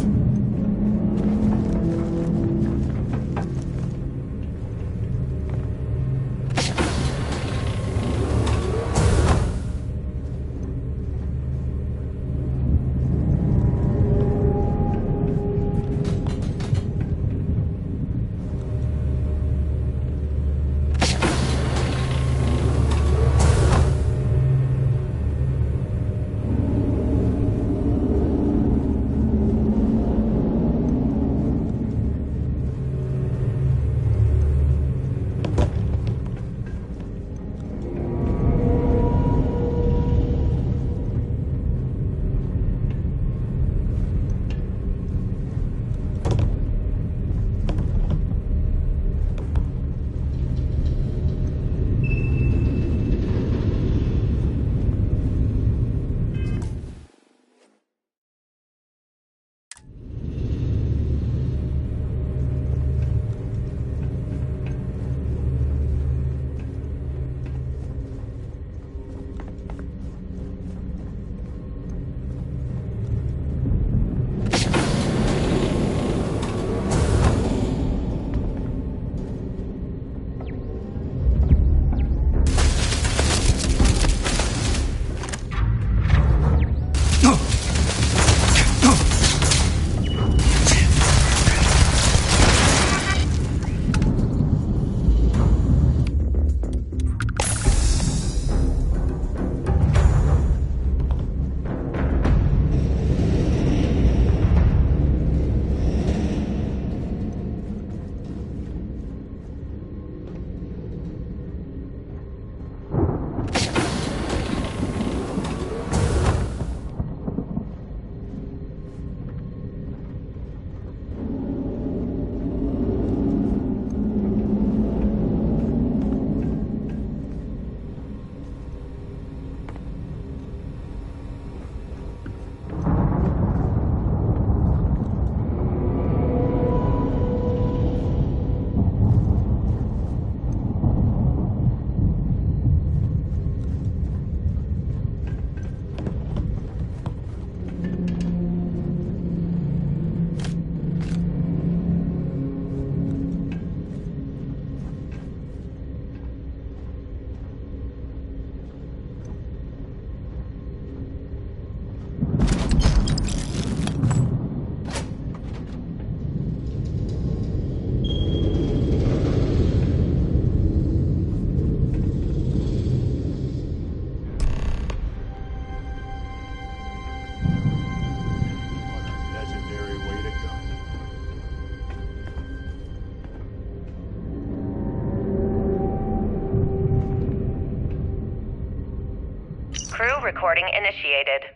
Crew recording initiated.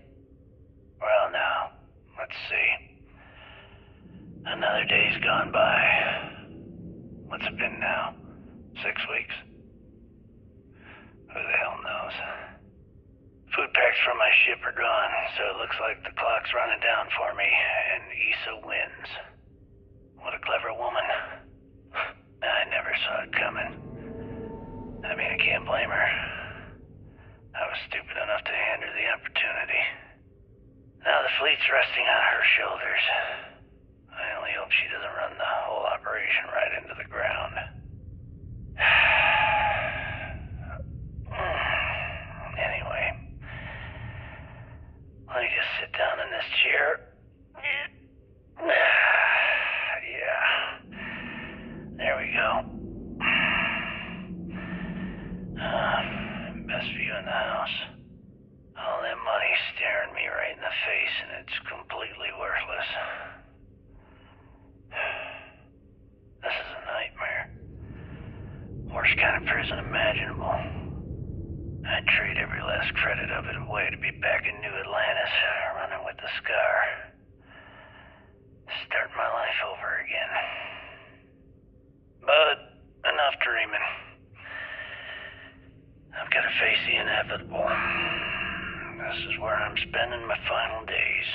Well, now, let's see. Another day's gone by. What's it been now? 6 weeks? Who the hell knows? Food packs from my ship are gone, so it looks like the clock's running down for me, and Issa wins. What a clever woman. I never saw it coming. I mean, I can't blame her. I was stupid enough to hand her the opportunity. Now the fleet's resting on her shoulders. I only hope she doesn't run the whole operation right into the ground. Anyway, let me just sit down in this chair. Yeah. There we go. Best view in the house. All that money staring me right in the face, and it's completely worthless. This is a nightmare. Worst kind of prison imaginable. I'd trade every last credit of it away to be back in New Atlantis, running with the Scar. Start my life over again. But enough dreaming. I've got to face the inevitable. This is where I'm spending my final days.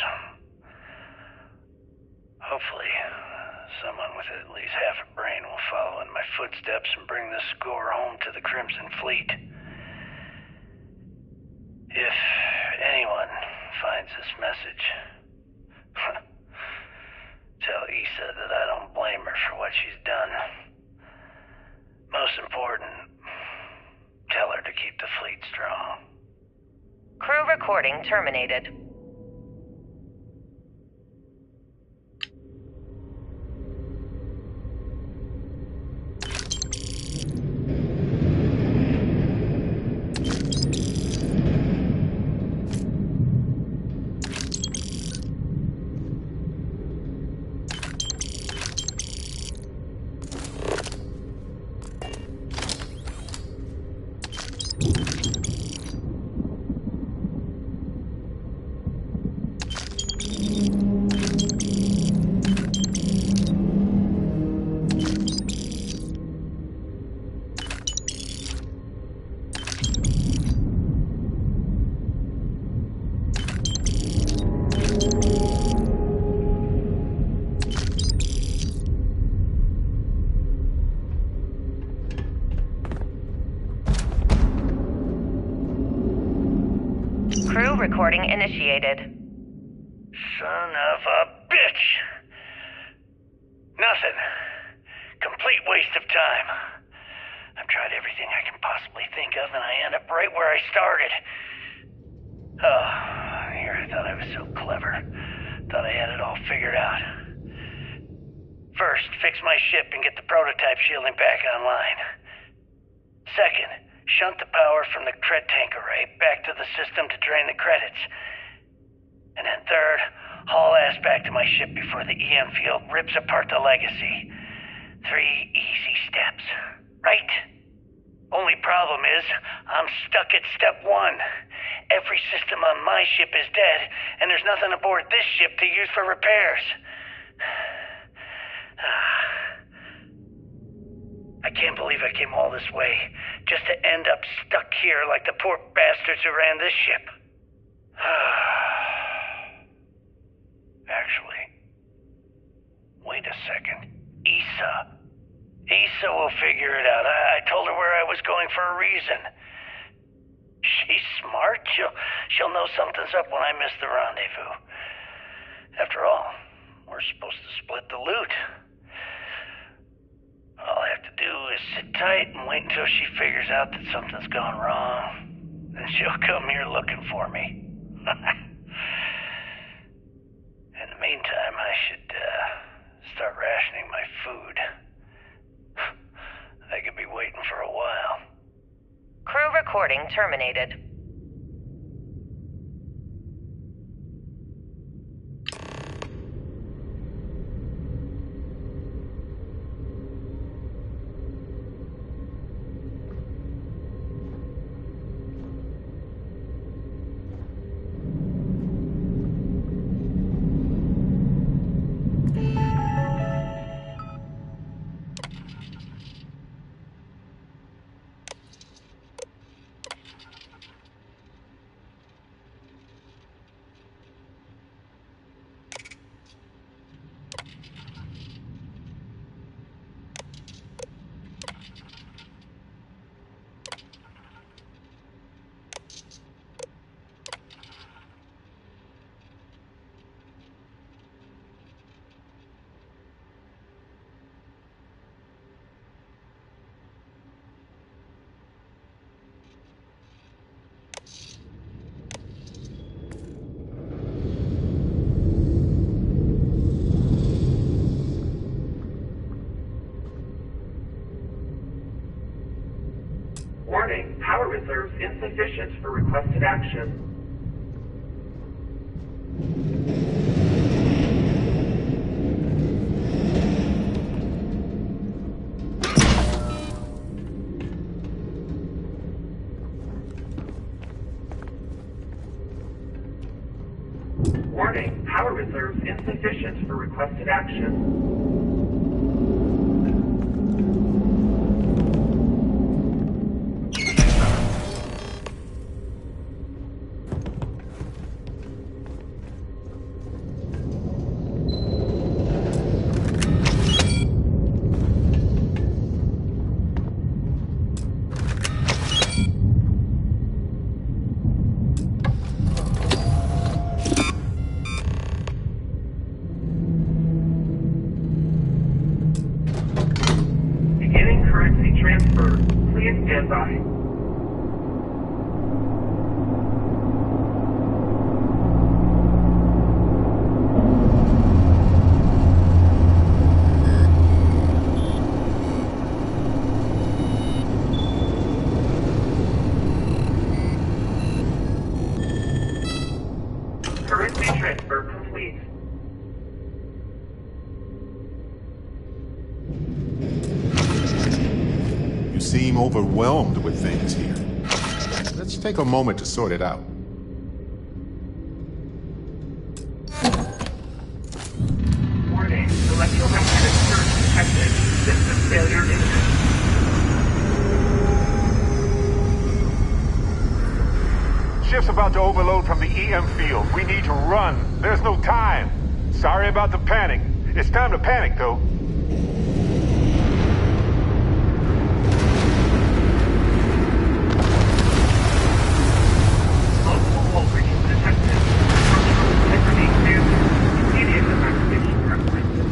Hopefully, someone with at least half a brain will follow in my footsteps and bring the score home to the Crimson Fleet. If anyone finds this message, recording terminated. Crew recording initiated. Son of a bitch! Nothing. Complete waste of time. I've tried everything I can possibly think of, and I end up right where I started. Oh, here I thought I was so clever. Thought I had it all figured out. First, fix my ship and get the prototype shielding back online. Second, shunt the power from the cred tank array back to the system to drain the credits. And then third, haul ass back to my ship before the EM field rips apart the legacy. 3 easy steps, right? Only problem is, I'm stuck at step 1. Every system on my ship is dead, and there's nothing aboard this ship to use for repairs. I can't believe I came all this way, just to end up stuck here like the poor bastards who ran this ship. Actually, wait a second. Issa will figure it out. I told her where I was going for a reason. She's smart. She'll know something's up when I miss the rendezvous. After all, we're supposed to split the loot. All I have to do is sit tight and wait until she figures out that something's gone wrong. Then she'll come here looking for me. In the meantime, I should start rationing my food. I could be waiting for a while. Crew recording terminated. Warning, power reserves insufficient for requested action. Warning, power reserves insufficient for requested action. seem overwhelmed with things here. Let's take a moment to sort it out. Warning, electromagnetic surge detected. System failure imminent. Ship's about to overload from the EM field. We need to run. There's no time. Sorry about the panic. It's time to panic, though. Multiple voltages detected. Structural integrity failure. Immediate evacuation recommended.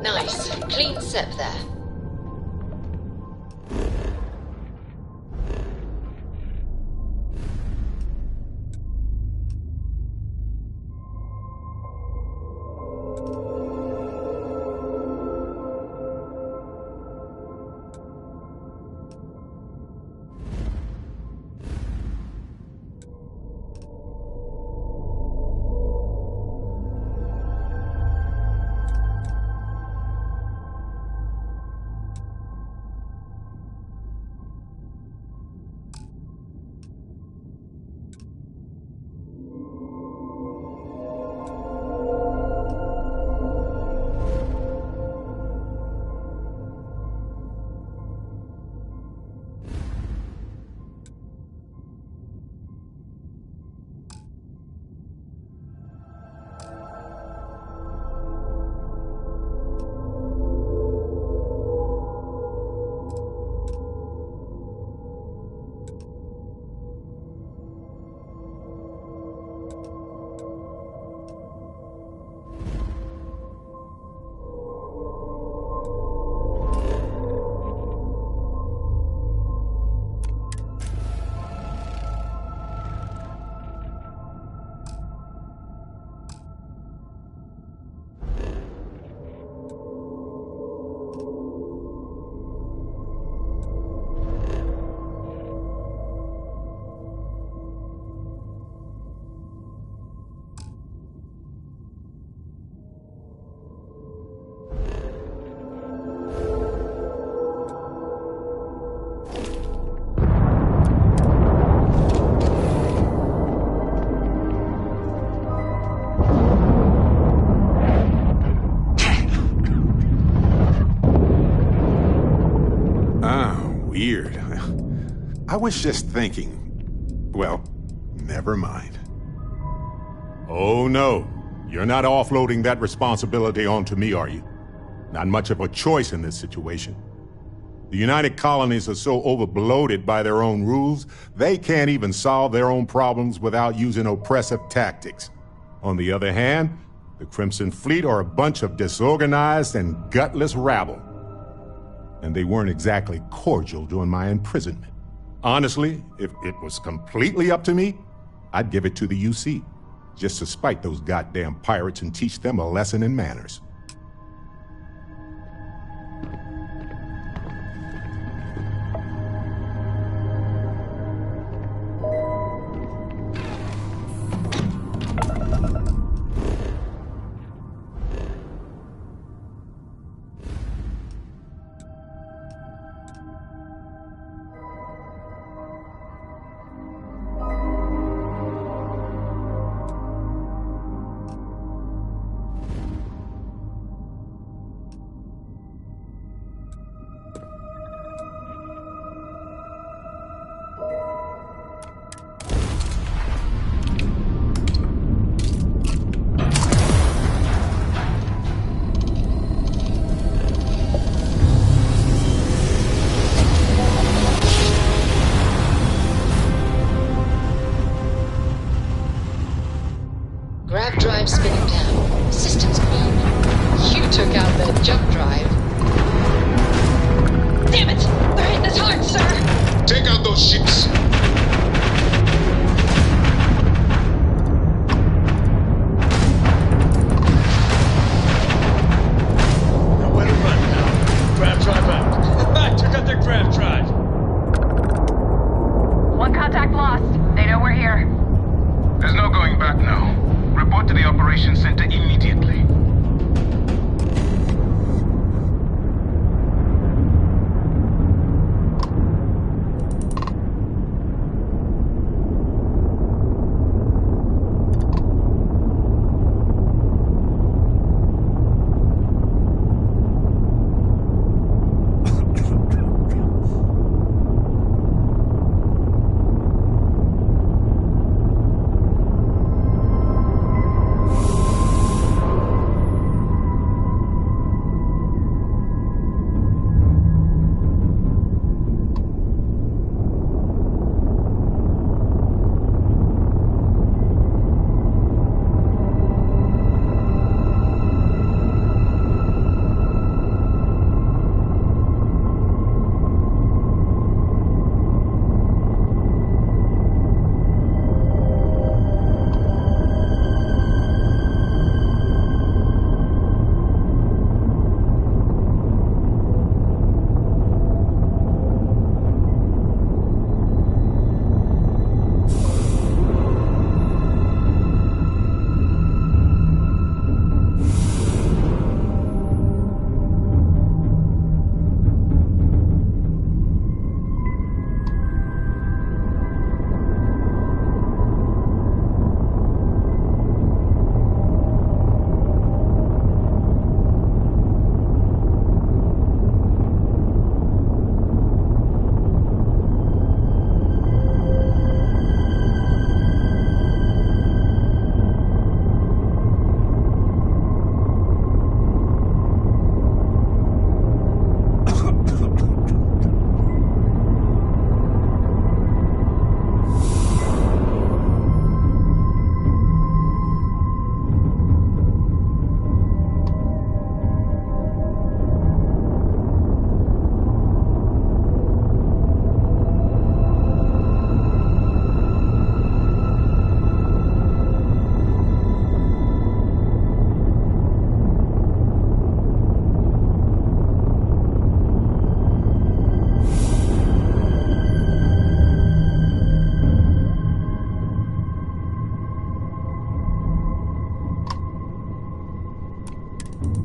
Nice. Clean sip there. Weird. I was just thinking. Well, never mind. Oh no. You're not offloading that responsibility onto me, are you? Not much of a choice in this situation. The United Colonies are so overbloated by their own rules, they can't even solve their own problems without using oppressive tactics. On the other hand, the Crimson Fleet are a bunch of disorganized and gutless rabble. And they weren't exactly cordial during my imprisonment. Honestly, if it was completely up to me, I'd give it to the UC, just to spite those goddamn pirates and teach them a lesson in manners.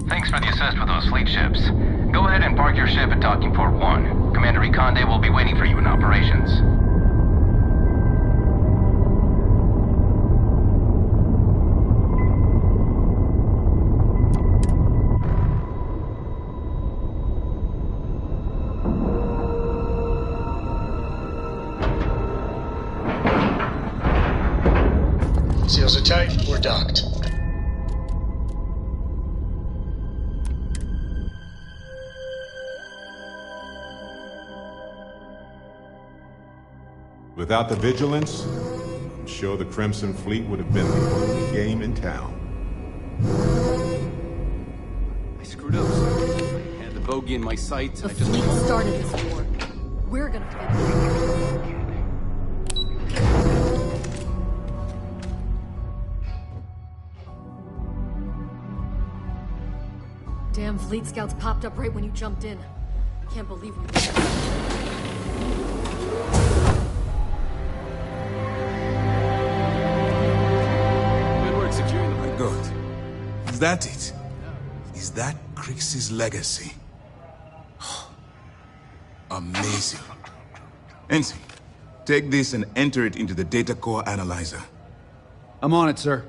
Thanks for the assist with those fleet ships. Go ahead and park your ship at Docking Port 1. Commander Ikonde will be waiting for you in operations. Seals are tight. We're docked. Without the vigilance, I'm sure the Crimson Fleet would have been the only game in town. I screwed up, sir. I had the bogey in my sights. The fleet started this war. We're gonna finish it. Damn fleet scouts popped up right when you jumped in. Can't believe we My God. Is that it? Is that Crix's legacy? Amazing. Ensign, take this and enter it into the data core analyzer. I'm on it, sir.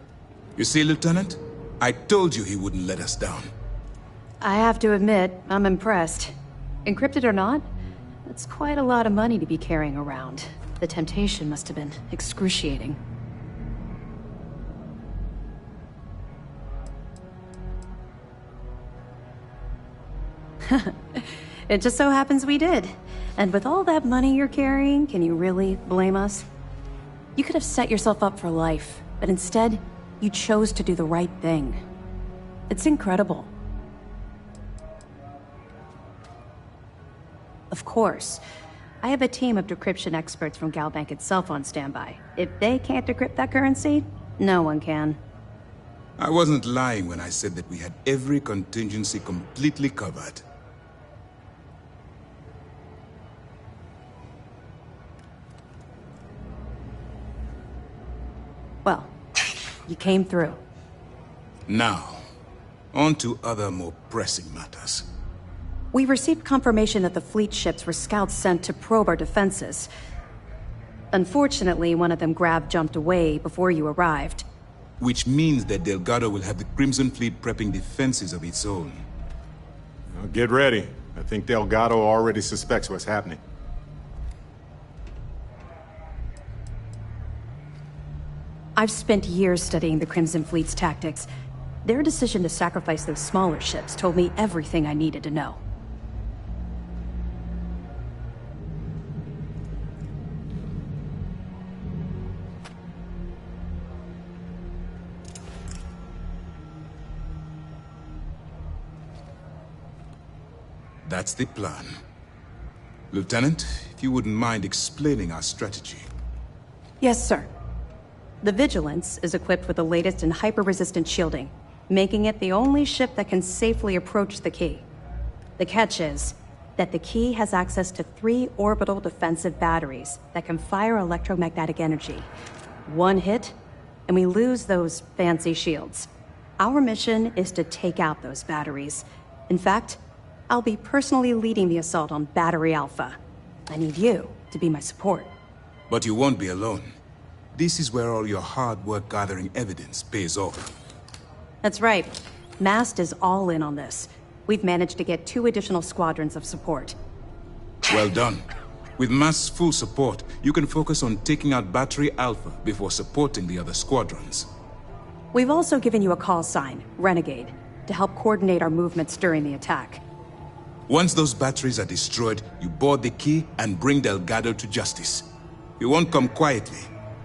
You see, Lieutenant? I told you he wouldn't let us down. I have to admit, I'm impressed. Encrypted or not, that's quite a lot of money to be carrying around. The temptation must have been excruciating. It just so happens we did. And with all that money you're carrying, can you really blame us? You could have set yourself up for life, but instead, you chose to do the right thing. It's incredible. Of course. I have a team of decryption experts from Galbank itself on standby. If they can't decrypt that currency, no one can. I wasn't lying when I said that we had every contingency completely covered. Well, you came through. Now, on to other more pressing matters. We received confirmation that the fleet ships were scouts sent to probe our defenses. Unfortunately, one of them jumped away before you arrived. Which means that Delgado will have the Crimson Fleet prepping defenses of its own. Now get ready. I think Delgado already suspects what's happening. I've spent years studying the Crimson Fleet's tactics. Their decision to sacrifice those smaller ships told me everything I needed to know. That's the plan. Lieutenant, if you wouldn't mind explaining our strategy. Yes, sir. The Vigilance is equipped with the latest in hyper-resistant shielding, making it the only ship that can safely approach the key. The catch is that the key has access to 3 orbital defensive batteries that can fire electromagnetic energy. One hit, and we lose those fancy shields. Our mission is to take out those batteries. In fact, I'll be personally leading the assault on Battery Alpha. I need you to be my support. But you won't be alone. This is where all your hard work gathering evidence pays off. That's right. MAST is all in on this. We've managed to get 2 additional squadrons of support. Well done. With MAST's full support, you can focus on taking out Battery Alpha before supporting the other squadrons. We've also given you a call sign, Renegade, to help coordinate our movements during the attack. Once those batteries are destroyed, you board the key and bring Delgado to justice. You won't come quietly.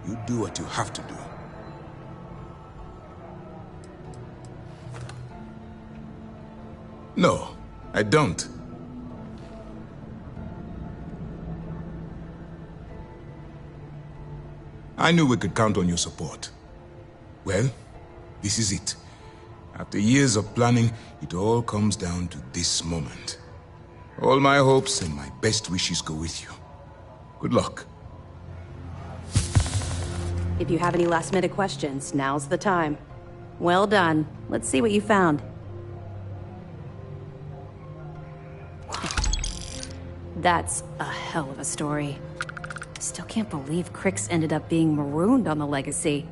You do what you have to do. No, I don't. I knew we could count on your support. Well, this is it. After years of planning, it all comes down to this moment. All my hopes and my best wishes go with you. Good luck. If you have any last-minute questions, now's the time. Well done. Let's see what you found. That's a hell of a story. Still can't believe Crix ended up being marooned on the Legacy.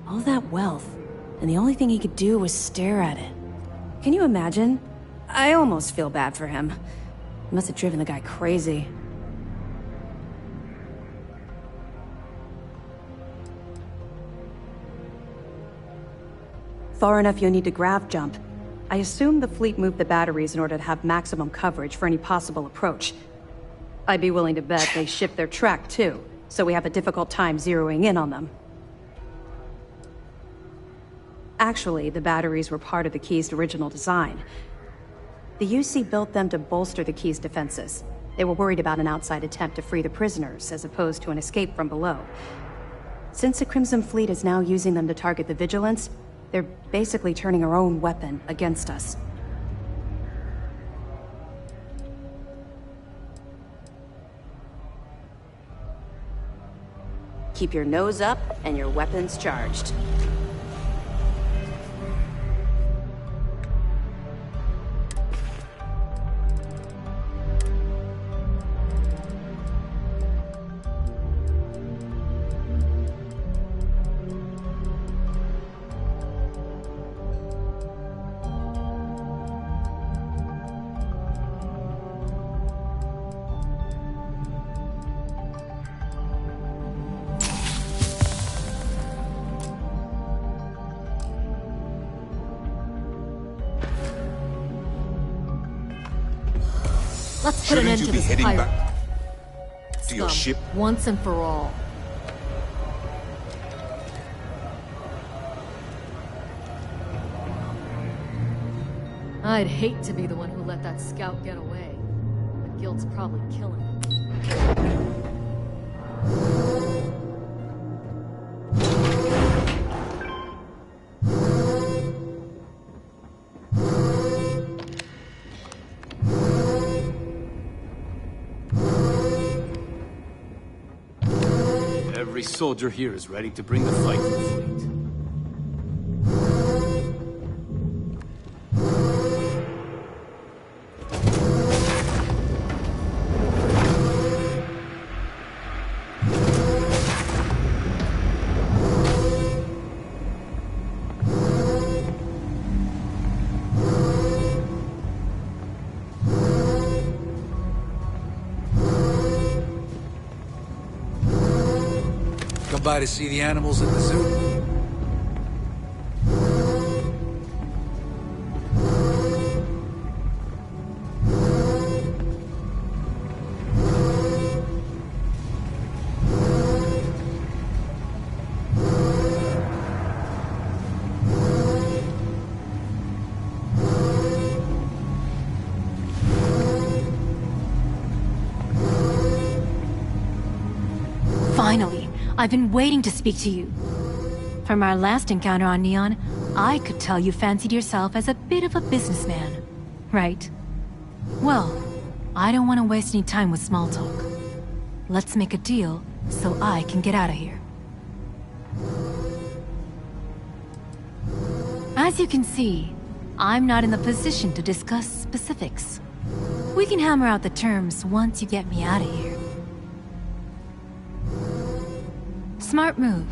All that wealth, and the only thing he could do was stare at it. Can you imagine? I almost feel bad for him. It must have driven the guy crazy. Far enough you'll need to grav jump. I assume the fleet moved the batteries in order to have maximum coverage for any possible approach. I'd be willing to bet they shift their track too, so we have a difficult time zeroing in on them. Actually, the batteries were part of the Key's original design. The UC built them to bolster the Key's defenses. They were worried about an outside attempt to free the prisoners, as opposed to an escape from below. Since the Crimson Fleet is now using them to target the Vigilance, they're basically turning our own weapon against us. Keep your nose up and your weapons charged. Let's put an end to this pirate to your ship once and for all. I'd hate to be the one who let that scout get away. The guild's probably killing him. Every soldier here is ready to bring the fight to the fleet. By to see the animals at the zoo? Finally, I've been waiting to speak to you. From our last encounter on Neon, I could tell you fancied yourself as a bit of a businessman, right? Well, I don't want to waste any time with small talk. Let's make a deal so I can get out of here. As you can see, I'm not in the position to discuss specifics. We can hammer out the terms once you get me out of here. Smart move.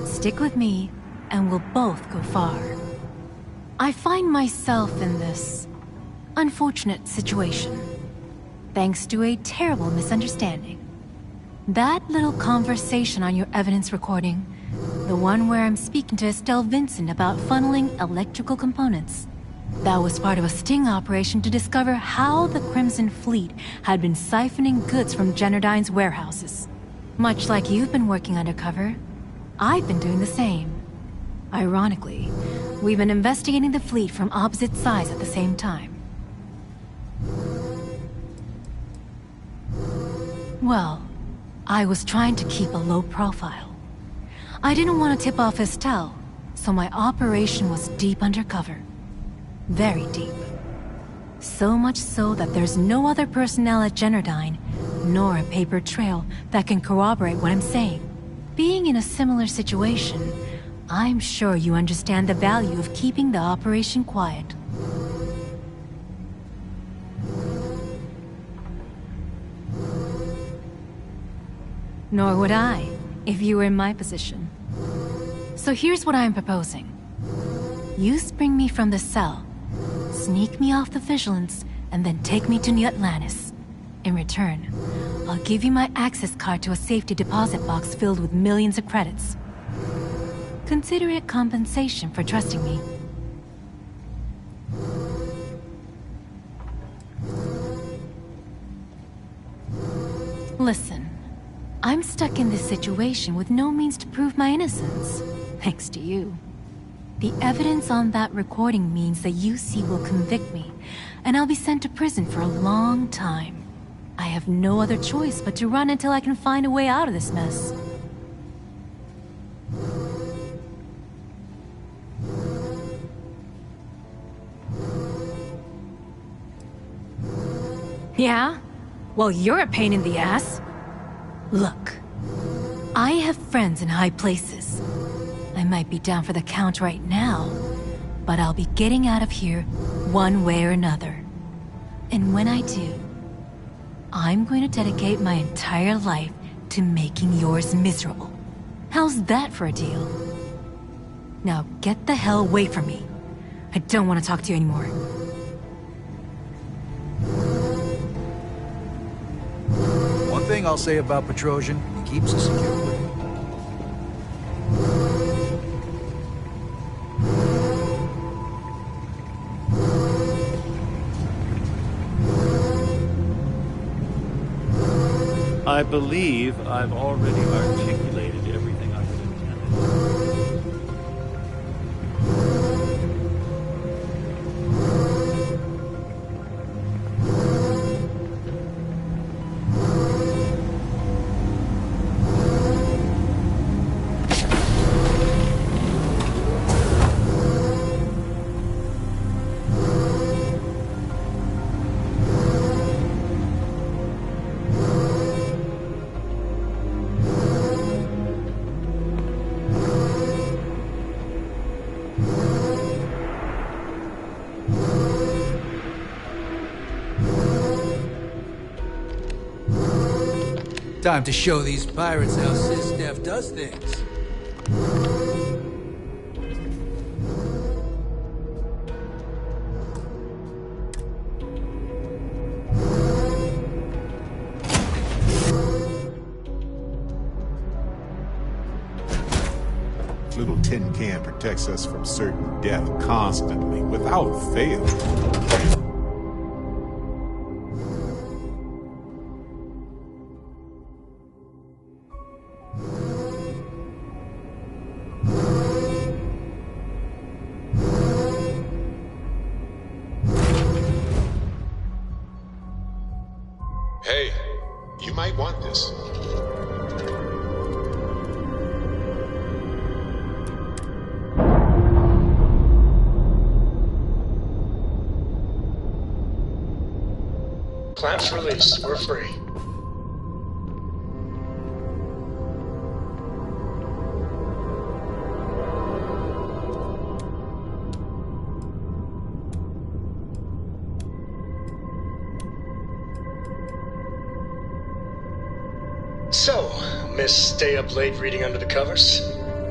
Stick with me, and we'll both go far. I find myself in this unfortunate situation, thanks to a terrible misunderstanding. That little conversation on your evidence recording, the one where I'm speaking to Estelle Vincent about funneling electrical components, that was part of a sting operation to discover how the Crimson Fleet had been siphoning goods from Generdyne's warehouses. Much like you've been working undercover, I've been doing the same. Ironically, we've been investigating the fleet from opposite sides at the same time. Well, I was trying to keep a low profile. I didn't want to tip off Estelle, so my operation was deep undercover. Very deep. So much so that there's no other personnel at Generdyne, nor a paper trail that can corroborate what I'm saying. Being in a similar situation, I'm sure you understand the value of keeping the operation quiet. Nor would I, if you were in my position. So here's what I'm proposing. You spring me from the cell, sneak me off the Vigilance, and then take me to New Atlantis. In return, I'll give you my access card to a safety deposit box filled with millions of credits. Consider it compensation for trusting me. Listen, I'm stuck in this situation with no means to prove my innocence, thanks to you. The evidence on that recording means the UC will convict me, and I'll be sent to prison for a long time. I have no other choice but to run until I can find a way out of this mess. Yeah? Well, you're a pain in the ass. Look, I have friends in high places. I might be down for the count right now, but I'll be getting out of here one way or another. And when I do, I'm going to dedicate my entire life to making yours miserable. How's that for a deal? Now get the hell away from me. I don't want to talk to you anymore. One thing I'll say about Petrosian, he keeps us secure. I believe I've already articulated everything I had intended. Time to show these pirates how SysDef does things. Little tin can protects us from certain death constantly, without fail. Hey, you might want this. Clamps released. We're free. So, Miss Stay Up Late reading under the covers?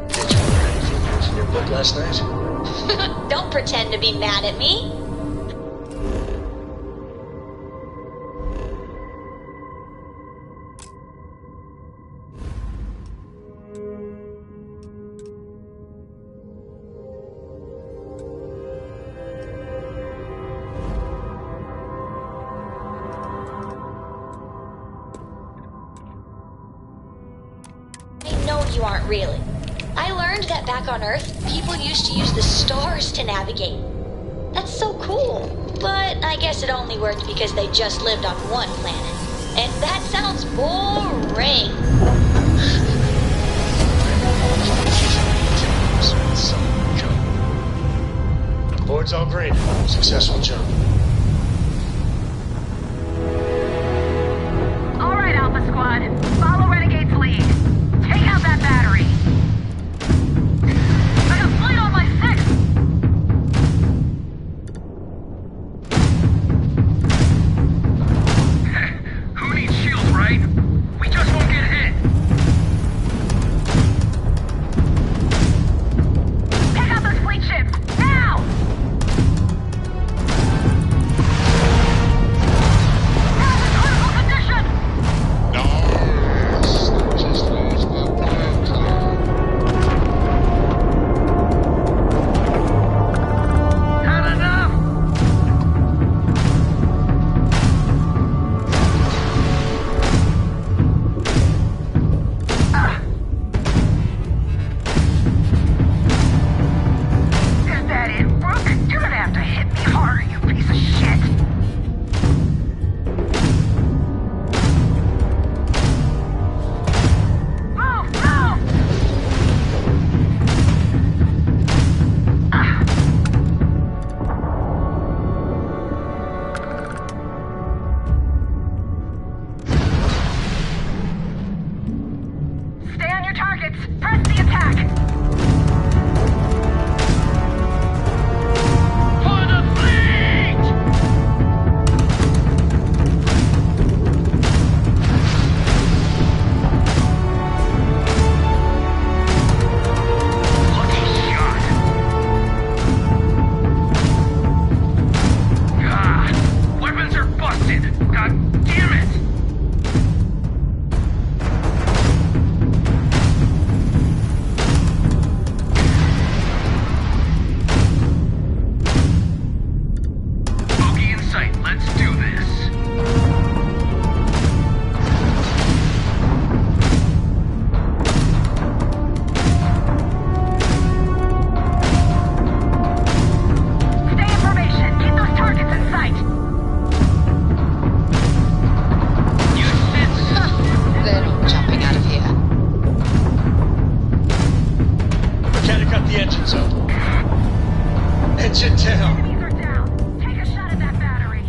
Did you learn anything new from your book last night? Don't pretend to be mad at me. You aren't really. I learned that back on Earth, people used to use the stars to navigate. That's so cool. But I guess it only worked because they just lived on one planet. And that sounds boring. Board's all green. Successful jump. All right, Alpha Squad. Follow Renegade's lead. Take out that battery! I got flight on my 6! Who needs shields, right? We just won't get hit! Let's do this. Stay in formation. Keep those targets in sight. They're not jumping out of here. Mechanic got the engines up. Engine down. Enemies are down. Take a shot at that battery.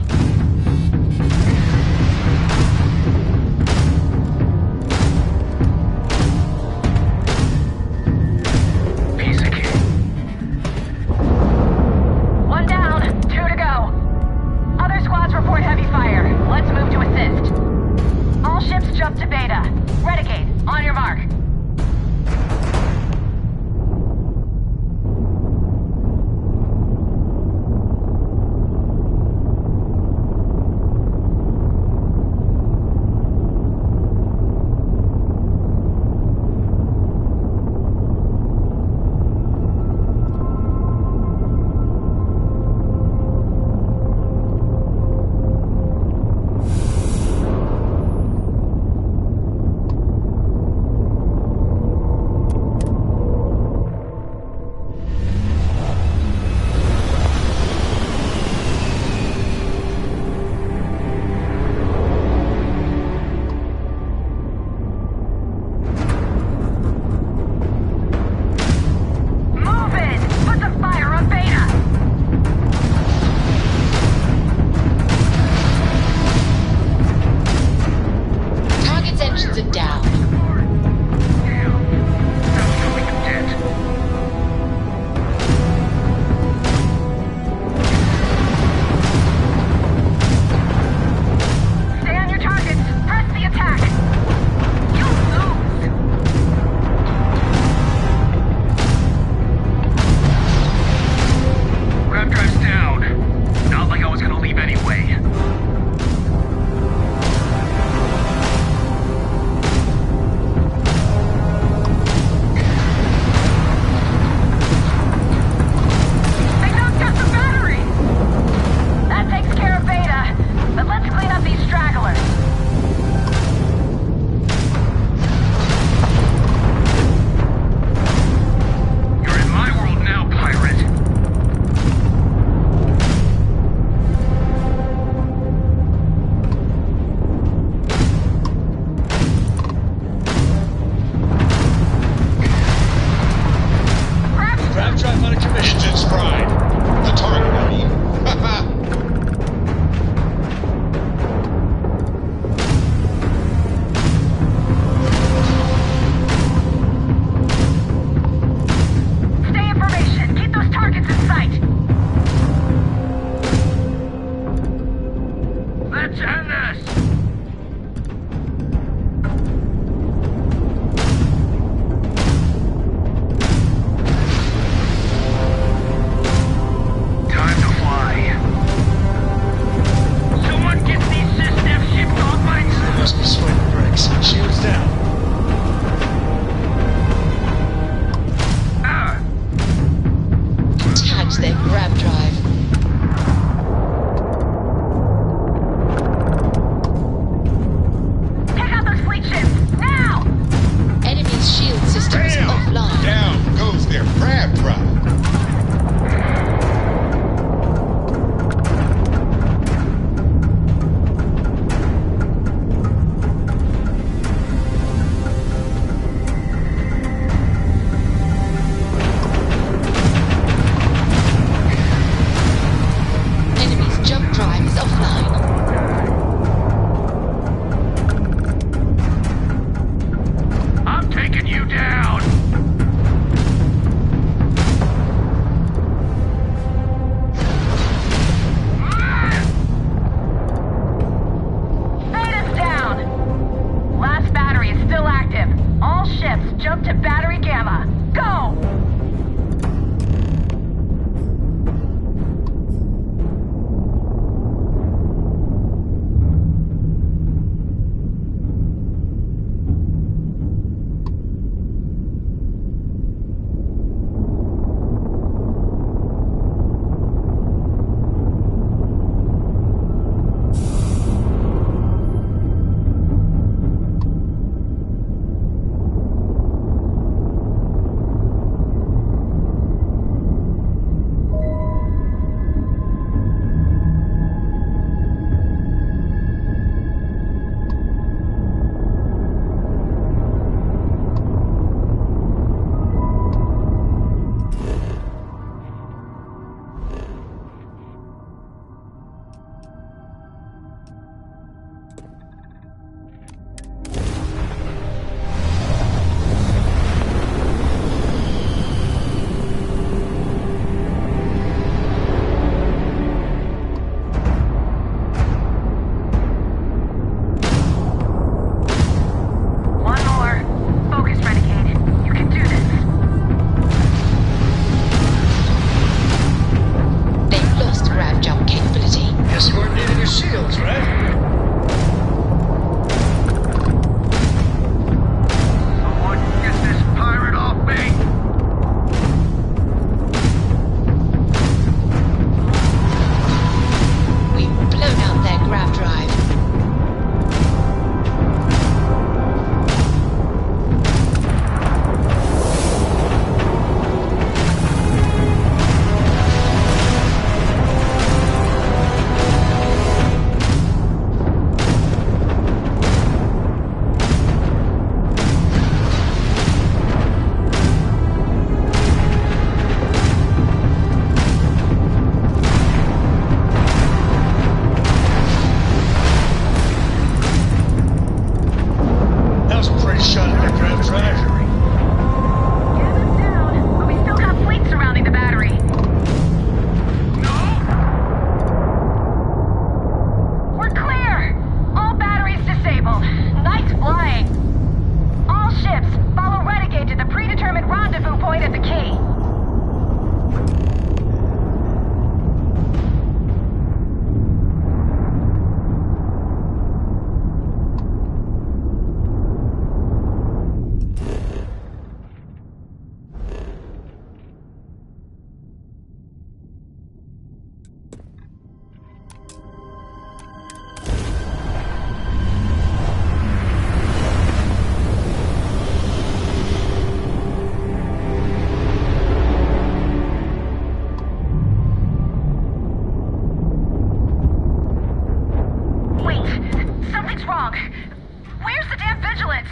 Vigilance!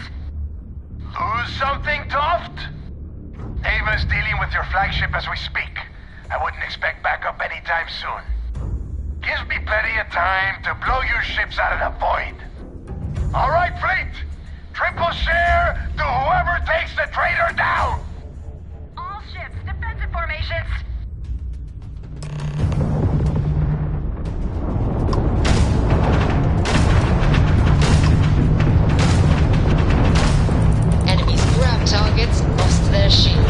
Lose something, Toft? Ava's dealing with your flagship as we speak. I wouldn't expect backup anytime soon. Gives me plenty of time to blow your ships out of the void. All right, fleet! Triple share to whoever takes the traitor down! All ships, defensive formations! Enemies grabbed targets and lost their shields.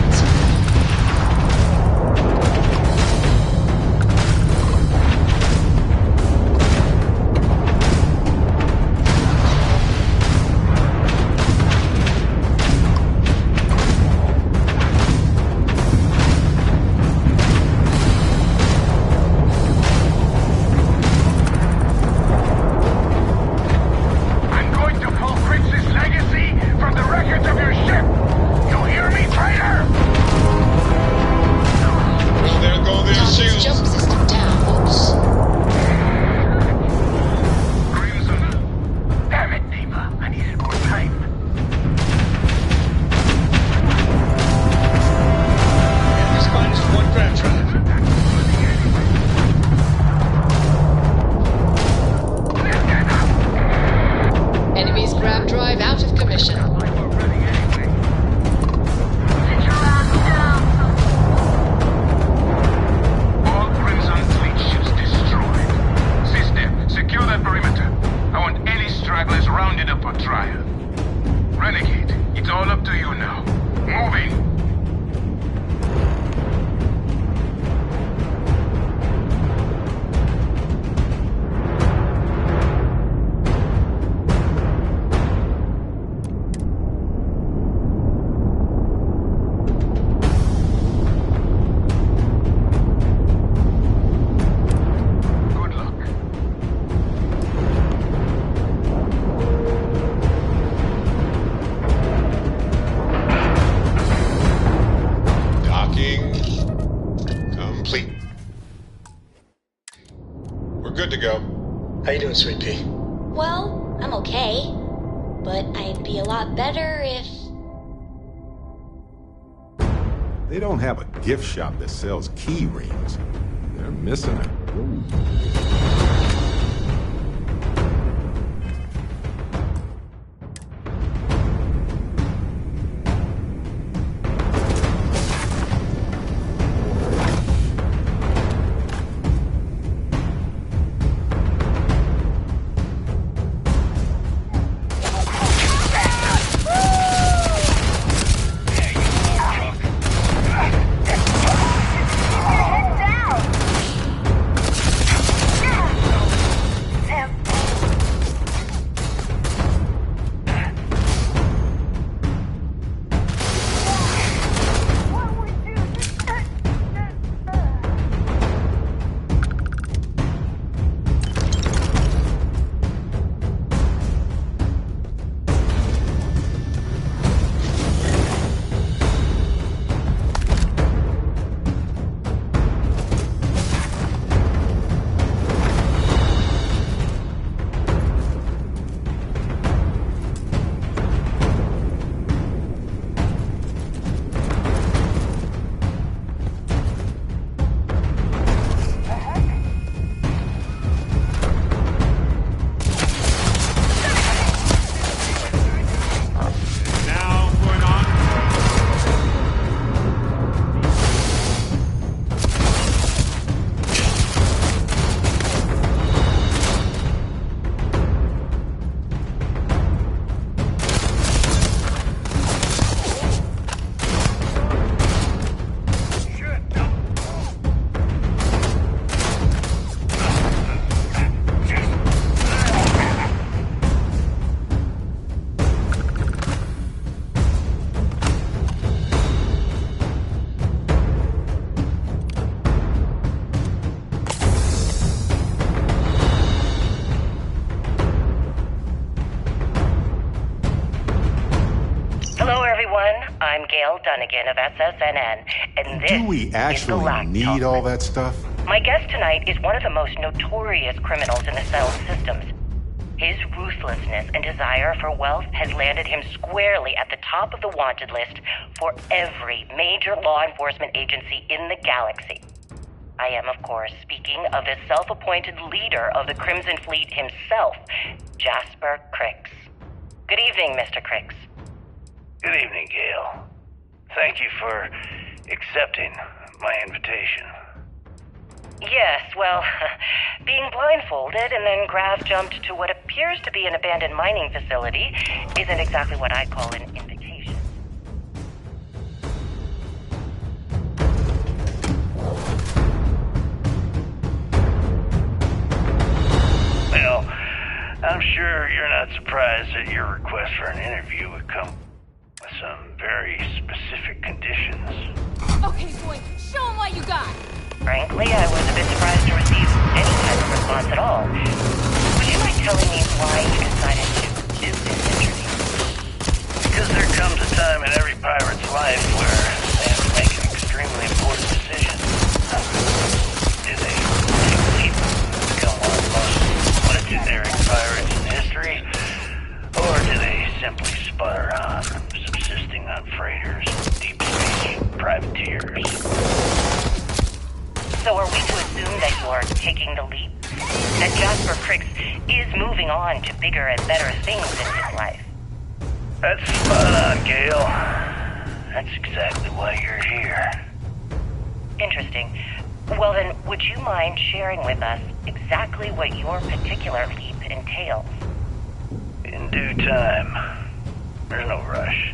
How you doing, Sweet Pea? Well, I'm okay. But I'd be a lot better if... They don't have a gift shop that sells key rings. They're missing it. Dunnigan of SSNN, and this Do we actually need all that stuff? My guest tonight is one of the most notorious criminals in the cell systems. His ruthlessness and desire for wealth has landed him squarely at the top of the wanted list for every major law enforcement agency in the galaxy. I am, of course, speaking of the self-appointed leader of the Crimson Fleet himself, Jasper Crix. Good evening, Mr. Crix. Good evening, Gale. Thank you for accepting my invitation. Yes, well, being blindfolded and then grav jumped to what appears to be an abandoned mining facility isn't exactly what I call an invitation. Well, I'm sure you're not surprised that your request for an interview would come with some very specific conditions. Okay, boy, show him what you got! Frankly, I was a bit surprised to receive any type of response at all. Would you mind telling me why you decided to do this interview? Because there comes a time in every pirate's life where they have to make an extremely important decision. Do they take a leap and become one of the most legendary pirates in history? Or do they simply sputter on, subsisting on freighters, deep space privateers? So are we to assume that you're taking the leap? That Jasper Crix is moving on to bigger and better things in his life? That's spot on, Gale. That's exactly why you're here. Interesting. Well then, would you mind sharing with us exactly what your particular leap entails? In due time. There's no rush.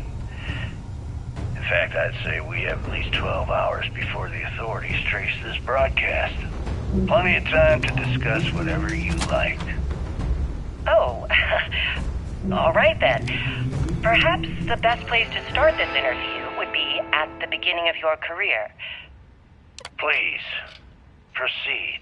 In fact, I'd say we have at least 12 hours before the authorities trace this broadcast. Plenty of time to discuss whatever you like. Oh, all right then. Perhaps the best place to start this interview would be at the beginning of your career. Please, proceed.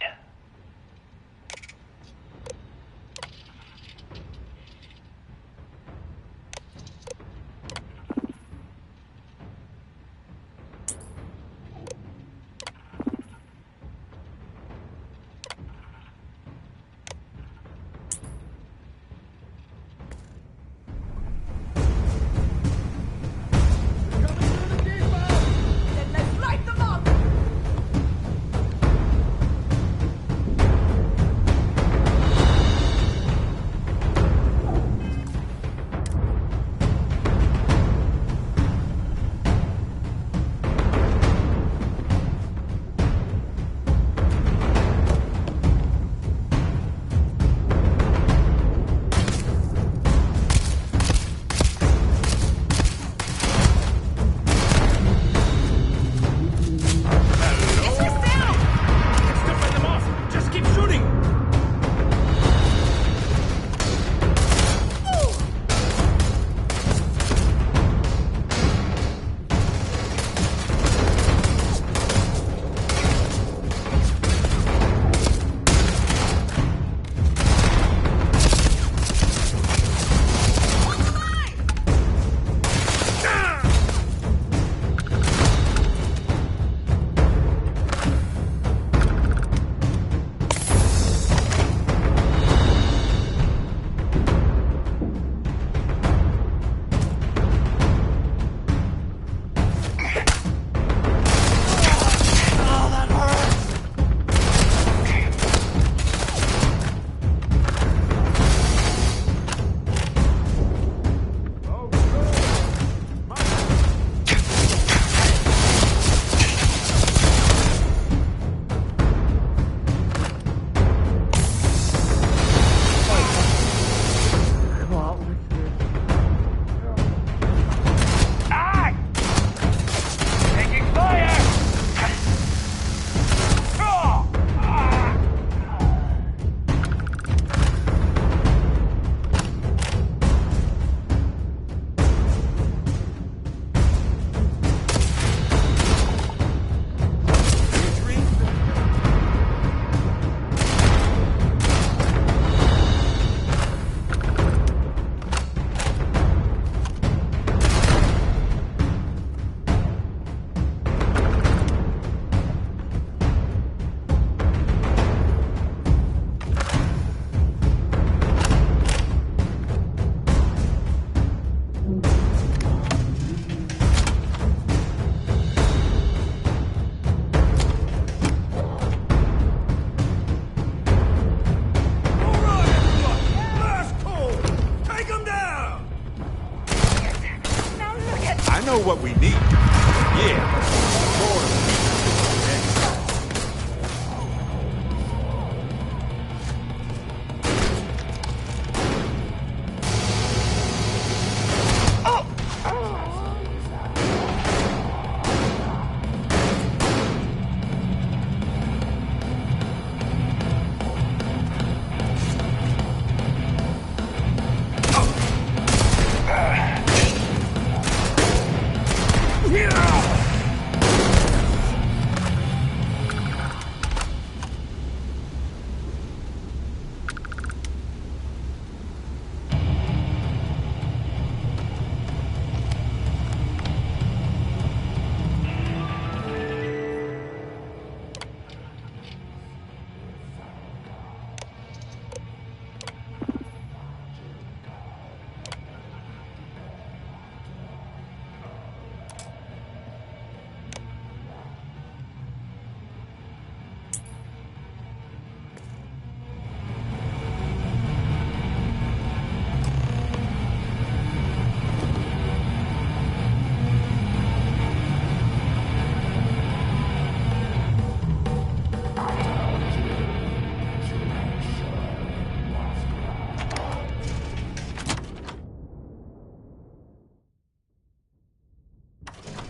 know what we need. Yeah.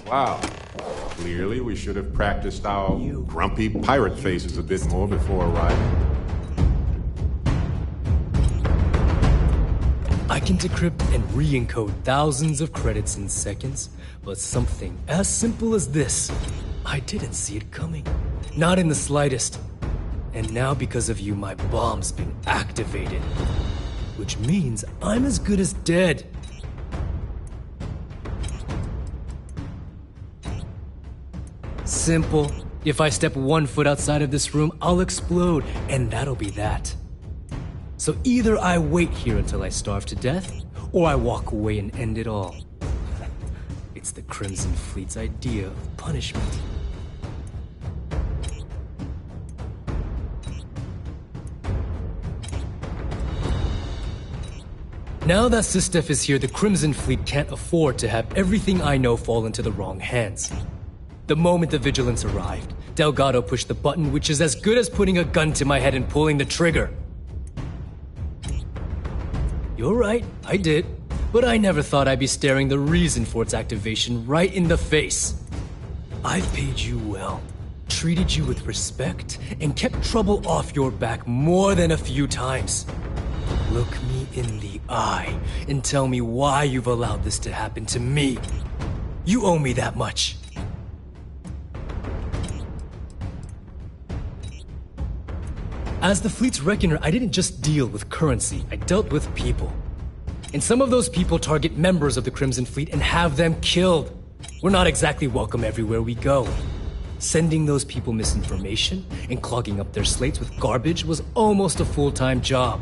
Wow. Clearly, we should have practiced our grumpy pirate faces a bit more before arriving. I can decrypt and re-encode thousands of credits in seconds, but something as simple as this, I didn't see it coming. Not in the slightest. And now because of you, my bomb's been activated. Which means I'm as good as dead. Simple. If I step 1 foot outside of this room, I'll explode, and that'll be that. So either I wait here until I starve to death, or I walk away and end it all. It's the Crimson Fleet's idea of punishment. Now that Sistef is here, the Crimson Fleet can't afford to have everything I know fall into the wrong hands. The moment the Vigilance arrived, Delgado pushed the button, which is as good as putting a gun to my head and pulling the trigger. You're right, I did. But I never thought I'd be staring the reason for its activation right in the face. I've paid you well, treated you with respect, and kept trouble off your back more than a few times. Look me in the eye and tell me why you've allowed this to happen to me. You owe me that much. As the fleet's reckoner, I didn't just deal with currency, I dealt with people. And some of those people target members of the Crimson Fleet and have them killed. We're not exactly welcome everywhere we go. Sending those people misinformation and clogging up their slates with garbage was almost a full-time job.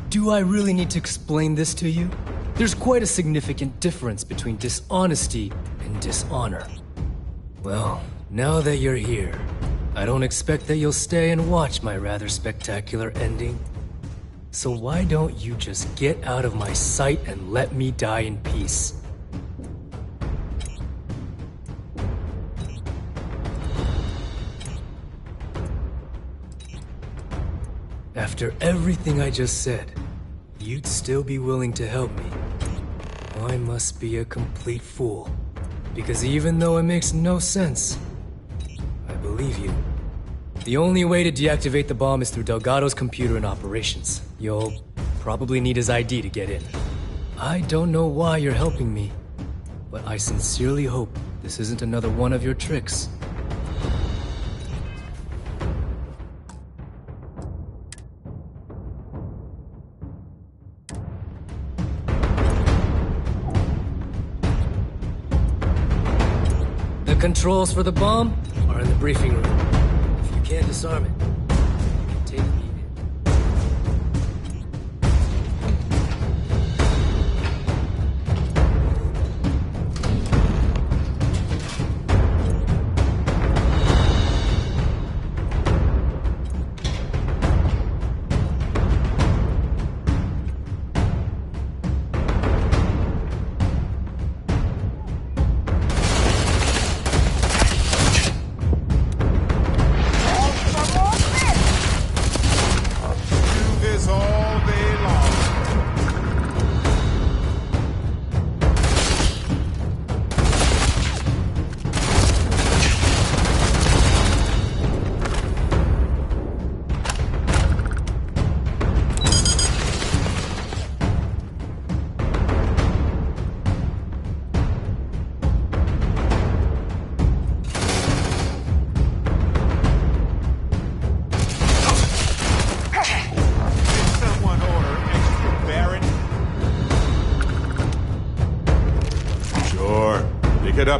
Do I really need to explain this to you? There's quite a significant difference between dishonesty and dishonor. Well, now that you're here, I don't expect that you'll stay and watch my rather spectacular ending. So why don't you just get out of my sight and let me die in peace? After everything I just said, you'd still be willing to help me. I must be a complete fool. Because even though it makes no sense, I believe you. The only way to deactivate the bomb is through Delgado's computer and operations. You'll probably need his ID to get in. I don't know why you're helping me, but I sincerely hope this isn't another one of your tricks. The controls for the bomb are in the briefing room. If you can't disarm it, you can take me in.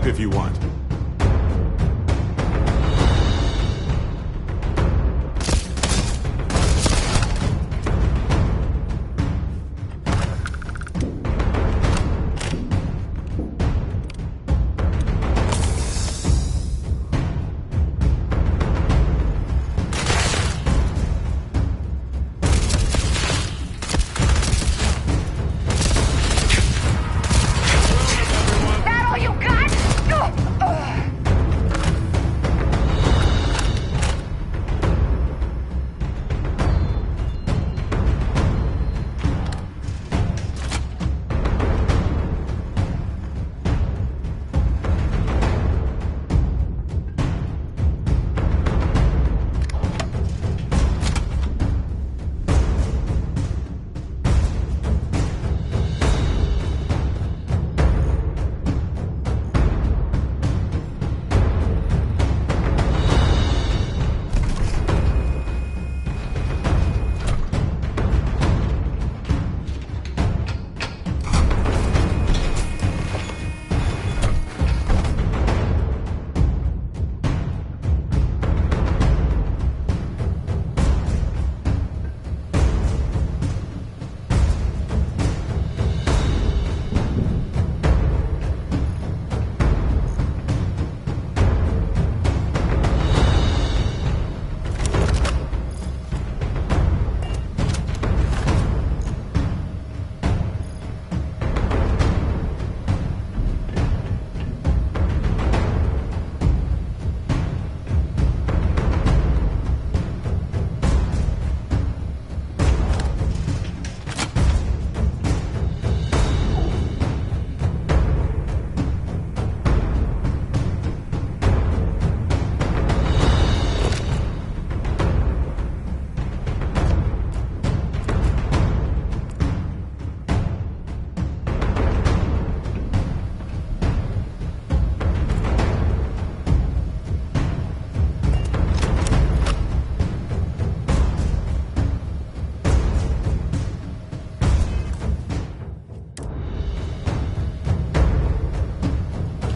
up if you want.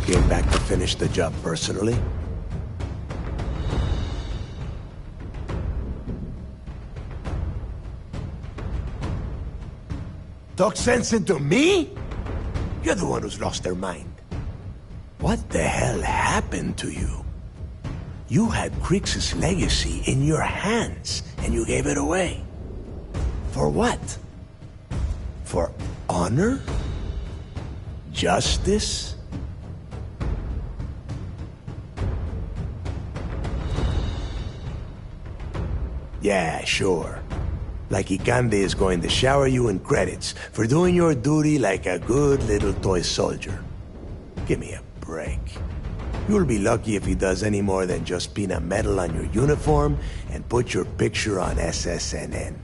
Came back to finish the job personally? Talk sense into me? You're the one who's lost their mind. What the hell happened to you? You had Krix's legacy in your hands, and you gave it away. For what? For honor? Justice? Yeah, sure. Like Ikande is going to shower you in credits for doing your duty like a good little toy soldier. Give me a break. You'll be lucky if he does any more than just pin a medal on your uniform and put your picture on SSNN.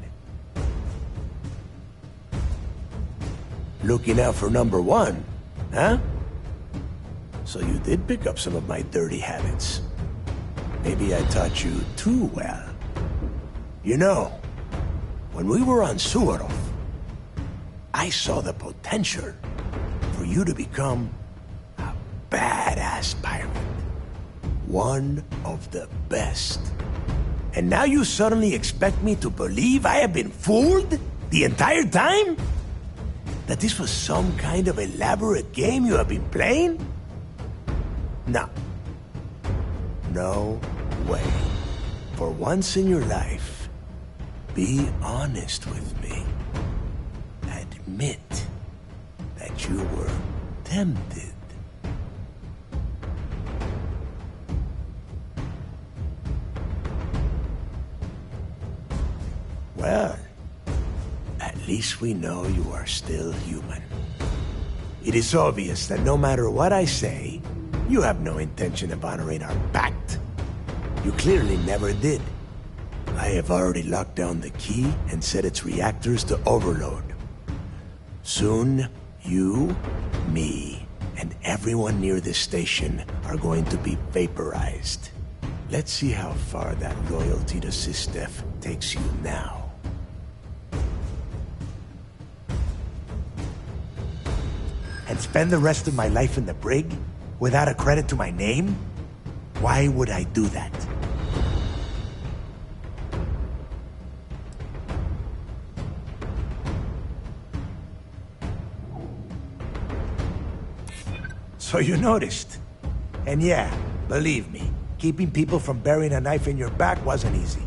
Looking out for number one, huh? So you did pick up some of my dirty habits. Maybe I taught you too well. You know, when we were on Suarov, I saw the potential for you to become a badass pirate. One of the best. And now you suddenly expect me to believe I have been fooled the entire time? That this was some kind of elaborate game you have been playing? No. No way. For once in your life, be honest with me. Admit that you were tempted. Well, at least we know you are still human. It is obvious that no matter what I say, you have no intention of honoring our pact. You clearly never did. I have already locked down the key and set its reactors to overload. Soon, you, me, and everyone near this station are going to be vaporized. Let's see how far that loyalty to Sistef takes you now. And spend the rest of my life in the brig? Without a credit to my name? Why would I do that? So you noticed. And yeah, believe me, keeping people from burying a knife in your back wasn't easy.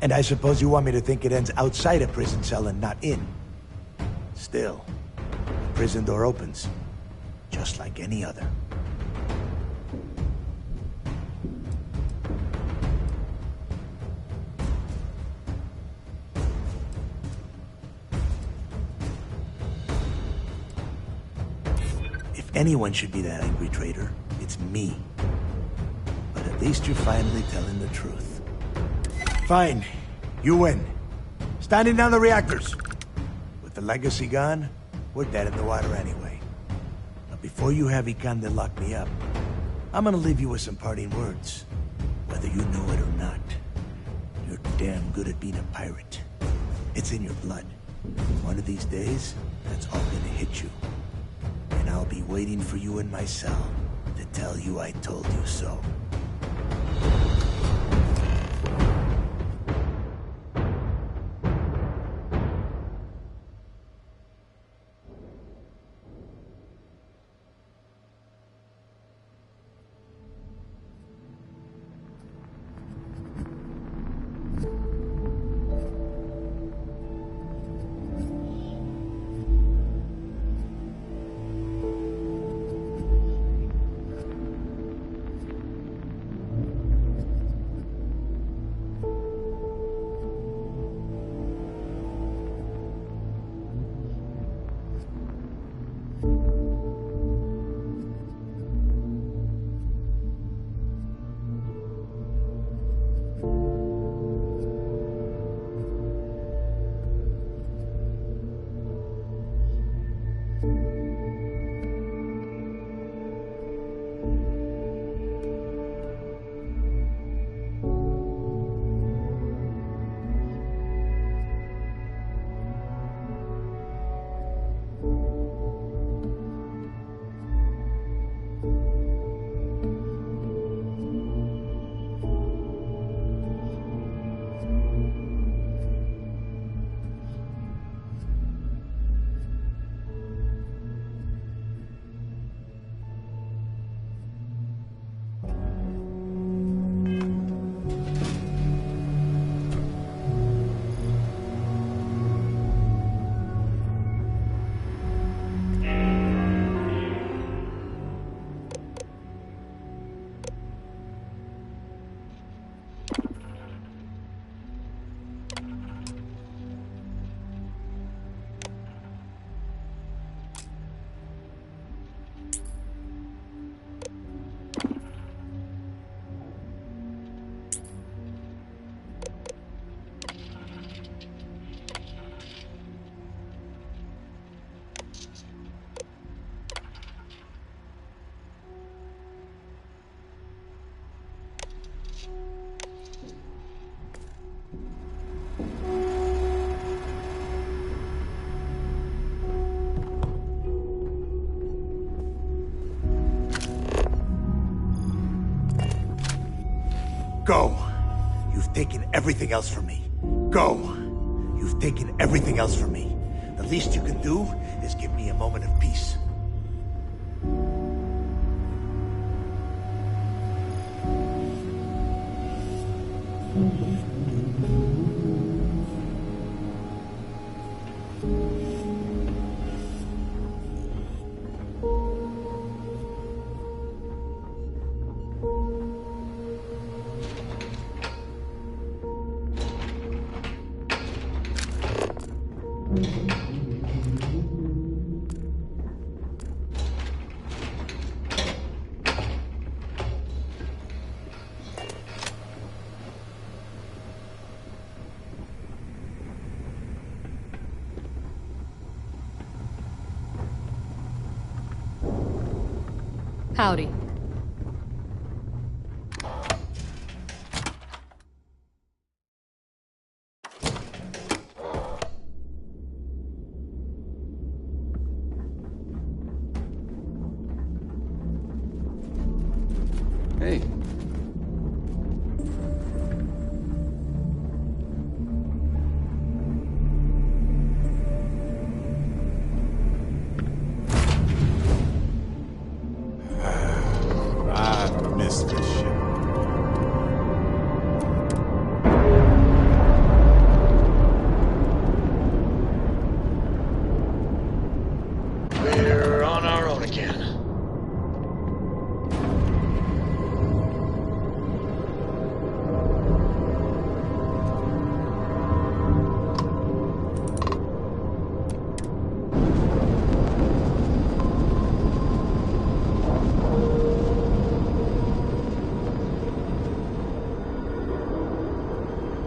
And I suppose you want me to think it ends outside a prison cell and not in. Still, the prison door opens, just like any other. If anyone should be that angry traitor, it's me. But at least you're finally telling the truth. Fine. You win. Standing down the reactors. With the legacy gone, we're dead in the water anyway. But before you have Ikande lock me up, I'm gonna leave you with some parting words. Whether you know it or not, you're damn good at being a pirate. It's in your blood. One of these days, that's all gonna hit you. And I'll be waiting for you in my cell to tell you I told you so. Go! You've taken everything else from me. Go! You've taken everything else from me. The least you can do is give me a moment of peace. Howdy. Hey. I miss this shit. We're on our own again.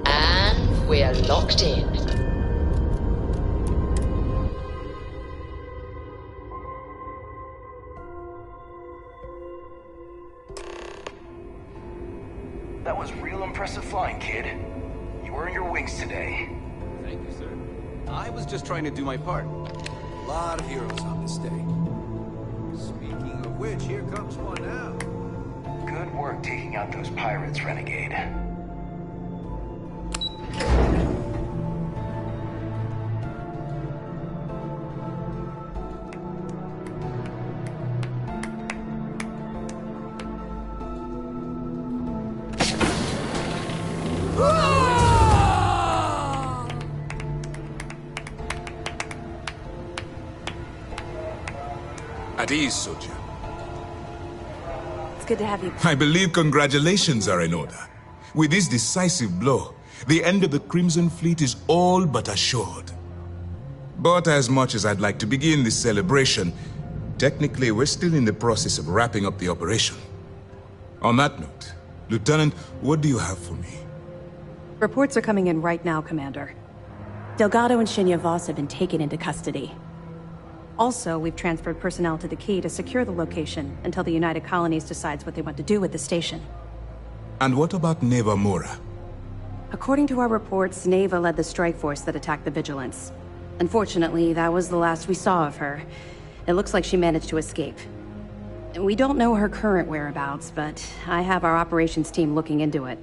And we're locked in. That was real impressive flying, kid. You earned your wings today. Thank you, sir. I was just trying to do my part. A lot of heroes on this day. Speaking of which, here comes one now. Good work taking out those pirates, Renegade. At ease, soldier. It's good to have you. I believe congratulations are in order. With this decisive blow, the end of the Crimson Fleet is all but assured. But as much as I'd like to begin this celebration, technically we're still in the process of wrapping up the operation. On that note, Lieutenant, what do you have for me? Reports are coming in right now, Commander. Delgado and Shinya Voss have been taken into custody. Also, we've transferred personnel to the Key to secure the location until the United Colonies decides what they want to do with the station. And what about Neva Mora? According to our reports, Neva led the strike force that attacked the Vigilance. Unfortunately, that was the last we saw of her. It looks like she managed to escape. We don't know her current whereabouts, but I have our operations team looking into it.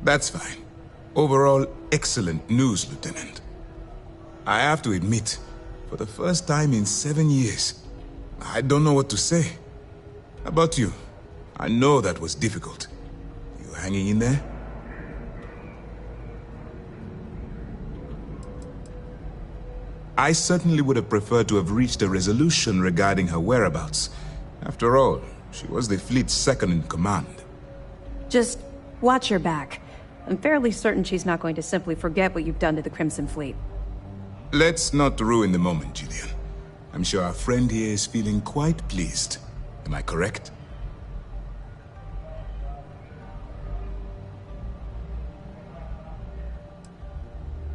That's fine. Overall, excellent news, Lieutenant. I have to admit, for the first time in 7 years, I don't know what to say. How about you? I know that was difficult. You hanging in there? I certainly would have preferred to have reached a resolution regarding her whereabouts. After all, she was the fleet's second in command. Just watch your back. I'm fairly certain she's not going to simply forget what you've done to the Crimson Fleet. Let's not ruin the moment, Julian. I'm sure our friend here is feeling quite pleased. Am I correct?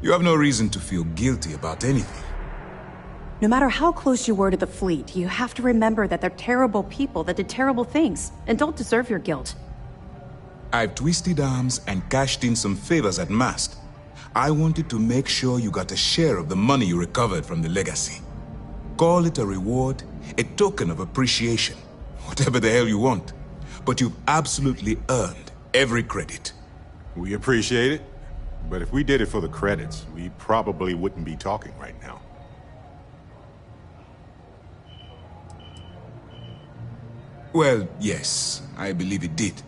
You have no reason to feel guilty about anything. No matter how close you were to the fleet, you have to remember that they're terrible people that did terrible things, and don't deserve your guilt. I've twisted arms and cashed in some favors at Mast. I wanted to make sure you got a share of the money you recovered from the legacy. Call it a reward, a token of appreciation, whatever the hell you want. But you've absolutely earned every credit. We appreciate it, but if we did it for the credits, we probably wouldn't be talking right now. Well, yes, I believe it did.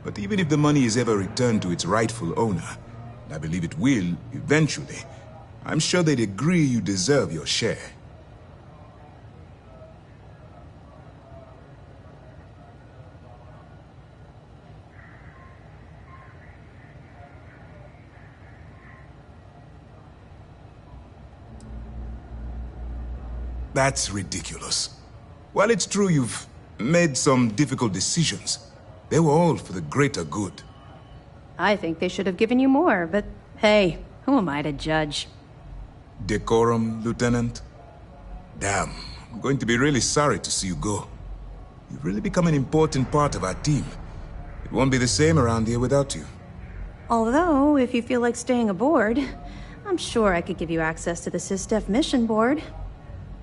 But even if the money is ever returned to its rightful owner, and I believe it will, eventually, I'm sure they'd agree you deserve your share. That's ridiculous. While it's true you've made some difficult decisions, they were all for the greater good. I think they should have given you more, but hey, who am I to judge? Decorum, Lieutenant? Damn, I'm going to be really sorry to see you go. You've really become an important part of our team. It won't be the same around here without you. Although, if you feel like staying aboard, I'm sure I could give you access to the SysDef mission board.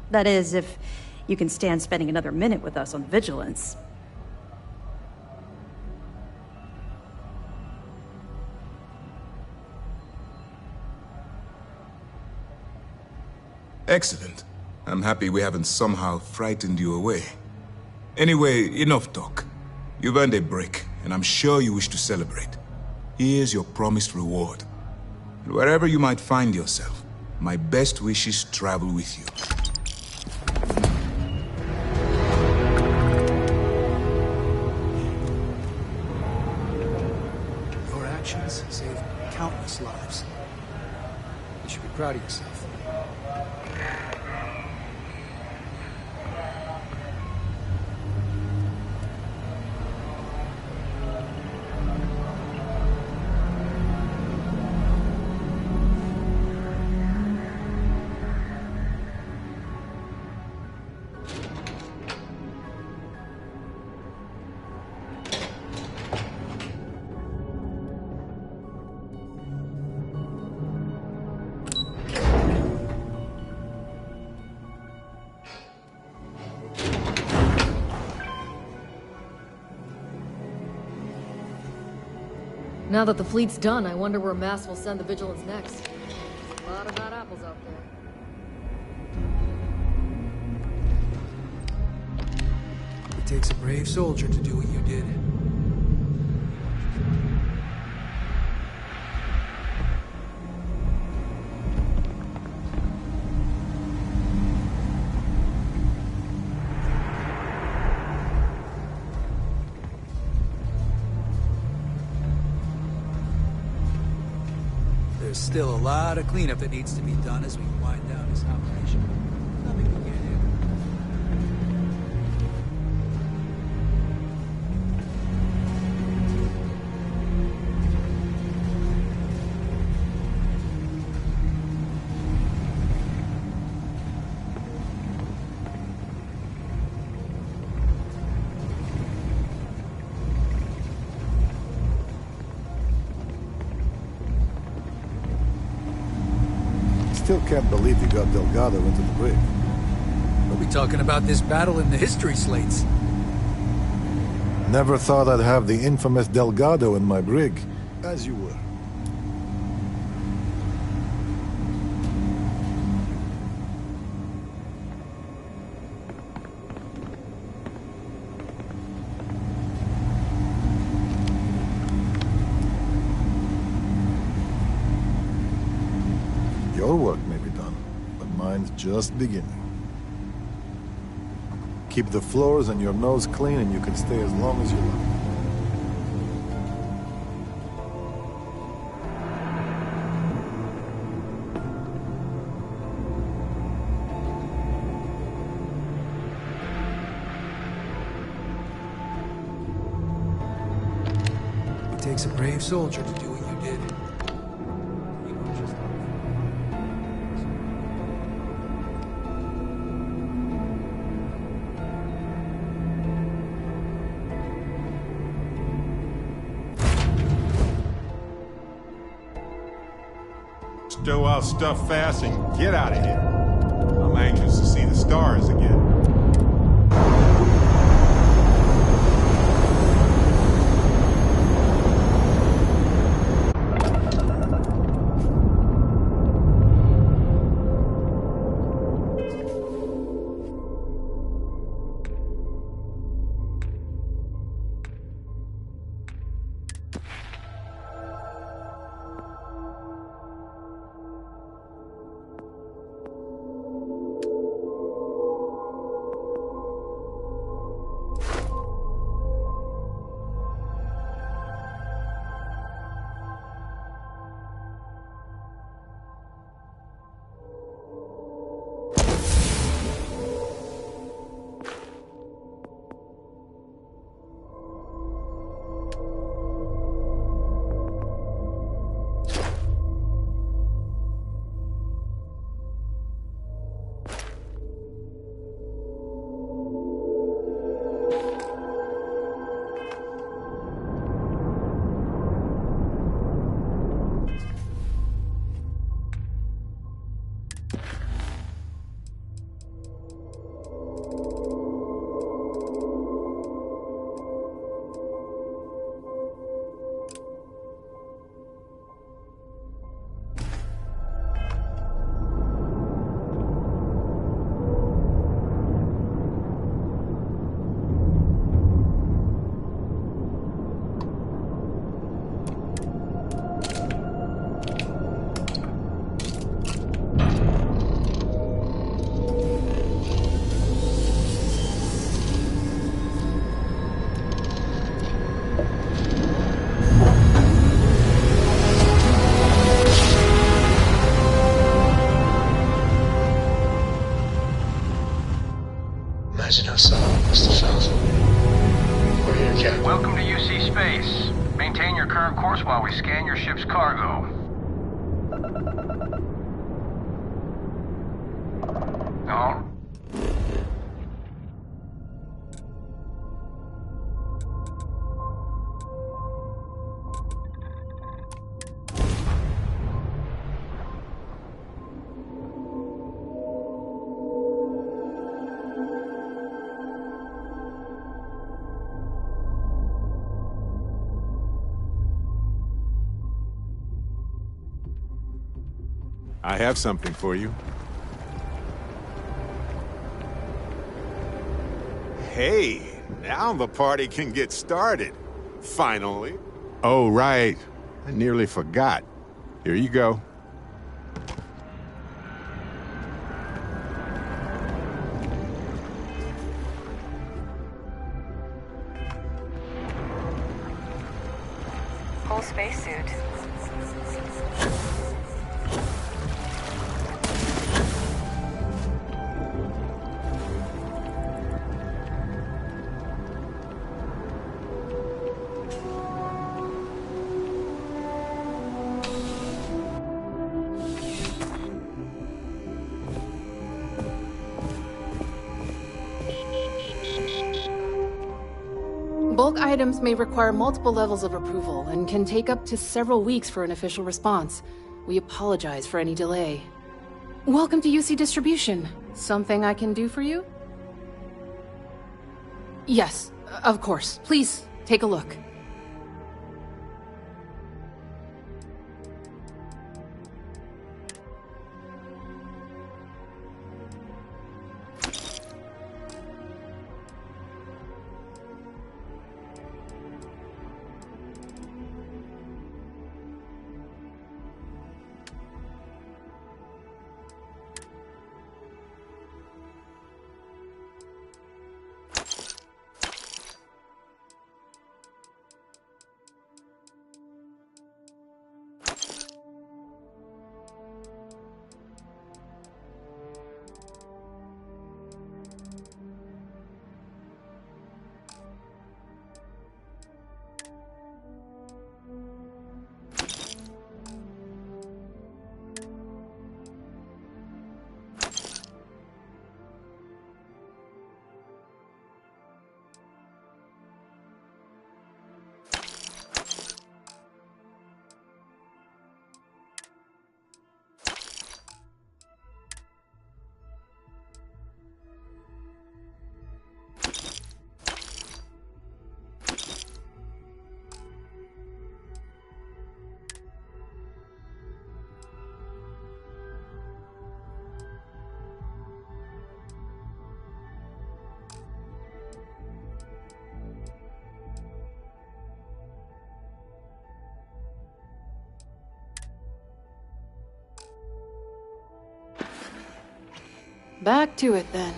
That is, if you can stand spending another minute with us on Vigilance. Excellent. I'm happy we haven't somehow frightened you away. Anyway, enough talk. You've earned a break, and I'm sure you wish to celebrate. Here's your promised reward. And wherever you might find yourself, my best wishes travel with you. Your actions saved countless lives. You should be proud of yourself. Now that the fleet's done, I wonder where Mass will send the Vigilance next. A lot of bad apples out there. It takes a brave soldier to do what you did. There's still a lot of cleanup that needs to be done as we wind down this operation. Nothing we can't handle. Still can't believe you got Delgado into the brig. We'll be talking about this battle in the history slates. Never thought I'd have the infamous Delgado in my brig. As you were. Your work may be done, but mine's just beginning. Keep the floors and your nose clean and you can stay as long as you like. It takes a brave soldier to do what you did. Stow our stuff fast and get out of here. I'm anxious to see the stars again. Welcome to UC Space. Maintain your current course while we scan your ship's cargo. No. I have something for you. Hey, now the party can get started. Finally. Oh, right. I nearly forgot. Here you go. Full spacesuit. Bulk items may require multiple levels of approval and can take up to several weeks for an official response. We apologize for any delay. Welcome to UC Distribution. Something I can do for you? Yes, of course. Please, take a look. Back to it then.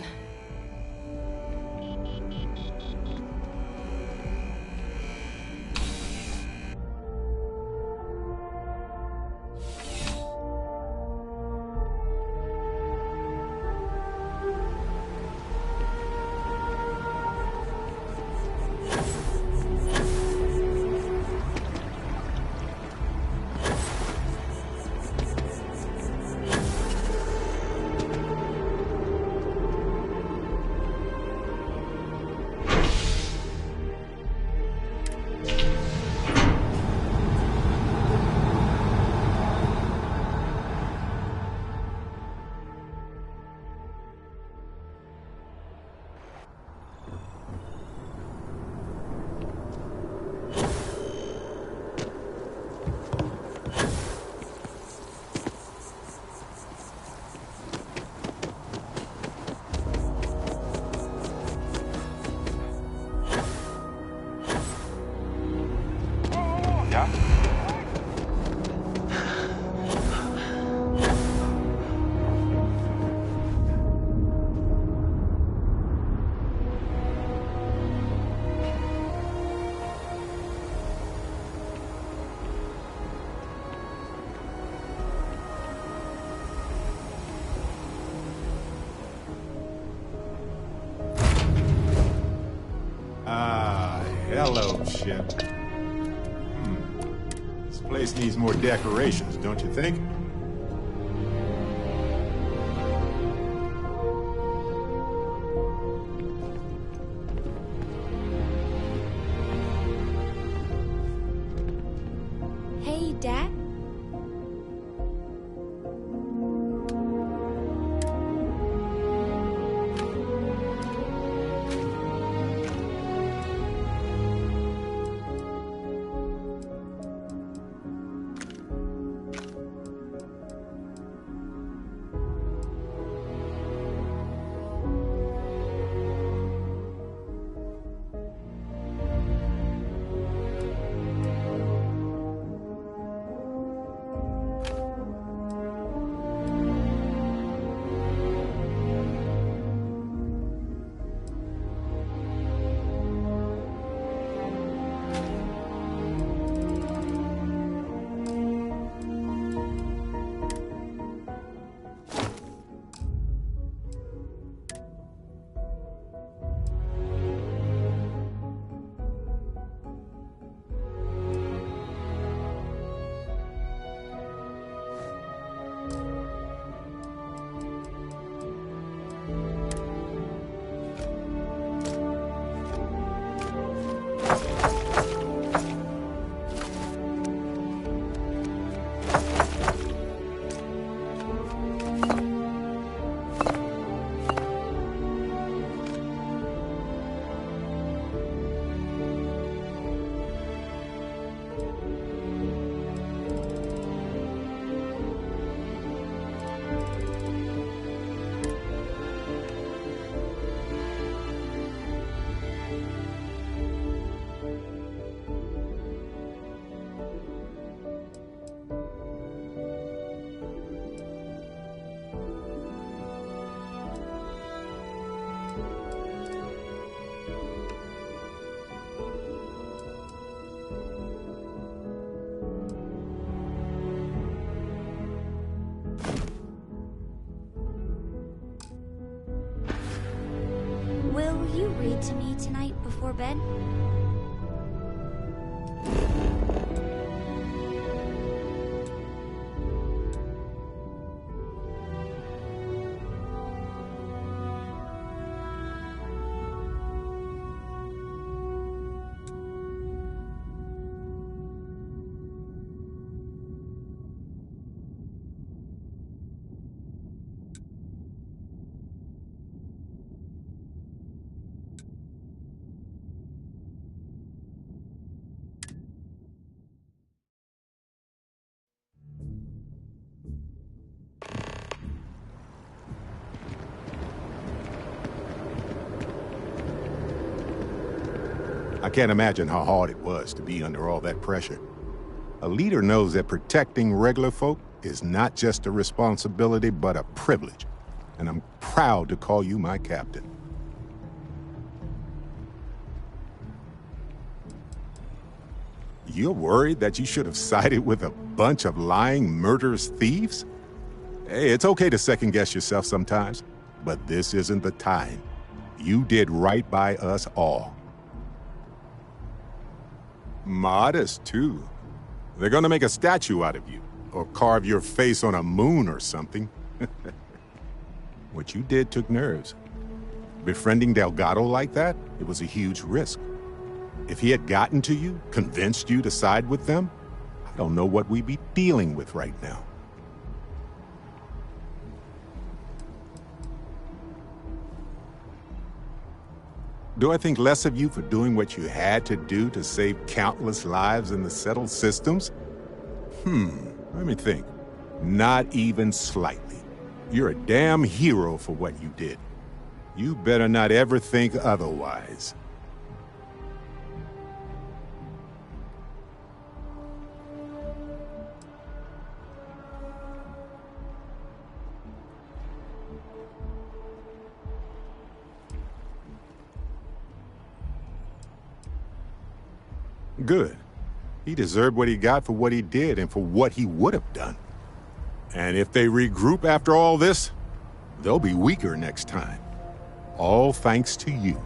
Hello, ship. This place needs more decorations, don't you think? Hey, Dad? Will you read to me tonight before bed? I can't imagine how hard it was to be under all that pressure. A leader knows that protecting regular folk is not just a responsibility, but a privilege. And I'm proud to call you my captain. You're worried that you should have sided with a bunch of lying, murderous thieves? Hey, it's okay to second-guess yourself sometimes, but this isn't the time. You did right by us all. Modest, too. They're gonna make a statue out of you, or carve your face on a moon or something. What you did took nerves. Befriending Delgado like that, it was a huge risk. If he had gotten to you, convinced you to side with them, I don't know what we'd be dealing with right now. Do I think less of you for doing what you had to do to save countless lives in the settled systems? Let me think. Not even slightly. You're a damn hero for what you did. You better not ever think otherwise. Good. He deserved what he got for what he did and for what he would have done. And if they regroup after all this, they'll be weaker next time. All thanks to you.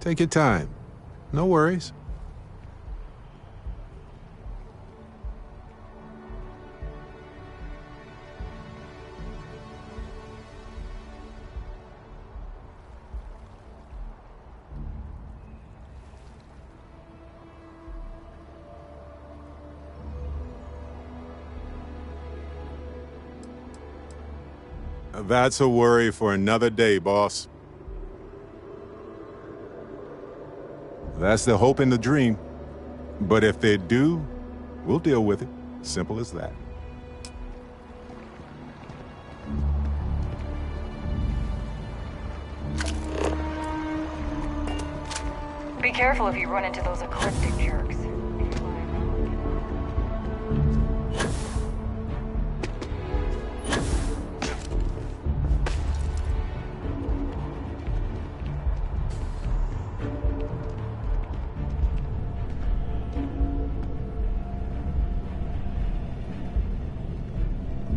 Take your time. No worries. That's a worry for another day, boss. That's the hope and the dream. But if they do, we'll deal with it. Simple as that. Be careful if you run into those ecliptic jerks.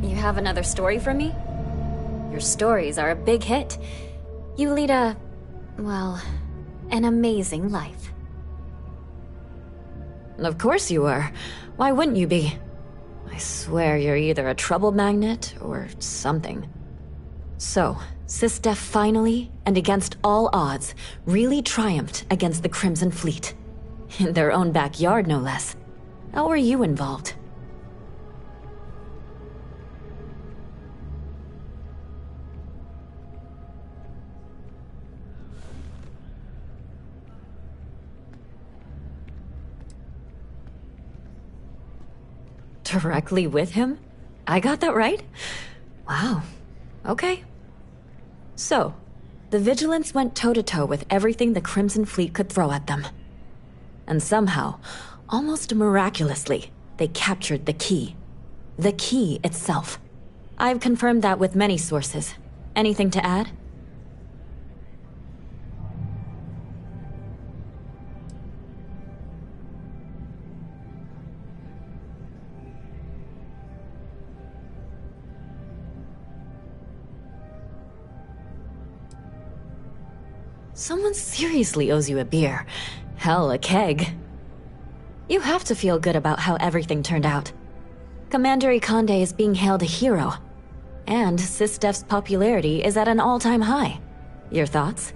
You have another story for me? Your stories are a big hit. You lead a, well, an amazing life. Of course you are. Why wouldn't you be? I swear you're either a trouble magnet or something. So, SysDef finally, and against all odds, really triumphed against the Crimson Fleet. In their own backyard, no less. How were you involved? Directly with him? I got that right? Wow. Okay. So, the Vigilance went toe-to-toe with everything the Crimson Fleet could throw at them. And somehow, almost miraculously, they captured the key. The key itself. I've confirmed that with many sources. Anything to add? Someone seriously owes you a beer. Hell, a keg. You have to feel good about how everything turned out. Commander Ikande is being hailed a hero. And SysDef's popularity is at an all-time high. Your thoughts?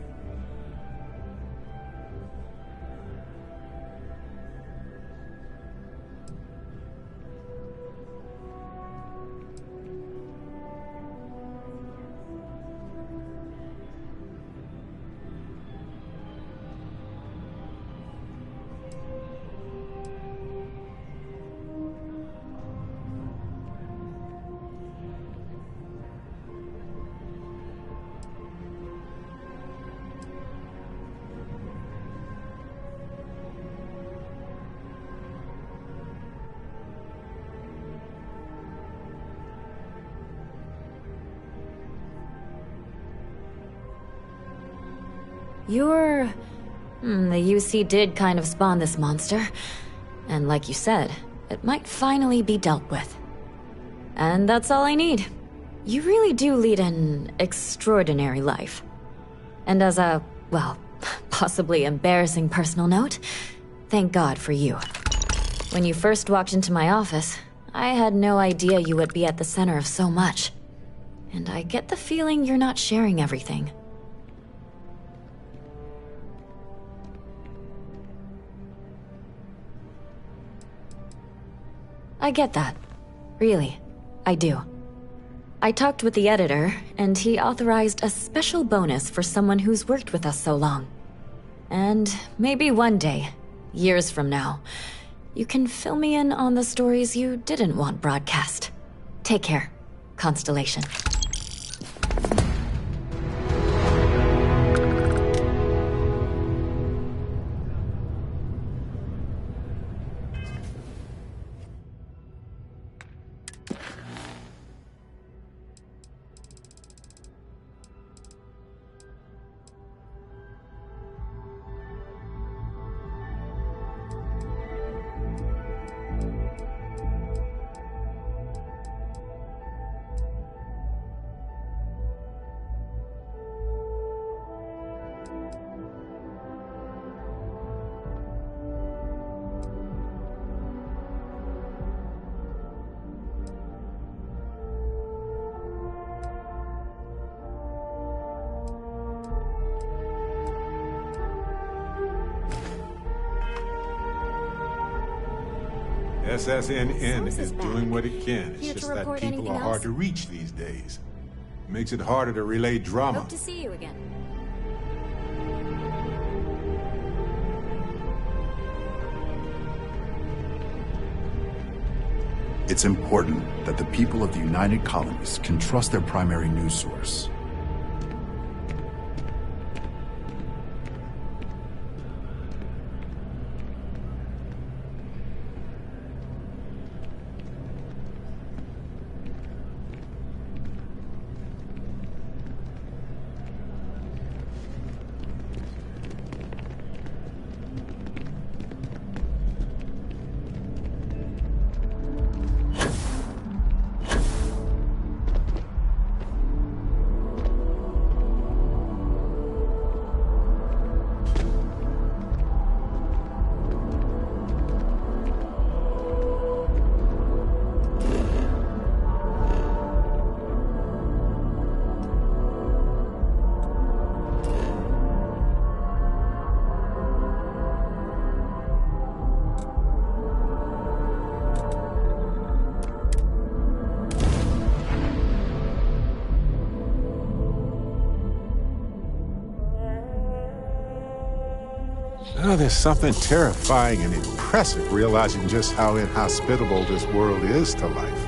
The UC did kind of spawn this monster. And like you said, it might finally be dealt with. And that's all I need. You really do lead an extraordinary life. And as a, well, possibly embarrassing personal note, thank God for you. When you first walked into my office, I had no idea you would be at the center of so much. And I get the feeling you're not sharing everything. I get that. Really. I do. I talked with the editor, and he authorized a special bonus for someone who's worked with us so long. And maybe one day, years from now, you can fill me in on the stories you didn't want broadcast. Take care, Constellation. SSNN is doing what it can. It's Here to just that report people anything are hard else? to reach these days. Makes it harder to relay drama. Hope to see you again. It's important that the people of the United Colonies can trust their primary news source. Oh, there's something terrifying and impressive realizing just how inhospitable this world is to life.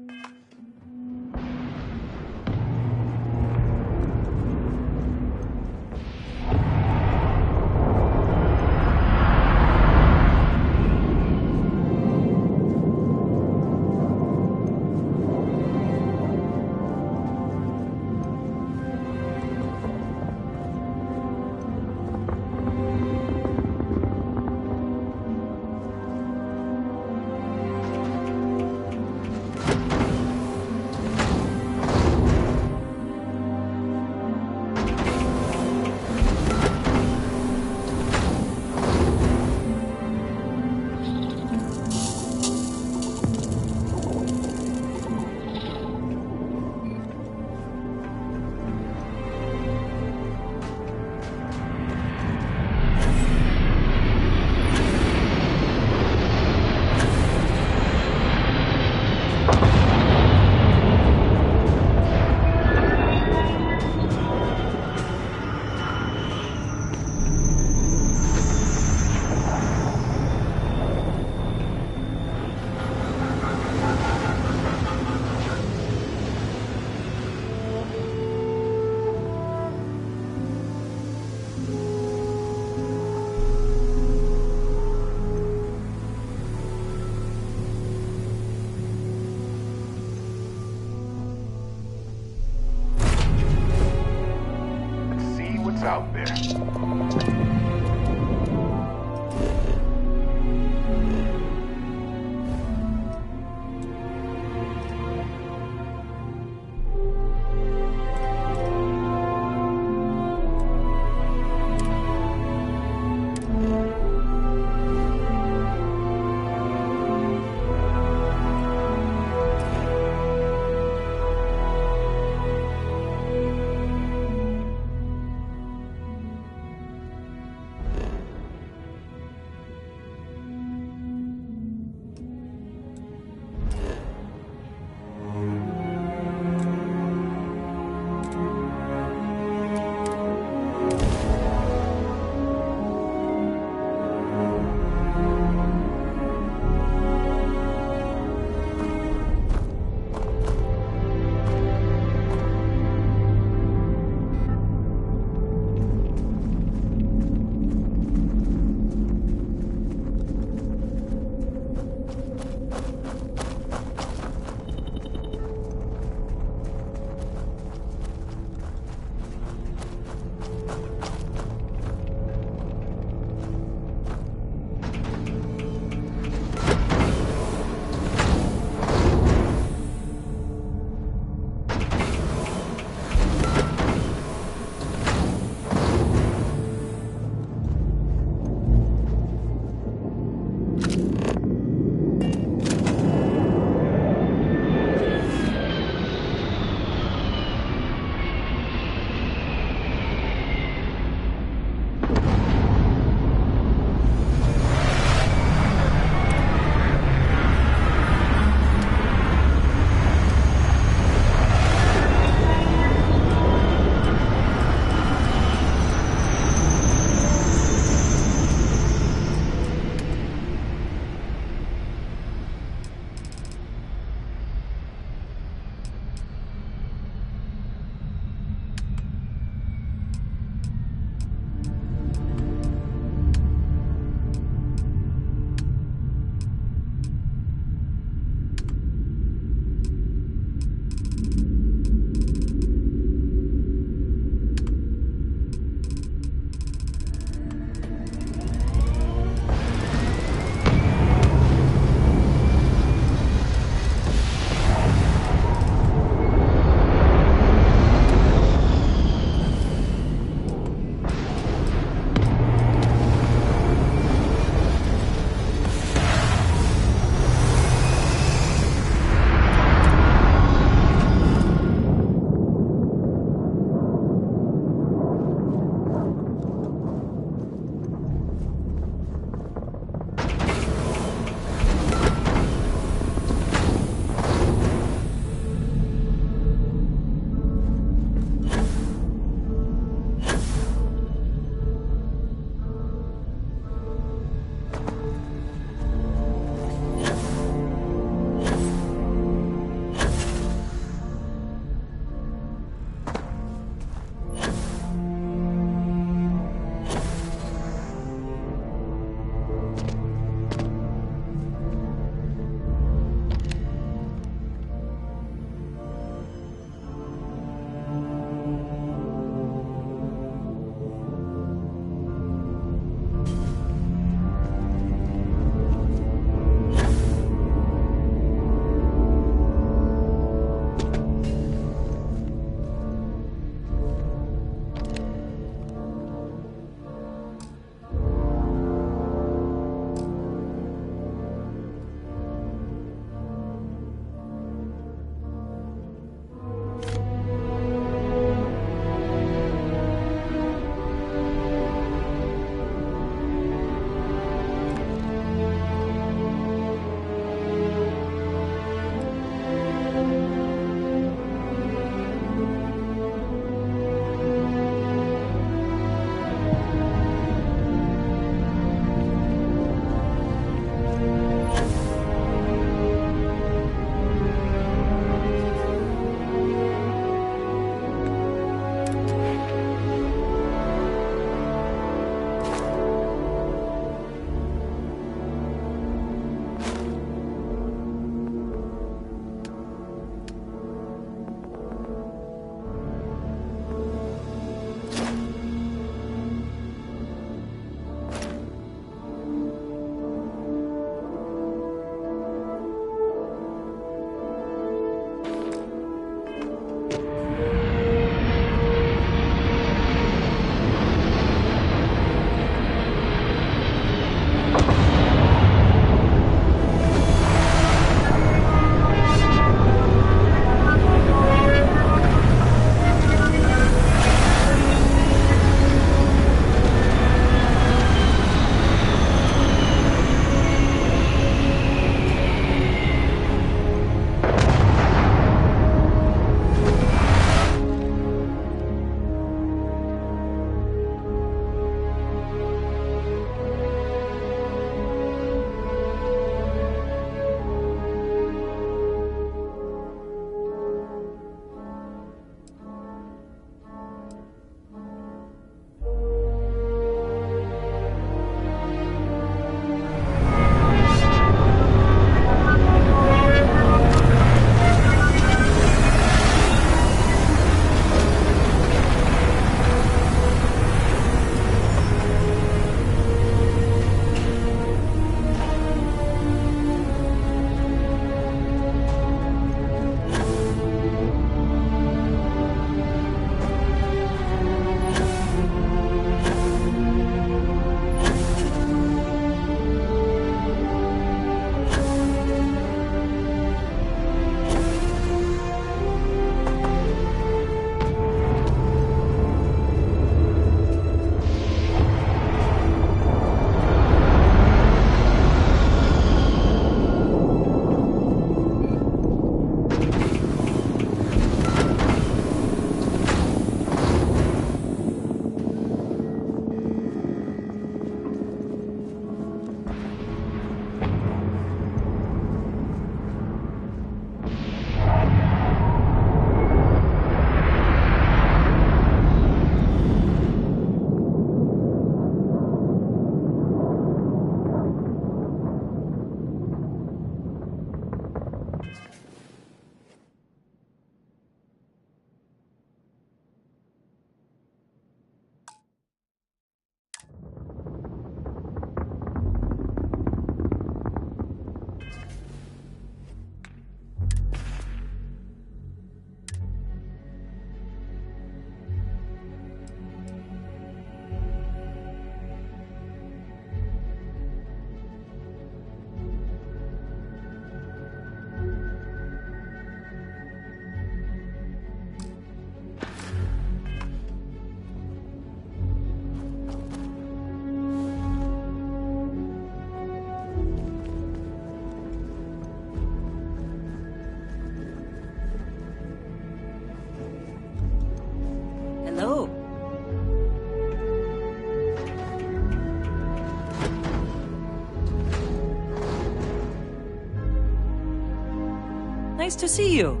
Nice to see you.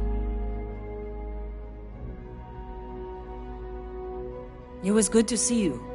It was good to see you.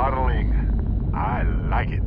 modeling. I like it.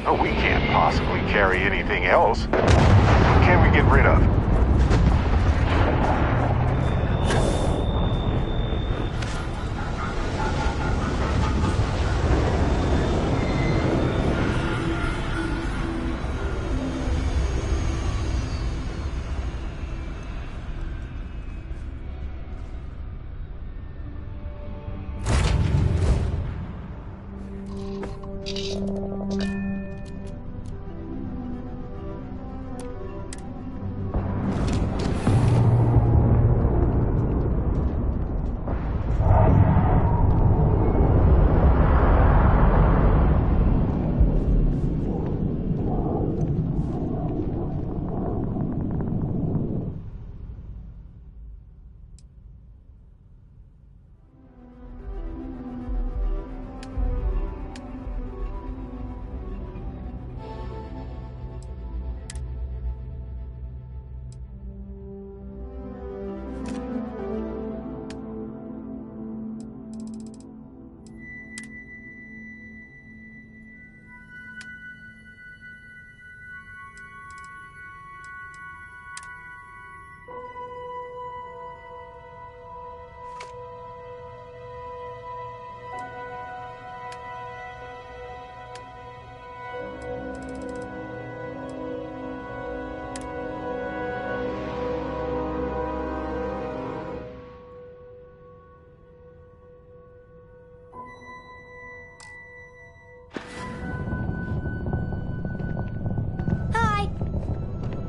Oh, we can't possibly carry anything else. What can we get rid of?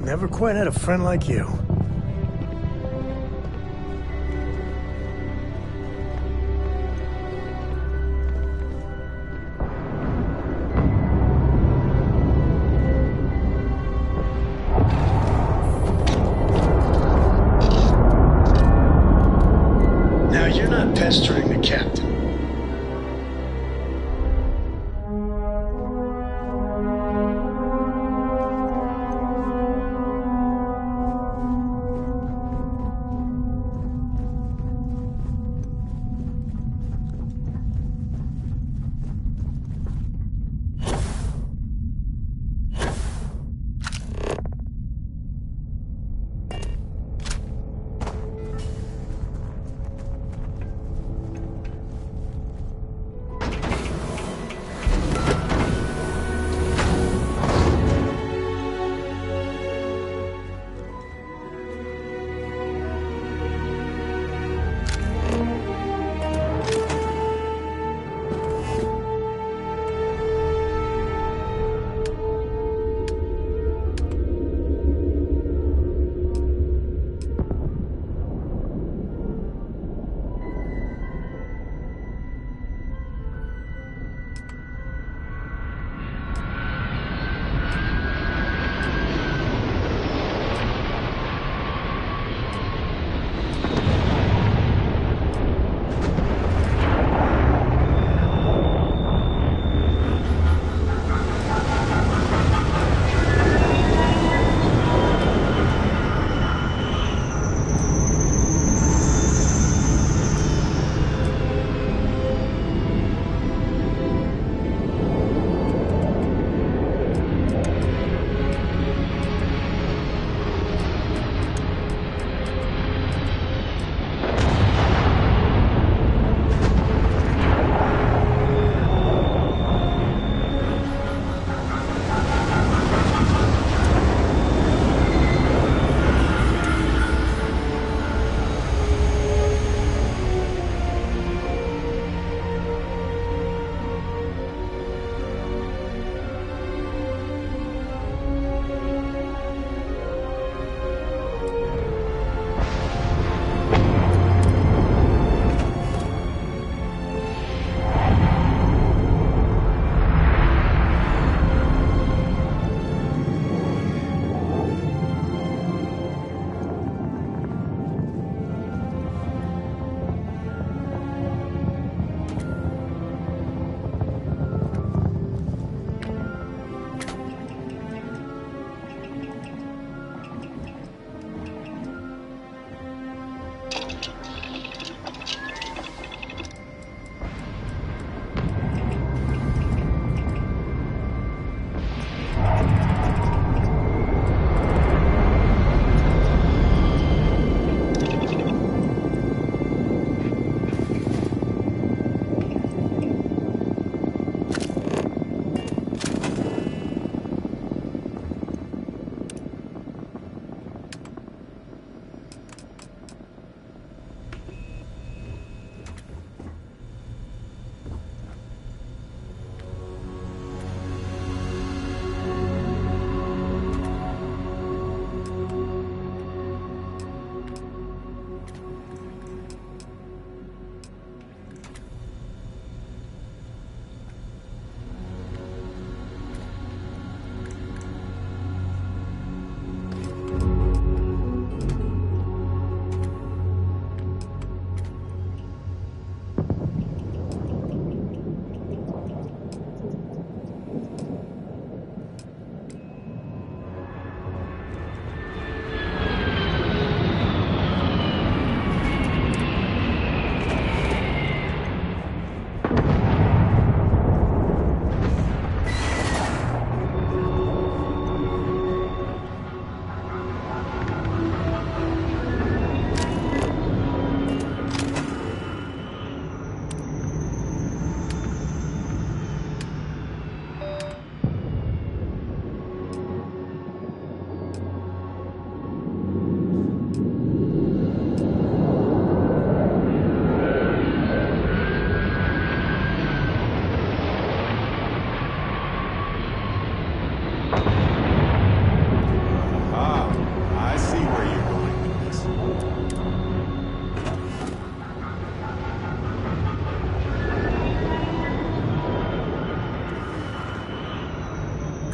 Never quite had a friend like you. Now you're not pestering the captain.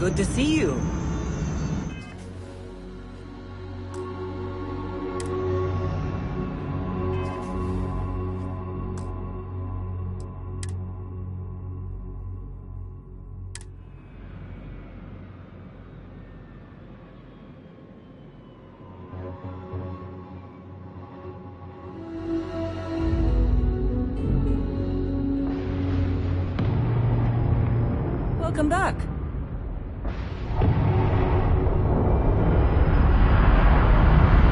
Good to see you. Welcome back.